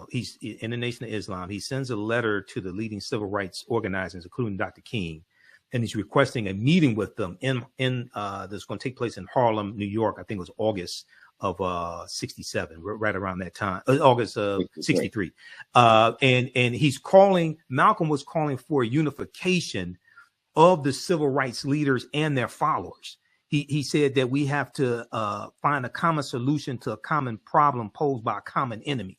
He's in the Nation of Islam. He sends a letter to the leading civil rights organizers, including Dr. King. And he's requesting a meeting with them that's going to take place in Harlem, New York. I think it was August of 67, right around that time, August of 63. And Malcolm was calling for a unification of the civil rights leaders and their followers. He said that we have to find a common solution to a common problem posed by a common enemy.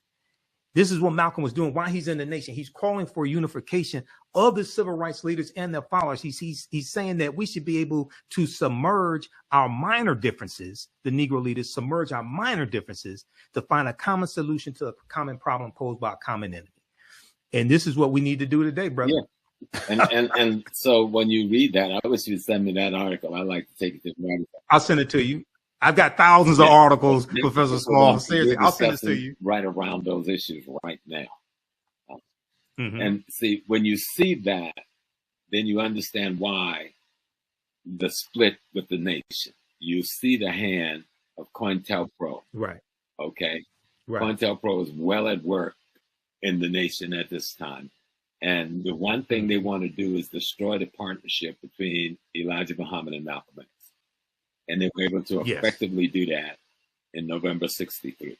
This is what Malcolm was doing while he's in the nation. He's calling for unification of the civil rights leaders and their followers. He's saying that we should be able to submerge our minor differences, the Negro leaders, submerge our minor differences to find a common solution to a common problem posed by a common enemy. And this is what we need to do today, brother. Yeah. And so when you read that, I wish you'd send me that article. I like to take it to the I'll send it to you. I've got thousands of articles, Professor Small. Seriously, I'll send it to you. Right around those issues right now. And see, when you see that, then you understand why the split with the nation. You see the hand of COINTELPRO. Right. Okay. Right. COINTELPRO is well at work in the nation at this time. And the one thing they want to do is destroy the partnership between Elijah Muhammad and Malcolm X. And they were able to effectively do that in November '63.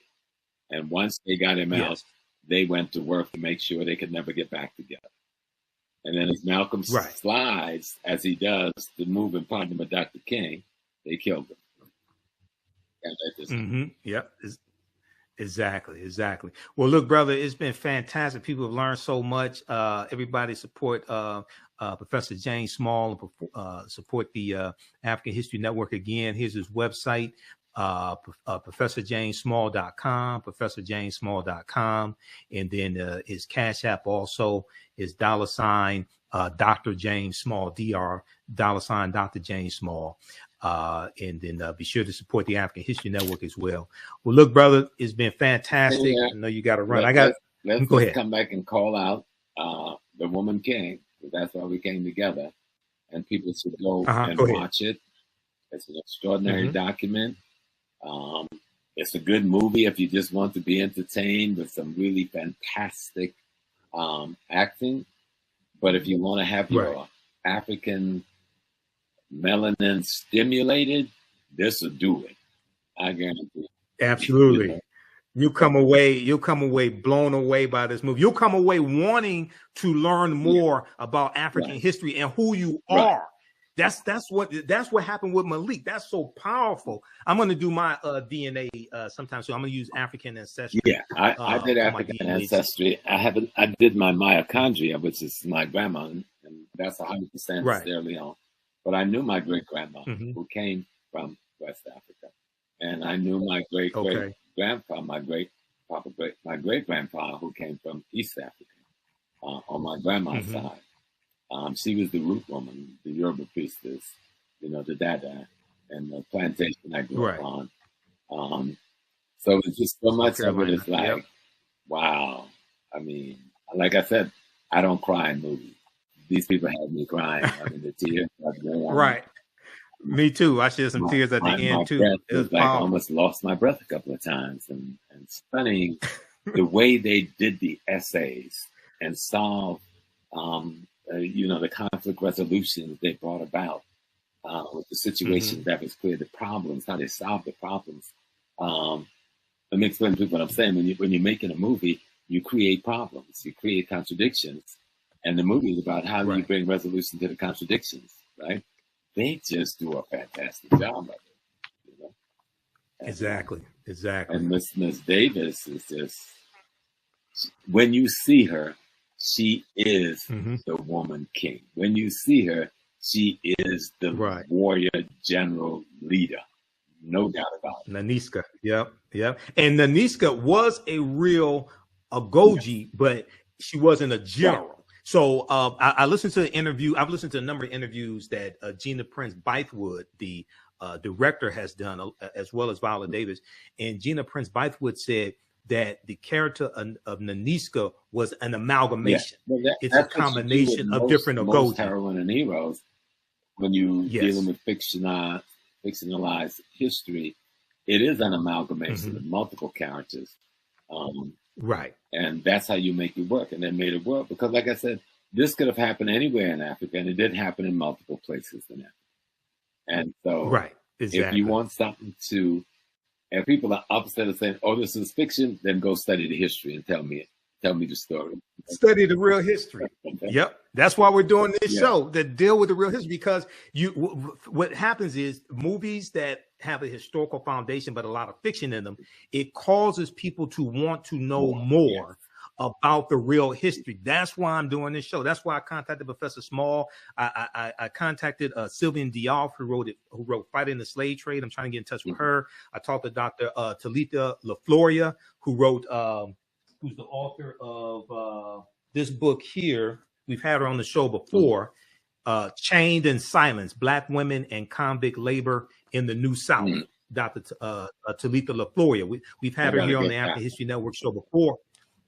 And once they got him out, they went to work to make sure they could never get back together. And then as Malcolm slides, as he does, to move in partner with Dr. King, they killed him. Yep. Exactly. Well, look, brother, it's been fantastic. People have learned so much. Everybody support Professor James Small and support the African History Network again. Here's his website, ProfessorJamesSmall.com, ProfessorJamesSmall.com. And then his Cash App also is $ Dr. James Small, $$ Dr. James Small. And then be sure to support the African History Network as well. Well, look, brother, it's been fantastic. I know you got to run. Let's go ahead. Come back and call out the Woman King. That's why we came together. And people should go and watch it. It's an extraordinary document. It's a good movie if you just want to be entertained with some really fantastic acting. But if you want to have your African melanin stimulated, this will do it. I guarantee. Absolutely. You come away blown away by this movie. You'll come away wanting to learn more about African history and who you are. That's what happened with Malik. That's so powerful. I'm going to do my DNA sometime soon. I'm going to use African ancestry. Yeah, I did African ancestry. I did my mitochondria, which is my grandma, and that's 100% Sierra Leone. But I knew my great grandma who came from West Africa, and I knew my great grandpa, my great grandfather who came from East Africa on my grandma's side. She was the root woman, the Yoruba priestess, the Dada, and the plantation I grew up on. So it's just so much of it is like, wow. I mean, like I said, I don't cry in movies. These people had me crying. I mean, the tears. Right. Me too. I shed some tears at the end too. It was like I almost lost my breath a couple of times. And stunning the way they did the essays and solved the conflict resolution they brought about with the situations that was clear, the problems, how they solved the problems. Let me explain to people what I'm saying. When you're making a movie, you create problems, you create contradictions, and the movie is about how do you bring resolution to the contradictions, right? They just do a fantastic job of it. Exactly. And Miss Davis is just, when you see her, she is the woman king. When you see her, she is the warrior general leader. No doubt about it. Naniska. Yep. And Naniska was a real Agojie, but she wasn't a general. Right. So I listened to the interview. I've listened to a number of interviews that Gina Prince-Bythewood, the director, has done, as well as Viola Davis. And Gina Prince-Bythewood said that the character of Naniska was an amalgamation. Well, it's a combination of different Agojie. Heroine and heroes, when you dealing with fictionalized history, it is an amalgamation of multiple characters. And that's how you make it work. And they made it work because, like I said, this could have happened anywhere in Africa, and it did happen in multiple places in Africa. And so if you want something to, and people are upset and saying, oh, this is fiction, then go study the history and tell me the story. Study the real history. Yep. That's why we're doing this show, that deal with the real history, because what happens is movies that have a historical foundation, but a lot of fiction in them, it causes people to want to know more about the real history. That's why I'm doing this show. That's why I contacted Professor Small. I contacted Sylvian Diop, who wrote Fighting the Slave Trade. I'm trying to get in touch with her. I talked to Dr. Talitha LaFloria, who wrote, who's the author of this book here. We've had her on the show before. Chained in Silence, Black Women and Convict Labor in the New South. Dr. Talitha LaFloria. We've had her here on the African History Network show before.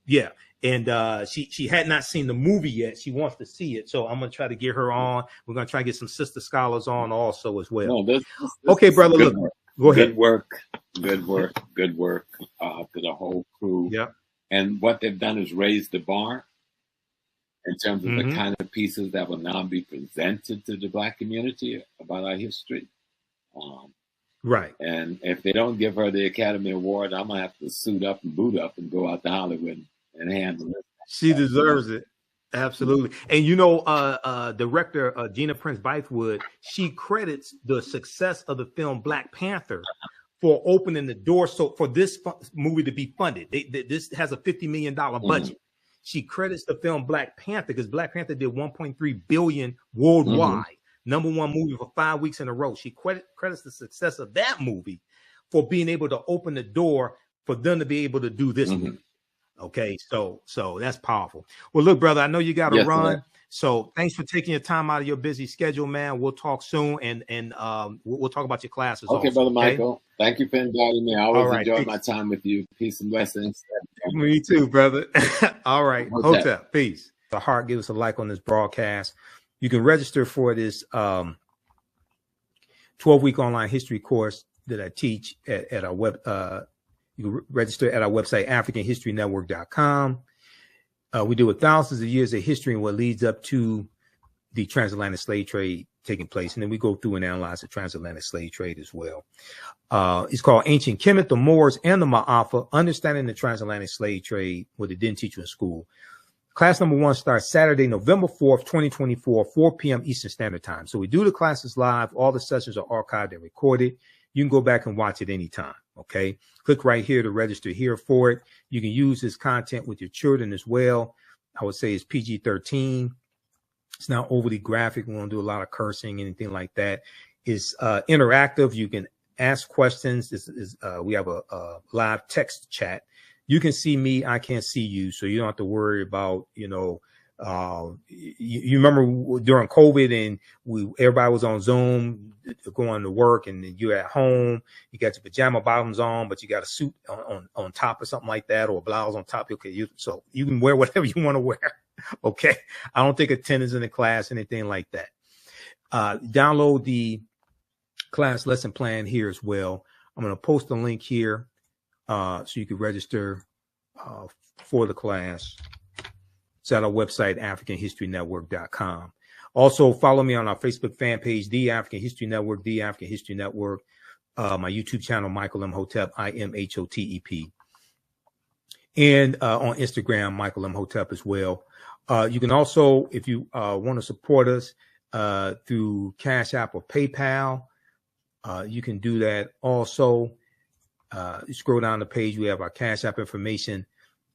Yeah. and she had not seen the movie yet. She wants to see it, so I'm gonna try to get her on. We're gonna try to get some sister scholars on also as well. No, this okay, brother. Look, go ahead. Good work to the whole crew. Yeah. And what they've done is raise the bar in terms of the kind of pieces that will now be presented to the Black community about our history. Right. And if they don't give her the Academy Award, I'm going to have to suit up and boot up and go out to Hollywood and handle it. She deserves it. Absolutely. And you know, director Gina Prince-Bythewood, she credits the success of the film Black Panther for opening the door for this movie to be funded. This has a $50 million budget. She credits the film Black Panther because Black Panther did $1.3 billion worldwide. Number one movie for 5 weeks in a row. She credits the success of that movie for being able to open the door for them to be able to do this movie. Okay, so that's powerful. Well, look, brother, I know you got to run. Man. So thanks for taking your time out of your busy schedule, man. We'll talk soon, and we'll talk about your classes. Okay, also, Brother Michael. Thank you for inviting me. I always enjoy peace. My time with you. Peace and blessings. Me too, brother. All right. Hotep. Peace. The heart, give us a like on this broadcast. You can register for this 12-week online history course that I teach at our web. You can register at our website, AfricanHistoryNetwork.com. We deal with thousands of years of history and what leads up to the transatlantic slave trade taking place. And then we go through and analyze the transatlantic slave trade as well. It's called Ancient Kemet, the Moors, and the Ma'afa, Understanding the Transatlantic Slave Trade, what they didn't teach you in school. Class number 1 starts Saturday, November 4th, 2024, 4 p.m. Eastern Standard Time. So we do the classes live. All the sessions are archived and recorded. You can go back and watch it anytime. Okay. Click right here to register here for it. You can use this content with your children as well. I would say it's PG-13. It's not overly graphic. We won't do a lot of cursing, anything like that. It's interactive. You can ask questions. We have a live text chat. You can see me. I can't see you. So you don't have to worry about, you remember during COVID and everybody was on Zoom going to work and you're at home, you got your pajama bottoms on, but you got a suit on top or something like that, or a blouse on top. Okay. So you can wear whatever you want to wear. Okay. I don't take attendance in the class, anything like that. Download the class lesson plan here as well. I'm going to post a link here so you can register for the class. It's at our website, AfricanHistoryNetwork.com. Also, follow me on our Facebook fan page, The African History Network, The African History Network. My YouTube channel, Michael Imhotep, IMHOTEP. And on Instagram, Michael Imhotep as well. You can also, if you want to support us through Cash App or PayPal, you can do that also. You scroll down the page, we have our Cash App information,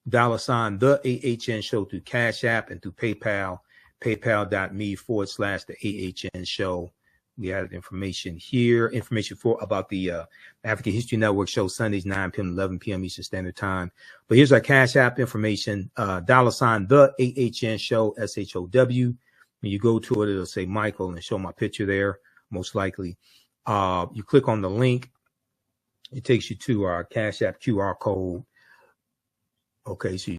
$ the AHN show through Cash App and through PayPal, paypal.me/the AHN show. We added information here, information about the African History Network show Sundays, 9 p.m. 11 p.m. Eastern Standard Time. But here's our Cash App information, $ the AHN show, SHOW. When you go to it, it'll say Michael and show my picture there, most likely. You click on the link. It takes you to our Cash App QR code. Okay, so